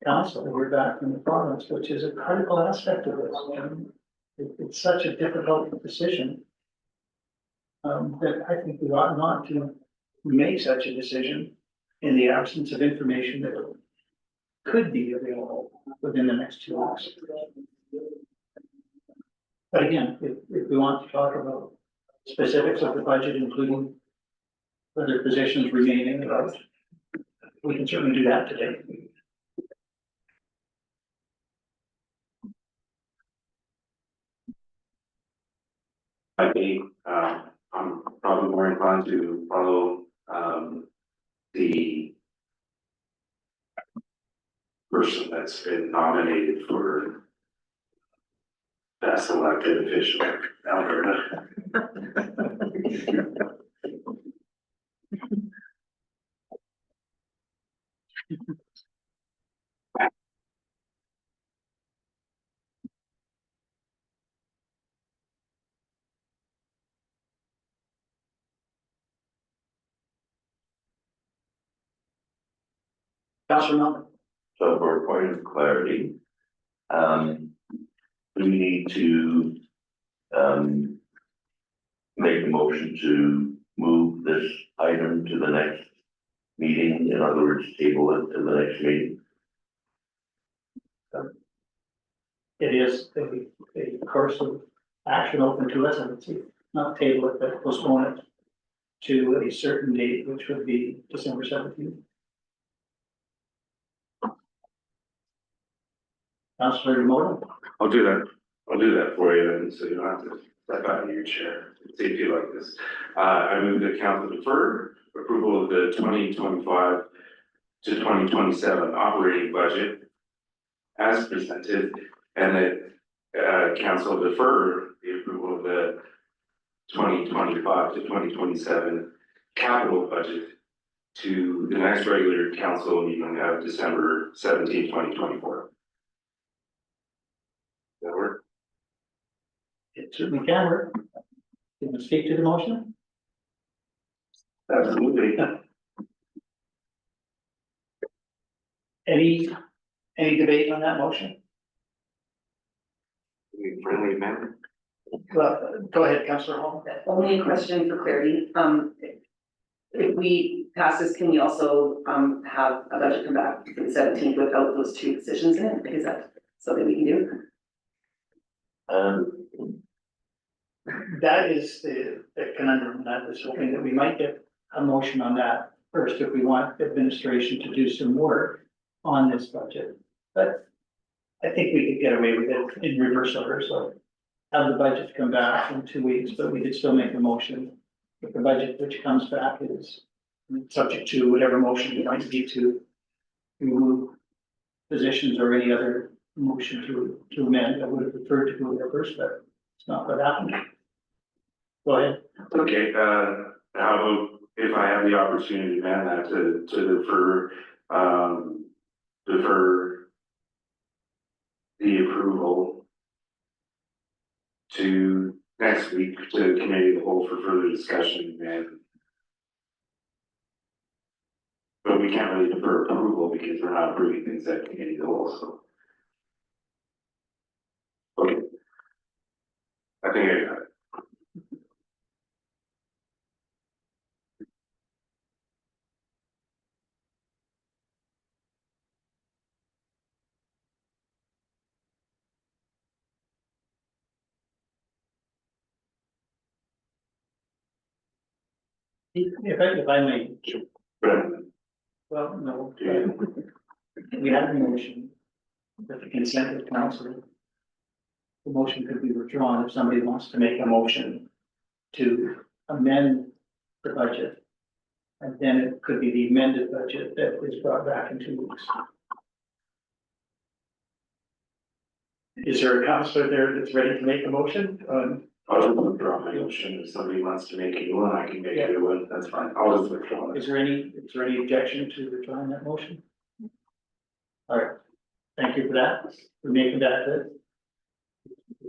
council to hear back from the province, which is a critical aspect of this. And it's such a difficult decision that I think we ought not to make such a decision in the absence of information that could be available within the next 2 weeks. But again, if we want to talk about specifics of the budget, including whether positions remain in the budget, we can certainly do that today. I think I'm probably more inclined to follow the person that's been nominated for best elected official in Alberta. Councillor Melvin. So for a point of clarity, we need to make a motion to move this item to the next meeting. In other words, table it to the next meeting. It is a course of action open to us, I would say, not table it, but postpone it to a certain date, which would be December 17th. Councillor Remoto. I'll do that for you then, so you don't have to step out of your chair. See if you like this. I move that council defer approval of the 2025 to 2027 operating budget as presented, and that council defer the approval of the 2025 to 2027 capital budget to the next regular council meeting of December 17, 2024. That work? It certainly can work. Can you speak to the motion? Absolutely. Any debate on that motion? Friendly amendment? Well, go ahead, Councillor Hall. Only a question for clarity, if we pass this, can we also, have a budget come back for the 17th without those two positions in it? Is that something we can do? That is the conundrum, that was hoping that we might get a motion on that first if we want administration to do some work on this budget. But I think we could get away with it in reverse order, so have the budget come back in 2 weeks, but we could still make a motion. If the budget which comes back is subject to whatever motion you might need to remove positions or any other motion to amend, I would have preferred to go there first, but it's not what happened. Go ahead. Okay, how about if I have the opportunity, man, that to defer the approval to next week to committee of the whole for further discussion, and but we can't really defer approval because we're not approving things at committee of the whole, so. Okay. I think I got it. If I may, well, no, we have a motion with the consent of council. The motion could be withdrawn if somebody wants to make a motion to amend the budget. And then it could be the amended budget that is brought back in 2 weeks. Is there a councillor there that's ready to make a motion? I'll just withdraw my motion. If somebody wants to make a new one, I can make a new one. That's fine. I'll just withdraw it. Is there any objection to withdrawing that motion? All right, thank you for that. We're making that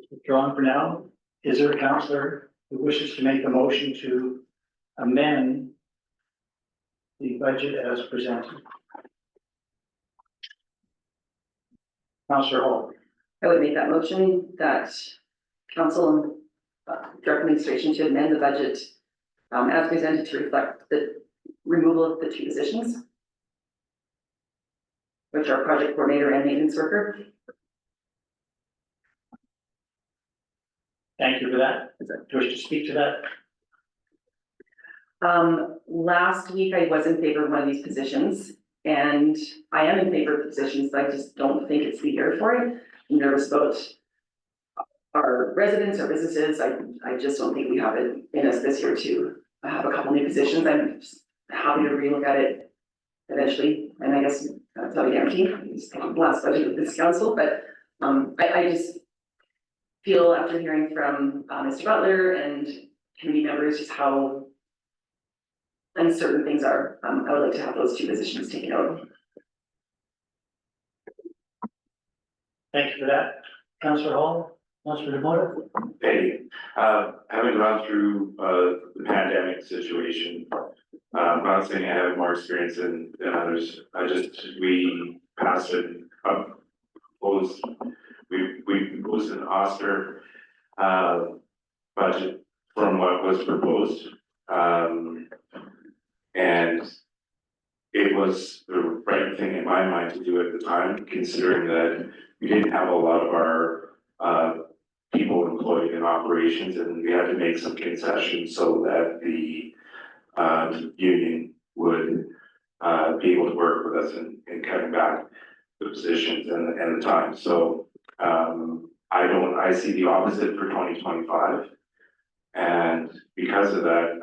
withdrawn for now. Is there a councillor who wishes to make a motion to amend the budget as presented? Councillor Hall. I would make that motion that council direct administration to amend the budget as presented to reflect the removal of the two positions, which are project coordinator and maintenance worker. Thank you for that. Do you wish to speak to that? Last week I was in favor of one of these positions, and I am in favor of the positions, but I just don't think it's the year for it. I'm nervous about our residents, our businesses. I just don't think we have it in us this year to have a couple new positions. I'm just happy to relook at it eventually, and I guess that's not a guarantee. It's the last budget of this council, but I just feel after hearing from Mr. Butler and committee members just how uncertain things are. I would like to have those two positions taken out. Thank you for that. Councillor Hall, Councillor DeMota. Hey, having gone through, the pandemic situation, I'm not saying I have more experience than others. We passed we proposed an austere, budget from what was proposed. And it was the right thing in my mind to do at the time, considering that we didn't have a lot of our people employed in operations, and we had to make some concessions so that the union would be able to work with us in cutting back the positions and the time. So I see the opposite for 2025. And because of that,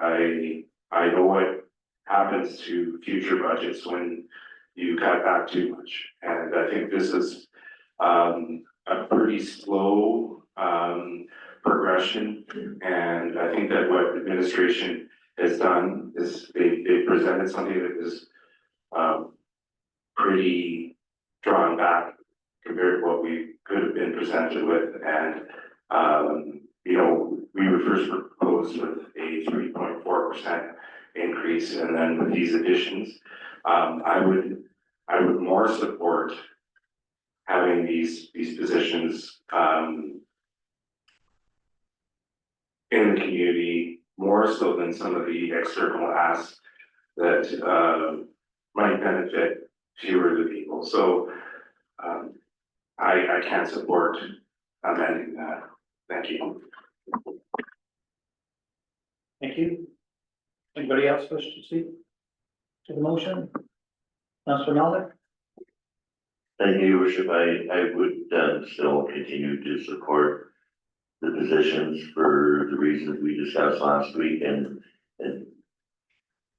I know what happens to future budgets when you cut back too much. And I think this is a pretty slow progression. And I think that what administration has done is they presented something that is pretty drawn back compared to what we could have been presented with. And you know, we were first proposed with a 3.4% increase, and then with these additions, I I would more support having these positions, in the community, more so than some of the external asks that, might benefit fewer of the people. So, I can't support amending that. Thank you. Thank you. Anybody else wish to speak to the motion? Councillor Melnick? Thank you, Your Worship. I would still continue to support the positions for the reasons we discussed last week and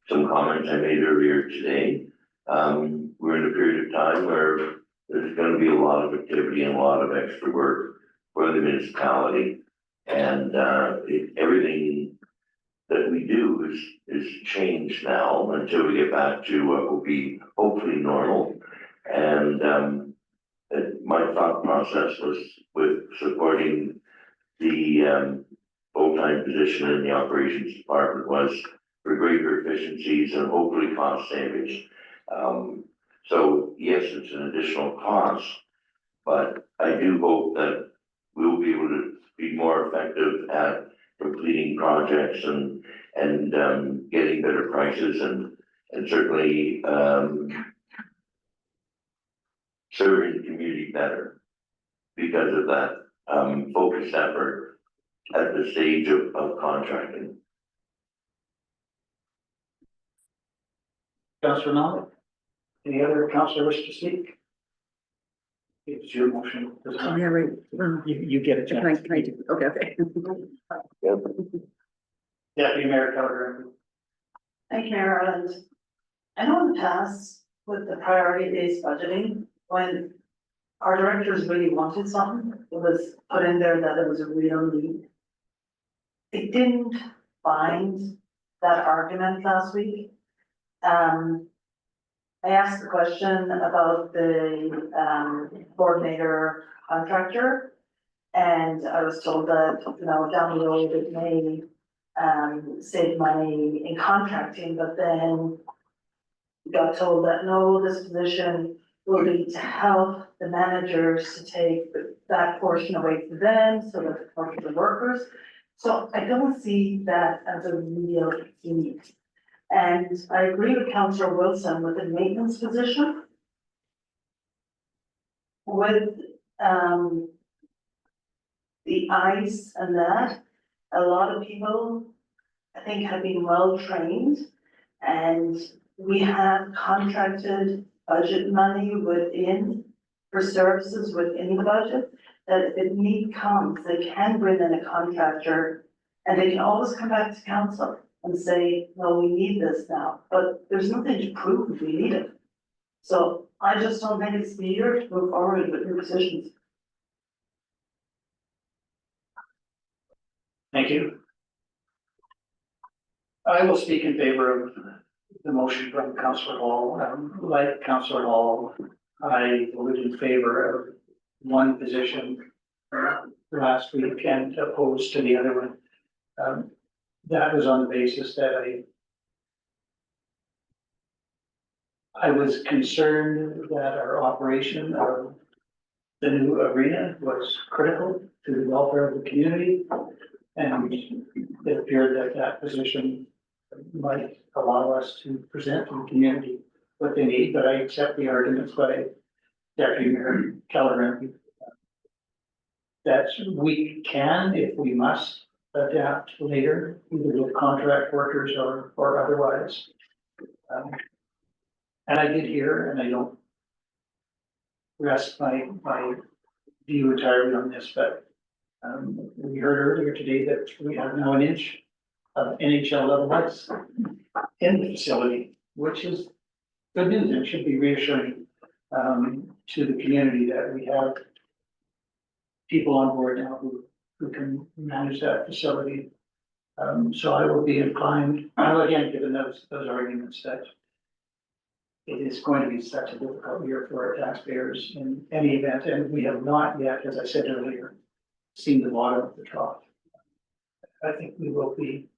some comments I made earlier today. We're in a period of time where there's gonna be a lot of activity and a lot of extra work for the municipality. And everything that we do is changed now until we get back to what will be hopefully normal. And my thought process was with supporting the full-time position in the operations department was for greater efficiencies and hopefully cost savings. So yes, it's an additional cost, but I do hope that we'll be able to be more effective at completing projects and getting better prices and certainly serving the community better because of that focused effort at the stage of contracting. Councillor Melnick? Any other councillor wish to speak? It's your motion. Oh, yeah, right. Well, You get a chance. Okay. Deputy Mayor Keller. Thank you, Mayor Ireland. I know in the past with the priority-based budgeting, when our directors really wanted something, it was put in there that it was a real need. It didn't find that argument last week. I asked the question about the coordinator contractor, and I was told that, you know, down the road it may save money in contracting, but then got told that no, this position will be to help the managers to take that portion away from them, so that it's for the workers. So I don't see that as a real need. And I agree with Councillor Wilson with the maintenance position. With the ice and that, a lot of people, I think, have been well trained, and we have contracted budget money within for services within the budget, that if need comes, they can bring in a contractor and they can always come back to council and say, well, we need this now, but there's nothing to prove we need it. So I just don't think it's the year to move forward with new positions. Thank you. I will speak in favor of the motion from Councillor Hall. Like Councillor Hall, I voted in favor of one position last week and opposed to the other one. That was on the basis that I was concerned that our operation of the new arena was critical to the welfare of the community. And it appeared that that position might allow us to present to the community what they need, but I accept the arguments by Deputy Mayor Keller that we can, if we must, adapt later, either with contract workers or otherwise. And I did hear, and I don't rest my view entirely on this, but we heard earlier today that we have now an inch of NHL level ice in the facility, which is good news and should be reassuring to the community that we have people on board now who can manage that facility. So I will be inclined, I'll again, given those arguments, that it is going to be such a difficult year for our taxpayers in any event, and we have not yet, as I said earlier, seen the bottom of the trough. I think we will be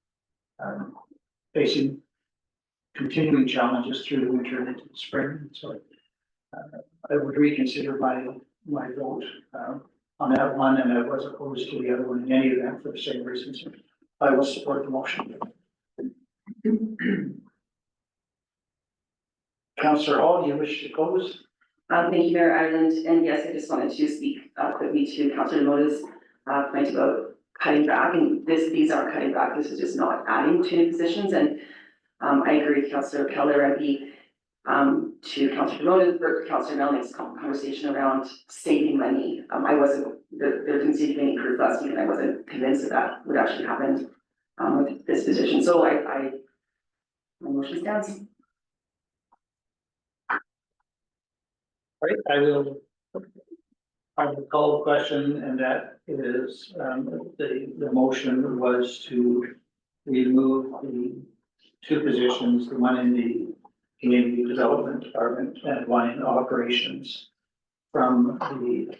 facing continuing challenges through the winter and into the spring. So I would reconsider my vote, on that one, and I was opposed to the other one in any event for the same reasons. I will support the motion. Councillor Hall, you wish to close? Thank you, Mayor Ireland, and yes, I just wanted to speak quickly to Councillor Moda's point about cutting back, and these aren't cutting back, this is just not adding to new positions, and I agree with Councillor Keller MP, to Councillor Moda, or Councillor Melnick's conversation around saving money. I wasn't, there didn't seem to be any proof last week, and I wasn't convinced that that would actually happen with this position, so my motion stands. All right, I will call the question, and that is, the motion was to remove the two positions, the one in the Community Development Department and one in Operations from the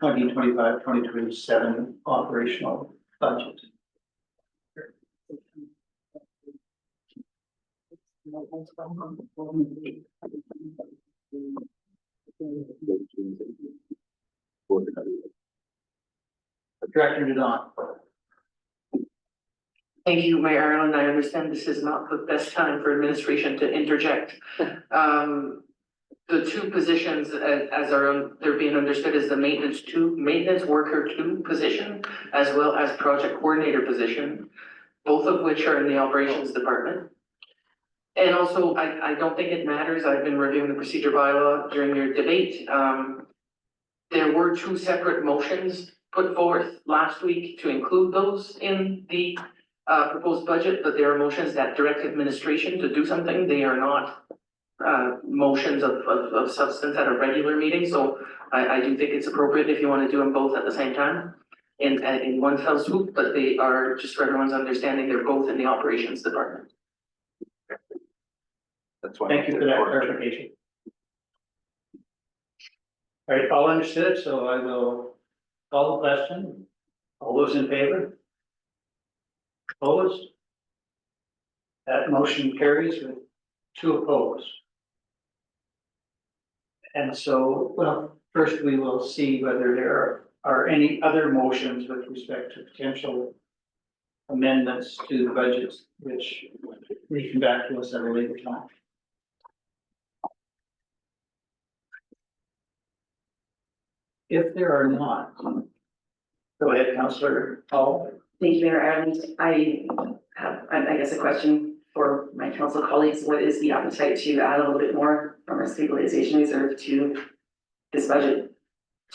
2025-2027 operational budget. Director Dudon. Thank you, Mayor Ireland. I understand this is not the best time for administration to interject. The two positions as they're being understood as the maintenance worker 2 position, as well as project coordinator position, both of which are in the operations department. And also, I don't think it matters. I've been reviewing the procedure bylaw during your debate. There were 2 separate motions put forth last week to include those in the proposed budget, but there are motions that direct administration to do something. They are not motions of substance at a regular meeting, so I do think it's appropriate if you want to do them both at the same time in one fell swoop, but they are, just for everyone's understanding, they're both in the operations department. That's why. Thank you for that clarification. All right, all understood, so I will call the question. All those in favor? Opposed? That motion carries with 2 opposed. And so, well, first we will see whether there are any other motions with respect to potential amendments to the budgets, which we come back to us at a later time. If there are not, go ahead, Councillor Hall. Thank you, Mayor Ireland. I have, I guess, a question for my council colleagues. What is the appetite to add a little bit more from our stabilization reserve to this budget?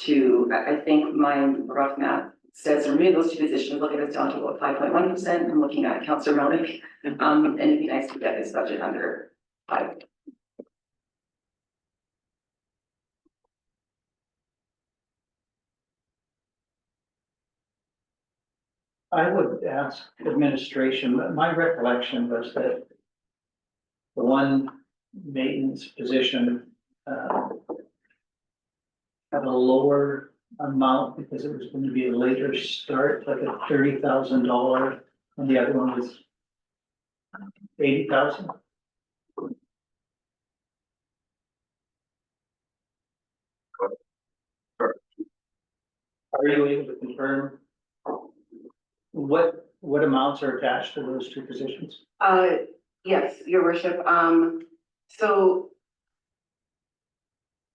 I think my rough math says remove those 2 positions, look at us down to about 5.1%. I'm looking at Councillor Melnick. And it'd be nice to get this budget under 5. I would ask administration, but my recollection was that the one maintenance position had a lower amount because it was going to be a later start, like a $30,000, and the other one was 80,000. Are you able to confirm what amounts are attached to those 2 positions? Yes, your worship, so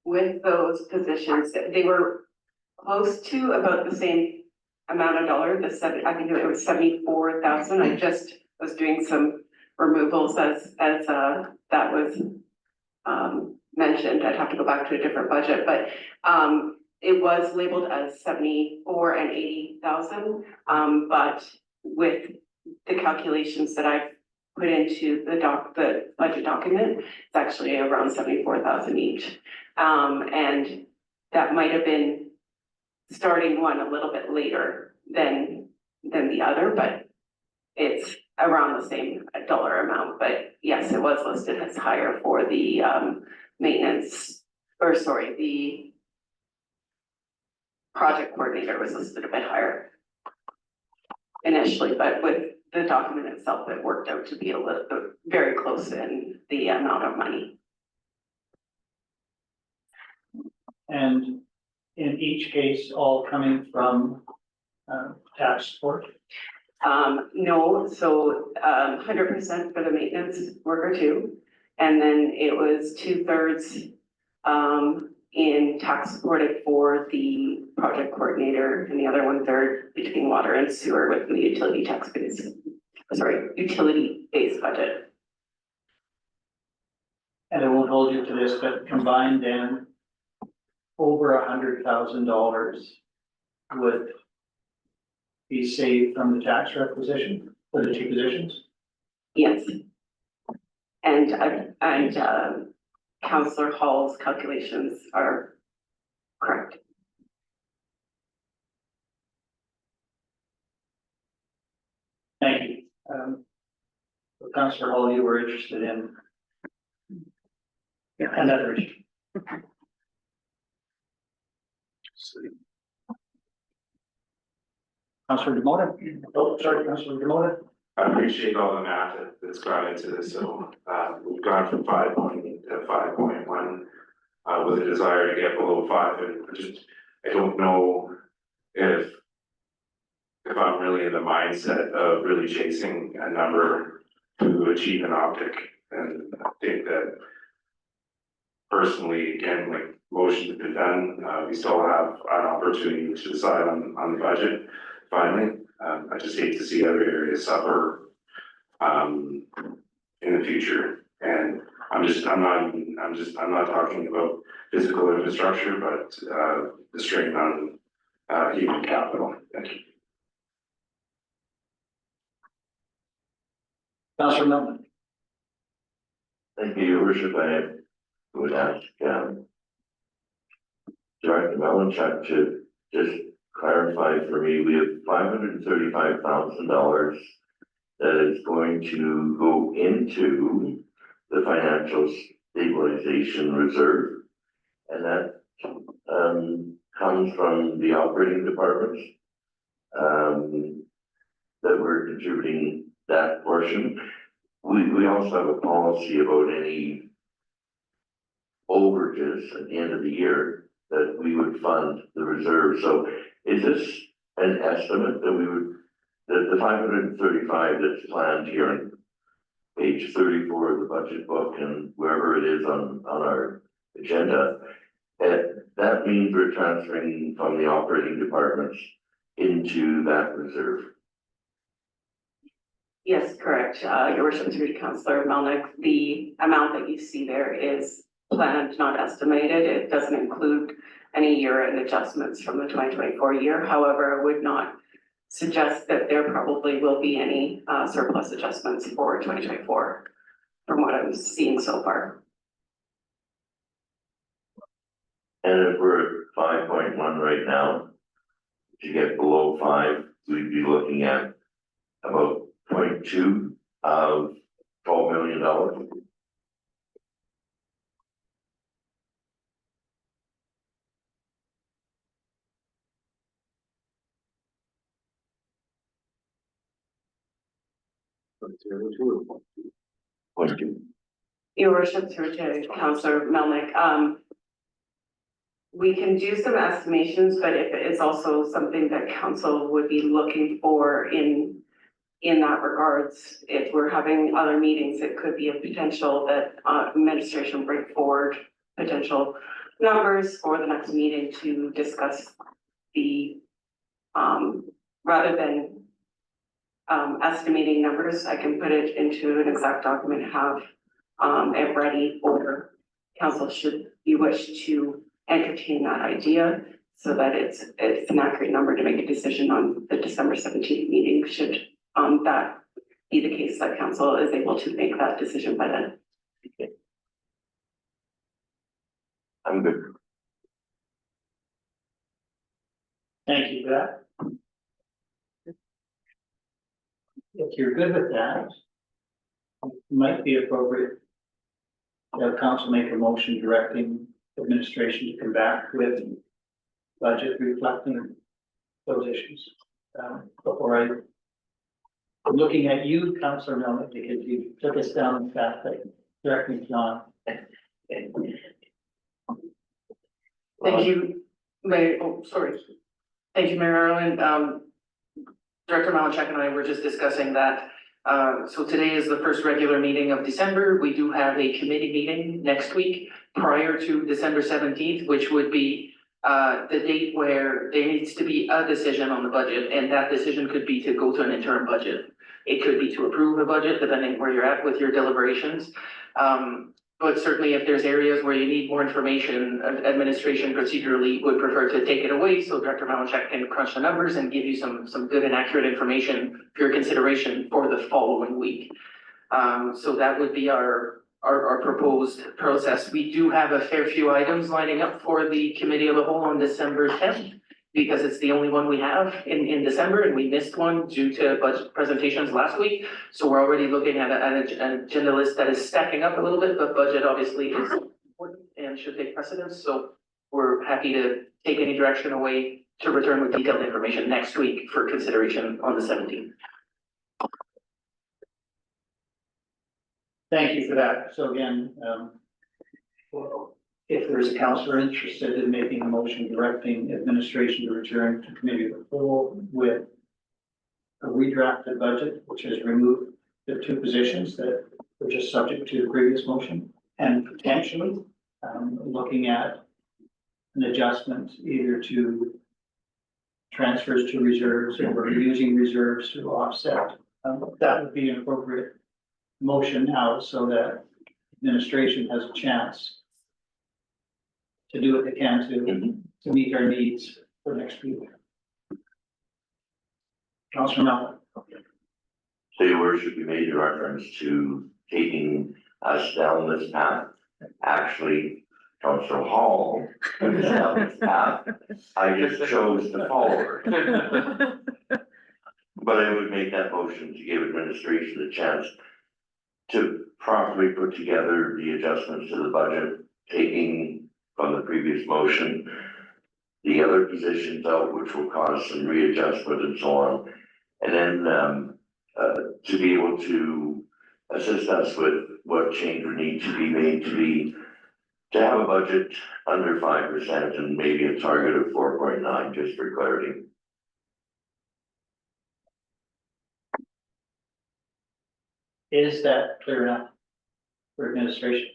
with those positions, they were close to about the same amount of dollar, I think it was 74,000. I just was doing some removals as that was mentioned. I'd have to go back to a different budget, but it was labeled as 74 and 80,000. But with the calculations that I've put into the budget document, it's actually around 74,000 each. And that might have been starting one a little bit later than the other, but it's around the same dollar amount. But yes, it was listed as higher for the the project coordinator was listed a bit higher initially, but with the document itself, it worked out to be a little bit very close in the amount of money. And in each case, all coming from tax support. No, so 100% for the maintenance worker too. And then it was 2/3 in tax supported for the project coordinator and the other 1/3 between water and sewer within the utility tax base. Sorry, utility based budget. And I won't hold you to this, but combined then, over $100,000 would be saved from the tax requisition for the two positions. Yes. And Councillor Hall's calculations are correct. Thank you. Councillor Hall, you were interested in another issue. Councillor Demota? Oh, sorry, Councillor Demota. I appreciate all the math that's gone into this, so, we've gone from 5.8 to 5.1, with a desire to get below 5, and I don't know if I'm really in the mindset of really chasing a number to achieve an optic, and I think that personally, again, like motion has been done, we still have an opportunity to decide on the budget finally. I just hate to see other areas suffer in the future. And I'm not talking about physical infrastructure, but the strain on human capital. Thank you. Councillor Melvin. Thank you, Your Worship. I would ask Director Melanchuk to just clarify for me, we have $535,000 that is going to go into the financial stabilization reserve. And that comes from the operating departments that we're contributing that portion. We also have a policy about any overages at the end of the year that we would fund the reserve. So is this an estimate that we would, that the 535 that's planned here on page 34 of the budget book and wherever it is on our agenda, that means we're transferring from the operating departments into that reserve? Yes, correct. Your worship, through to Councillor Melnick, the amount that you see there is planned, not estimated. It doesn't include any year-end adjustments from the 2024 year. However, I would not suggest that there probably will be any surplus adjustments for 2024 from what I'm seeing so far. And if we're at 5.1 right now, to get below 5, we'd be looking at about 0.2 of $12 million. Your worship, through to Councillor Melnick, we can do some estimations, but if it's also something that council would be looking for in that regards, if we're having other meetings, it could be a potential that administration bring forward potential numbers for the next meeting to discuss the rather than estimating numbers. I can put it into an exact document, have it ready for council should you wish to entertain that idea, so that it's an accurate number to make a decision on the December 17th meeting, should that be the case, that council is able to make that decision by then. I'm good. Thank you for that. If you're good with that, it might be appropriate to have council make a motion directing administration to come back with budget reflecting those issues. Before I'm looking at you, Councillor Melnick, because you took us down the path that directing John. Thank you, Mayor, oh, sorry. Thank you, Mayor Ireland. Director Malinchak and I were just discussing that. So today is the first regular meeting of December. We do have a committee meeting next week prior to December 17th, which would be the date where there needs to be a decision on the budget, and that decision could be to go to an interim budget. It could be to approve a budget, depending where you're at with your deliberations. But certainly if there's areas where you need more information, administration procedurally would prefer to take it away, so Director Malinchak can crunch the numbers and give you some good and accurate information for your consideration for the following week. So that would be our proposed process. We do have a fair few items lining up for the committee of the whole on December 10th, because it's the only one we have in December, and we missed one due to budget presentations last week. So we're already looking at an agenda list that is stacking up a little bit, but budget obviously is important and should take precedence. So we're happy to take any direction away to return with detailed information next week for consideration on the 17th. Thank you for that. So again, if there's a councillor interested in making a motion directing administration to return to committee of the whole with a redrafted budget, which has removed the two positions that were just subject to the previous motion, and potentially looking at an adjustment either to transfers to reserves or using reserves to offset, that would be an appropriate motion now, so that administration has a chance to do what they can to meet our needs for next week. Councillor Mallon. So your worship, you made reference to taking us down this path. Actually, Councillor Hall took us down this path. I just chose to follow her. But I would make that motion to give administration a chance to properly put together the adjustments to the budget, taking from the previous motion the other positions out, which will cause some readjustment and so on. And then to be able to assist us with what change would need to be made to have a budget under 5% and maybe a target of 4.9, just for clarity. Is that clear enough for administration?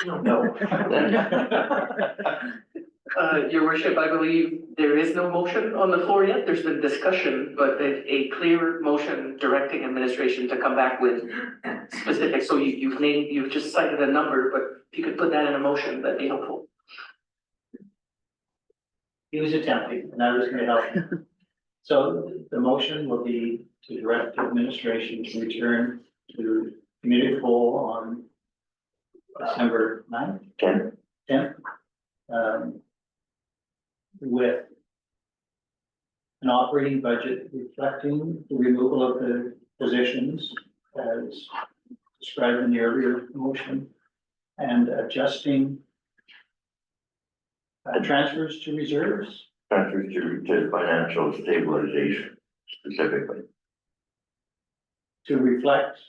No. Your worship, I believe there is no motion on the floor yet. There's been discussion, but a clear motion directing administration to come back with specifics. So you've just cited a number, but if you could put that in a motion, that'd be helpful. He was attempting, and I was going to help him. So the motion will be to direct administration to return to committee of the whole on December 9th, 10th, with an operating budget reflecting the removal of the positions as described in the earlier motion, and adjusting transfers to reserves. Transfers to financial stabilization specifically. To reflect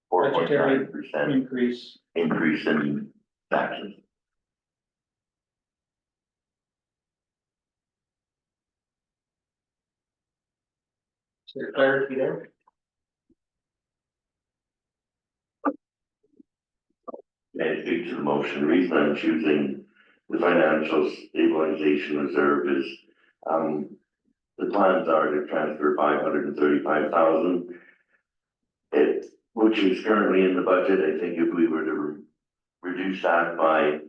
budgetary 4.9% increase. increase in taxes. Is there clarity there? May I speak to the motion? The reason I'm choosing the financial stabilization reserve is, the plans are to transfer 535,000. Which is currently in the budget. I think if we were to reduce that by,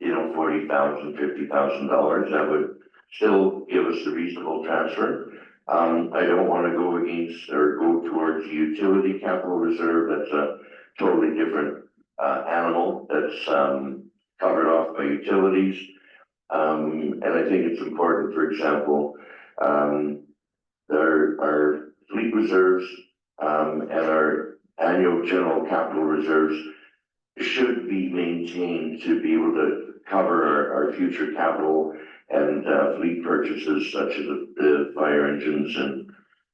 $40,000, $50,000, that would still give us a reasonable transfer. I don't want to go against or go towards the utility capital reserve. That's a totally different animal that's covered off by utilities. And I think it's important, for example, our fleet reserves and our annual general capital reserves should be maintained to be able to cover our future capital and fleet purchases such as the fire engines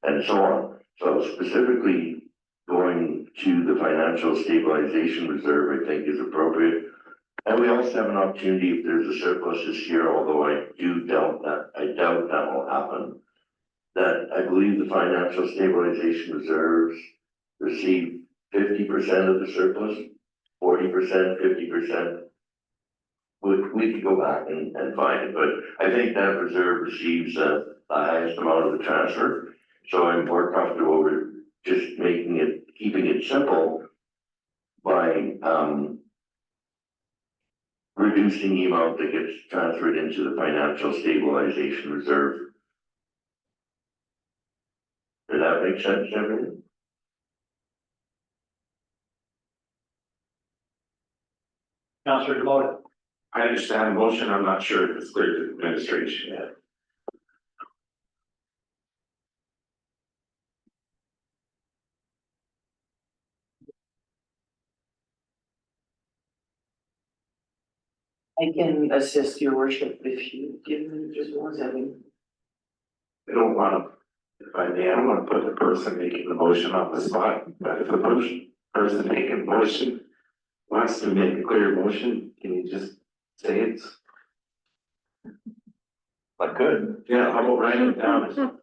and so on. So specifically going to the financial stabilization reserve, I think is appropriate. And we also have an opportunity if there's a surplus this year, although I doubt that will happen. That I believe the financial stabilization reserves receive 50% of the surplus, 40%, 50%. We could go back and find it, but I think that reserve receives the highest amount of the transfer. So I'm more comfortable with just keeping it simple by, reducing the amount that gets transferred into the financial stabilization reserve. Does that make sense, everyone? Councillor Demola. I understand the motion, I'm not sure if it's clear to the administration yet. I can assist your worship if you give me just 1 second. I don't wanna, if I may, I don't wanna put the person making the motion on the spot, but if the person making the motion wants to make a clear motion, can you just say it? I could. Yeah, how about writing it down?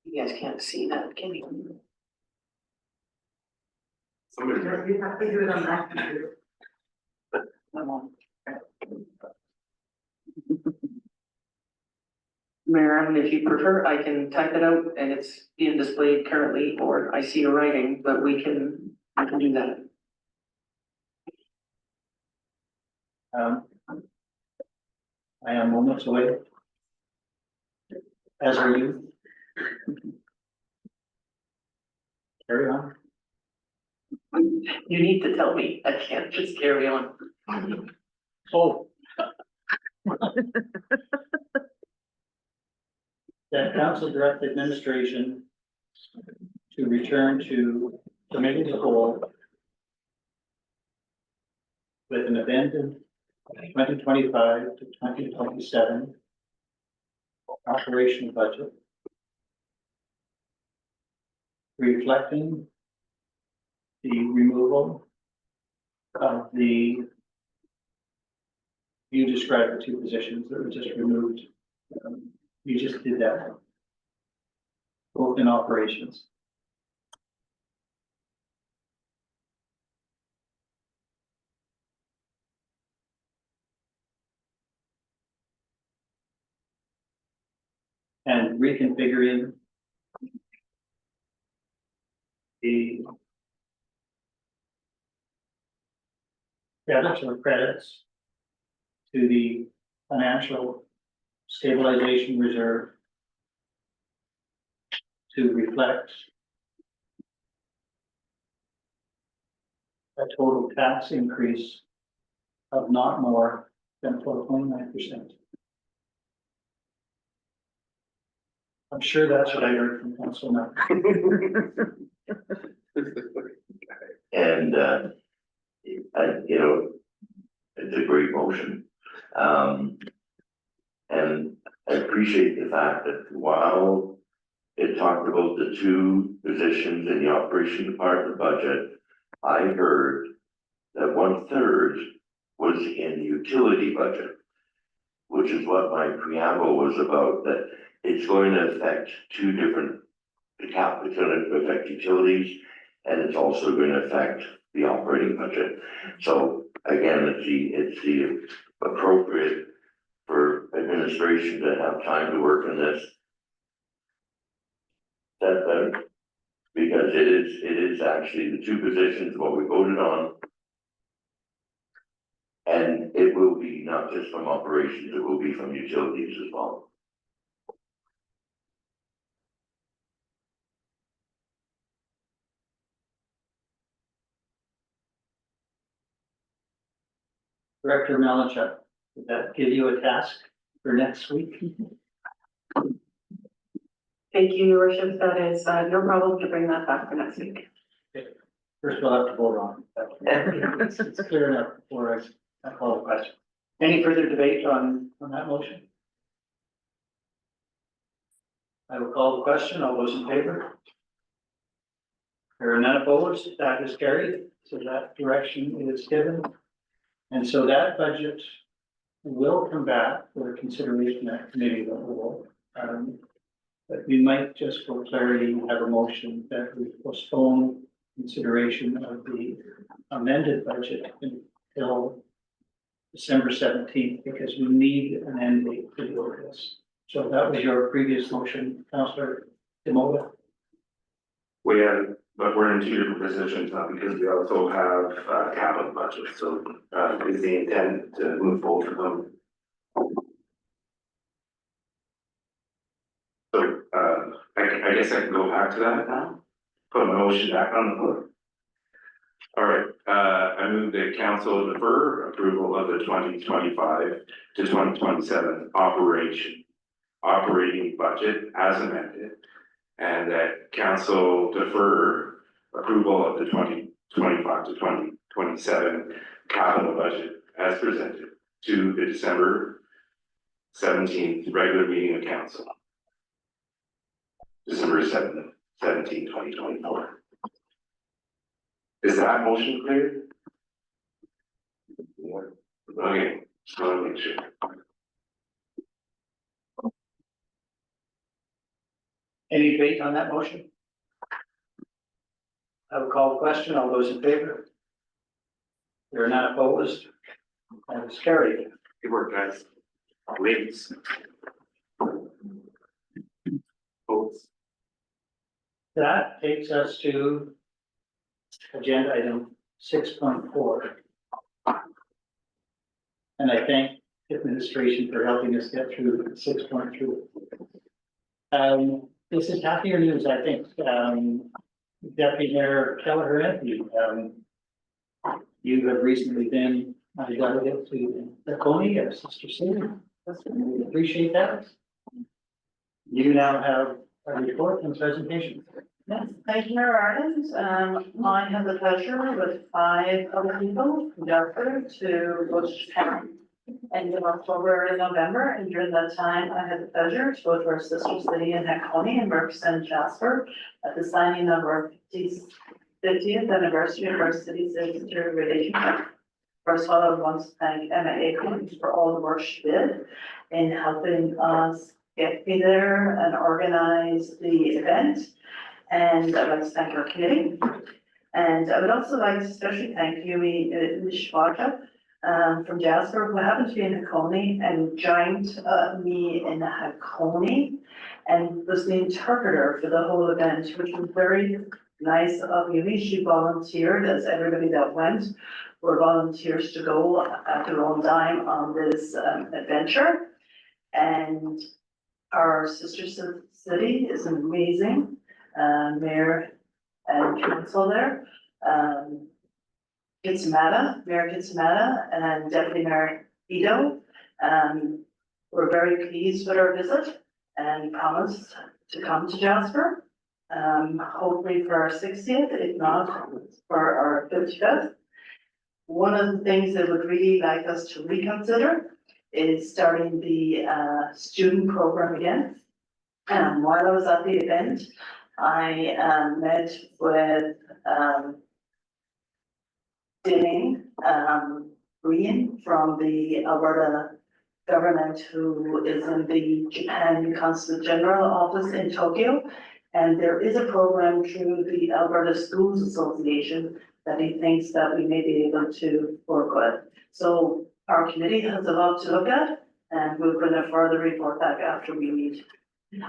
You guys can't see that, can you? Somebody. You have to do it on that computer. I'm on. Mayor, if you prefer, I can type it out and it's being displayed currently, or I see your writing, but we can do that. I am moments away. As are you. Carry on. You need to tell me, I can't just carry on. Oh. That council direct administration to return to committee of the whole with an amended 2025 to 2027 operational budget reflecting the removal of you described the two positions that were just removed. You just did that. Both in operations. And reconfiguring the debits or credits to the financial stabilization reserve to reflect a total tax increase of not more than 4.9%. I'm sure that's what I heard from Councilor. And, it's a great motion. And I appreciate the fact that while it talked about the two positions in the operation part of the budget, I heard that 1/3 was in the utility budget, which is what my preamble was about, that it's going to affect two different, it's going to affect utilities, and it's also going to affect the operating budget. So again, it's the appropriate for administration to have time to work on this. That better? Because it is actually the two positions, what we voted on. And it will be not just from operations, it will be from utilities as well. Director Malinchuk, did that give you a task for next week? Thank you, your worship, that is, no problem to bring that back for next week. First we'll have to vote on it. It's clear enough before I call the question. Any further debate on that motion? I will call the question. All those in favor? There are none opposed, that is carried, so that direction is given. And so that budget will come back for consideration at committee of the whole. But we might just for clarity have a motion that we postpone consideration of the amended budget until December 17th, because we need an end date to deal with this. So that was your previous motion, Councillor Demola. We have, but we're in two different positions now because we also have capital budget, so is the intent to move both of them? So I guess I can go back to that now, put a motion back on the floor. All right, I move that council defer approval of the 2025 to 2027 operating budget as amended. And that council defer approval of the 2025 to 2027 capital budget as presented to the December 17th regular meeting of council. December 7th, 17, 2024. Is that motion clear? Okay, just want to make sure. Any debate on that motion? I will call the question. All those in favor? They're not opposed. That is carried. Good work, guys. Ladies. Votes. That takes us to agenda item 6.4. And I thank administration for helping us get through 6.2. This is happier news, I think. Deputy Mayor Kelleher, you have recently been a delegate to Hakone, our sister city. We appreciate that. You now have a report and presentation. Yes, thank you, Mayor Ireland. I have the pleasure with 5 other people from Jasper to go to Japan end of October and November, and during that time, I had the pleasure to go to our sister city in Hakone and represent Jasper at the signing of our 50th anniversary of our city's sister relationship. First of all, I want to thank Emma Akon for all the work she did in helping us get me there and organize the event. And I'd like to thank our committee. And I would also like to especially thank Yumi Nishwaka from Jasper, who happened to be in Hakone and joined me in Hakone and was the interpreter for the whole event, which was very nice of Yumi. She volunteered, as everybody that went were volunteers to go at their own dime on this adventure. And our sister city is amazing. Mayor and council there. Mayor Kitsamata and Deputy Mayor Ito. We're very pleased with our visit and promised to come to Jasper. Hopefully for our 60th, if not for our 55th. One of the things that would really like us to reconsider is starting the student program again. While I was at the event, I met with Ding Green from the Alberta government, who is in the Japan Consulate General Office in Tokyo. And there is a program through the Alberta Schools Association that he thinks that we may be able to work with. So our committee has a lot to look at, and we'll bring a further report back after we meet.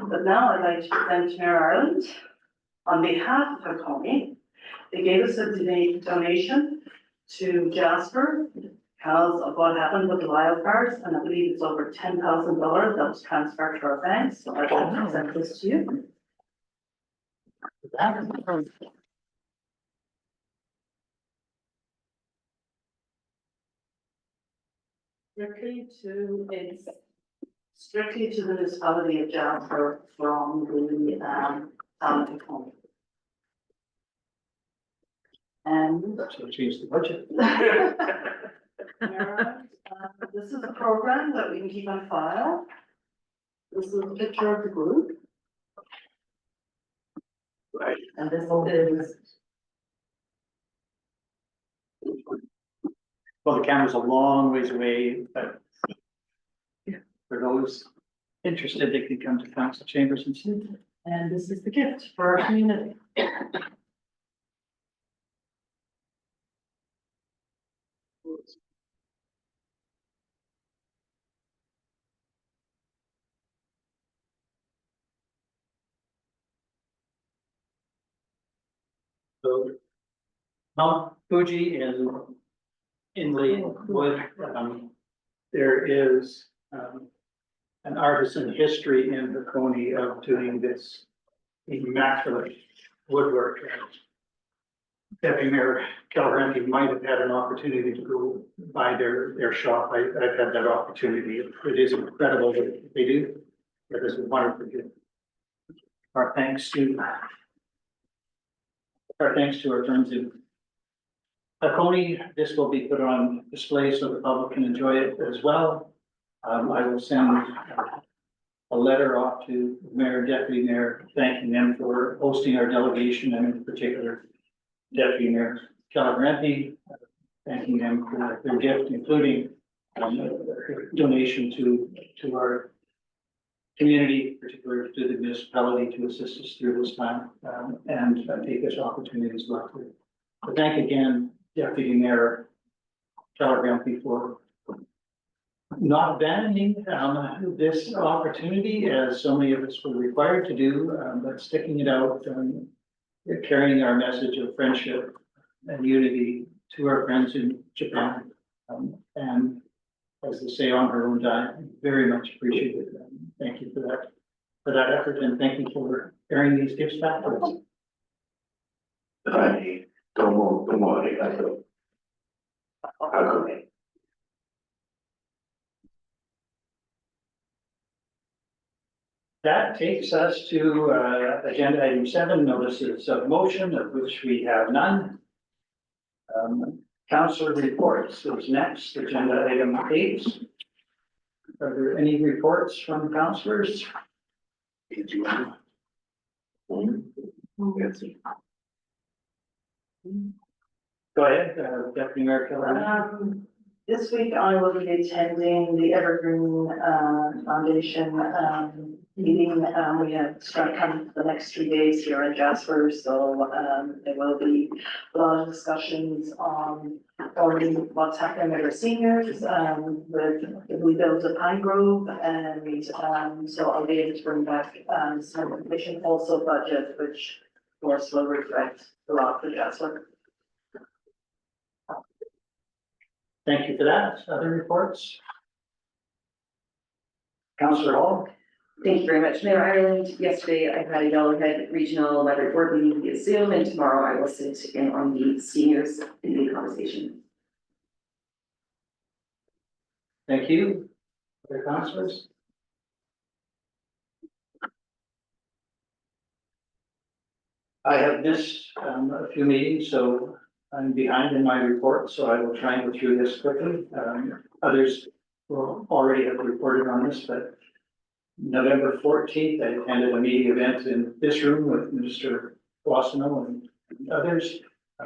But now I'd like to present Mayor Ireland on behalf of Hakone. They gave us a donation to Jasper because of what happened with the wildfires, and I believe it's over $10,000 that was transferred to our bank. So I'd like to present this to you. Strictly to the municipality of Jasper from the town of Hakone. And So change the budget. This is a program that we can keep on file. This is a picture of the group. Right. And this is Well, the camera's a long ways away, but for those interested, they can come to council chambers and see. And this is the gift for our community. So Mount Fuji and Inley Wood, there is, an artisan history in Hakone of doing this immaculate woodwork. Deputy Mayor Kelleher might have had an opportunity to go by their shop. I've had that opportunity. It is incredible what they do. It is wonderful. Our thanks to our friends in Hakone. This will be put on display so the public can enjoy it as well. I will send a letter off to Mayor, Deputy Mayor, thanking them for hosting our delegation, and in particular, Deputy Mayor Kelleher, thanking them for their gift, including their donation to our community, particularly to the municipality, to assist us through this time, and take this opportunity as well to thank again Deputy Mayor Kelleher for not abandoning this opportunity, as so many of us were required to do, but sticking it out, carrying our message of friendship and unity to our friends in Japan. And as they say, on her own dime, very much appreciated. Thank you for that effort, and thank you for carrying these gifts back to us. Hi, como arigato. Hakone. That takes us to agenda item 7, notices of motion, of which we have none. Councillor reports is next, agenda item 8. Are there any reports from councillors? Go ahead, Deputy Mayor Kelleher. This week I will be attending the Evergreen Foundation meeting. We have started coming for the next 3 days here in Jasper, so there will be a lot of discussions on already what's happening with our seniors. We built a pine grove, and so I'll be able to bring back some information, also budget, which of course will reflect a lot for Jasper. Thank you for that. Other reports? Councillor Hall? Thank you very much, Mayor Ireland. Yesterday, I had a Yellowhead Regional Library Board meeting via Zoom, and tomorrow I will sit in on the seniors in the conversation. Thank you. Other councillors? I have missed a few meetings, so I'm behind in my report, so I will try and go through this quickly. Others will already have reported on this, but November 14th, I attended a meeting event in this room with Minister Wassano and others,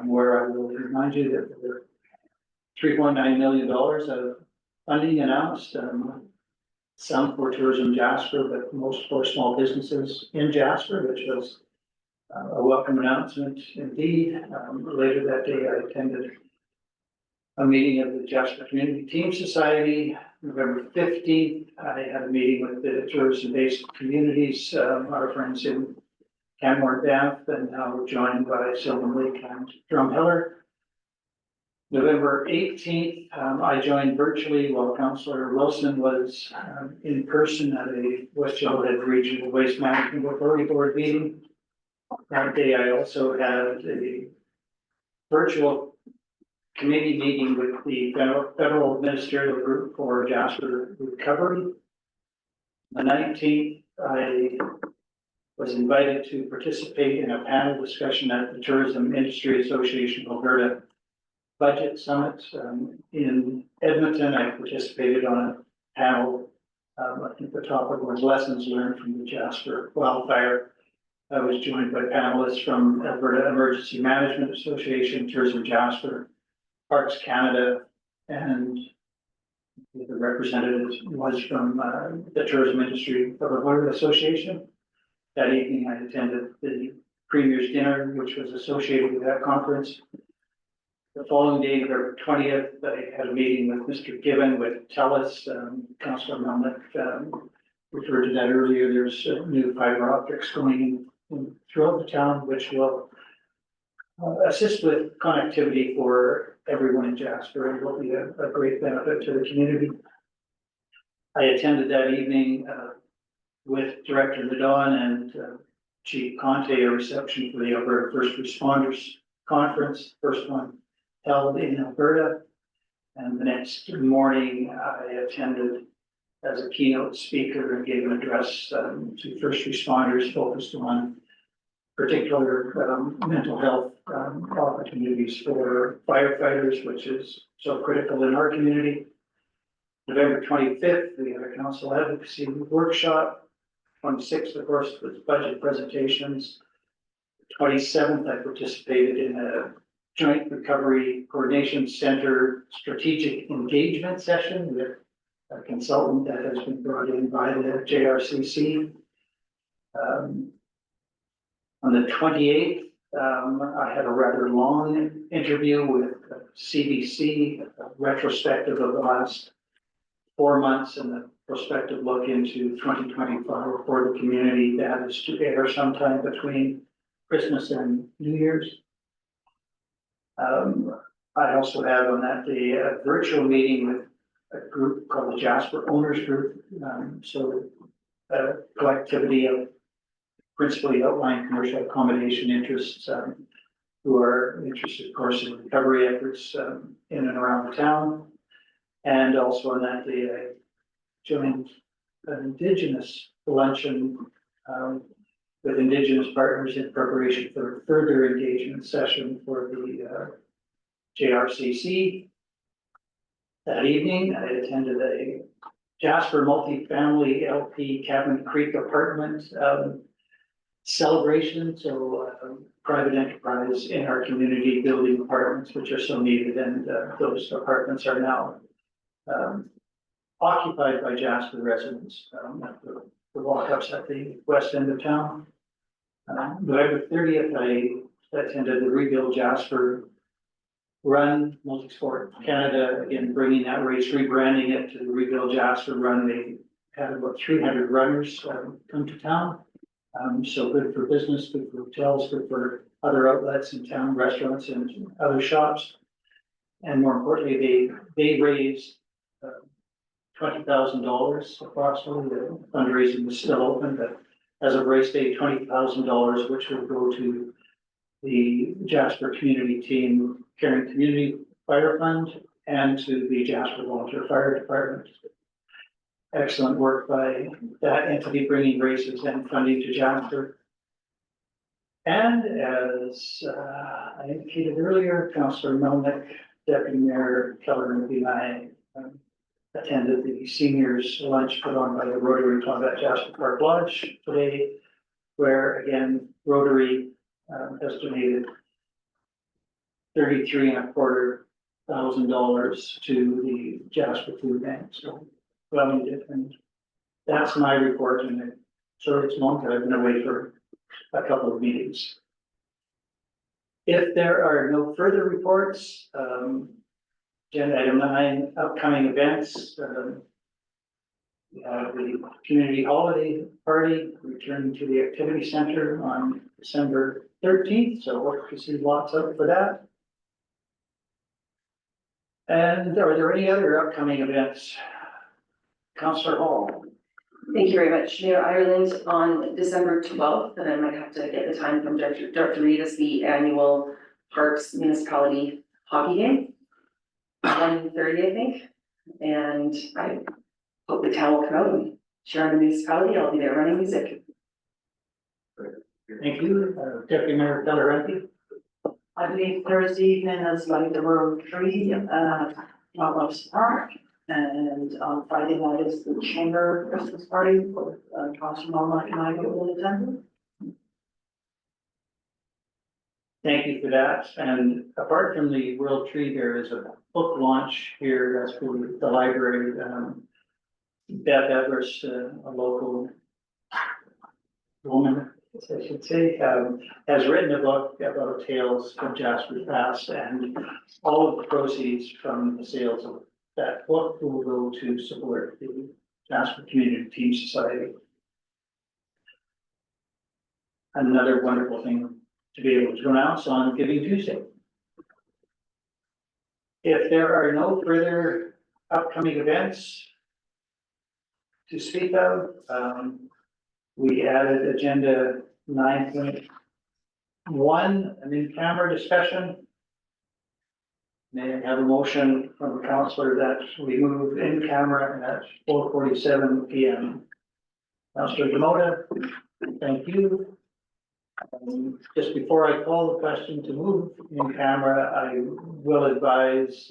where I will remind you that there were $3.9 million of funding announced, some for Tourism Jasper, but most for small businesses in Jasper, which was a welcome announcement indeed. Later that day, I attended a meeting of the Jasper Community Team Society. November 15th, I had a meeting with the tourism-based communities, our friends in Canmore, Banff, and now we're joined by Sylvan Lake and Drumheller. November 18th, I joined virtually while Councillor Wilson was in person at a West Yellowhead Regional Waste Management Authority Board meeting. That day, I also had a virtual committee meeting with the Federal Ministerial Group for Jasper Recovery. The 19th, I was invited to participate in a panel discussion at the Tourism Industry Association of Alberta Budget Summit in Edmonton. I participated on a panel. I think the topic was lessons learned from the Jasper wildfire. I was joined by panelists from Alberta Emergency Management Association, Tourism Jasper, Parks Canada, and the representative was from the Tourism Industry of Alberta Association. That evening, I attended the Premier's Dinner, which was associated with that conference. The following day, November 20th, I had a meeting with Mr. Gibbon with TELUS, Councillor Melnick referred to that earlier. There's new fiber optics going in throughout the town, which will assist with connectivity for everyone in Jasper and will be a great benefit to the community. I attended that evening with Director Ladon and Chief Conte, a reception for the Alberta First Responders Conference, first one held in Alberta. And the next morning, I attended as a keynote speaker and gave an address to first responders focused on particular mental health opportunities for firefighters, which is so critical in our community. November 25th, we had a council advocacy workshop. 26th, of course, was budget presentations. 27th, I participated in a Joint Recovery Coordination Center strategic engagement session with a consultant that has been brought in by the JRCC. On the 28th, I had a rather long interview with CBC, a retrospective of the last 4 months and a prospective look into 2025 for the community. That is to air sometime between Christmas and New Year's. I also had on that day a virtual meeting with a group called the Jasper Owners Group. So a collectivity of principally outlying commercial accommodation interests who are interested, of course, in recovery efforts in and around the town. And also on that day, I joined an Indigenous luncheon with Indigenous partners in preparation for a further engagement session for the JRCC. That evening, I attended a Jasper multifamily LP Cabin Creek apartment celebration. So private enterprise in our community building apartments, which are so needed, and those apartments are now occupied by Jasper residents at the walk-ups at the west end of town. November 30th, I attended the Rebuild Jasper Run, Multisport Canada, again, bringing that race, rebranding it to the Rebuild Jasper Run. They had about 300 runners come to town. So good for business, good for hotels, good for other outlets in town, restaurants and other shops. And more importantly, they raised $20,000 approximately. The fundraising is still open, but as of race day, $20,000, which will go to the Jasper Community Team Caring Community Fire Fund and to the Jasper Volunteer Fire Department. Excellent work by that entity, bringing races and funding to Jasper. And as I indicated earlier, Councillor Melnick, Deputy Mayor Keller and I attended the seniors lunch put on by the Rotary Club at Jasper Park Lodge today, where again, Rotary has donated $33,250 to the Jasper Food Bank. So well needed, and that's my report. And sorry it's long, but I've been away for a couple of meetings. If there are no further reports, agenda item 9, upcoming events. We have the community holiday party returning to the activity center on December 13th. So hope to see lots out for that. And are there any other upcoming events? Councillor Hall. Thank you very much, Mayor Ireland. On December 12th, and I might have to get the time from Dr. Reed, is the annual Parks Municipality Hockey Game. 1:30, I think, and I hope the town will come out and share in the municipality. I'll be there running music. Thank you, Deputy Mayor Keller. I believe Thursday evening is like the Road Tree, Wildlife Park. And on Friday night is the Chamber Christmas party with Councillor Melnick and I will attend. thank you for that. And apart from the World Tree, there is a book launch here, that's for the library. Beth Everest, a local woman, I should say, has written a book about tales from Jasper's past, and all of the proceeds from the sales of that book will go to support the Jasper Community Team Society. Another wonderful thing to be able to announce on Giving Tuesday. If there are no further upcoming events to speak of, we added agenda 9.1, an in-camera discussion. May I have a motion from the councillor that we move in camera at 4:47 p.m. Councillor Demota, thank you. Just before I call the question to move in camera, I will advise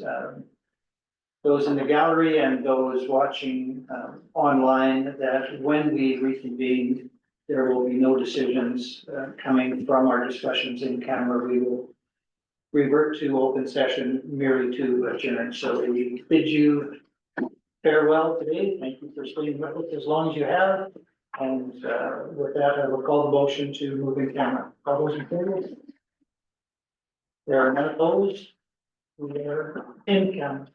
those in the gallery and those watching online that when we reconvene, there will be no decisions coming from our discussions in camera. We will revert to open session merely to adjourn. So we bid you farewell today. Thank you for staying with us as long as you have. And with that, I will call the motion to move in camera. All those in favor? There are none opposed. We are in camera.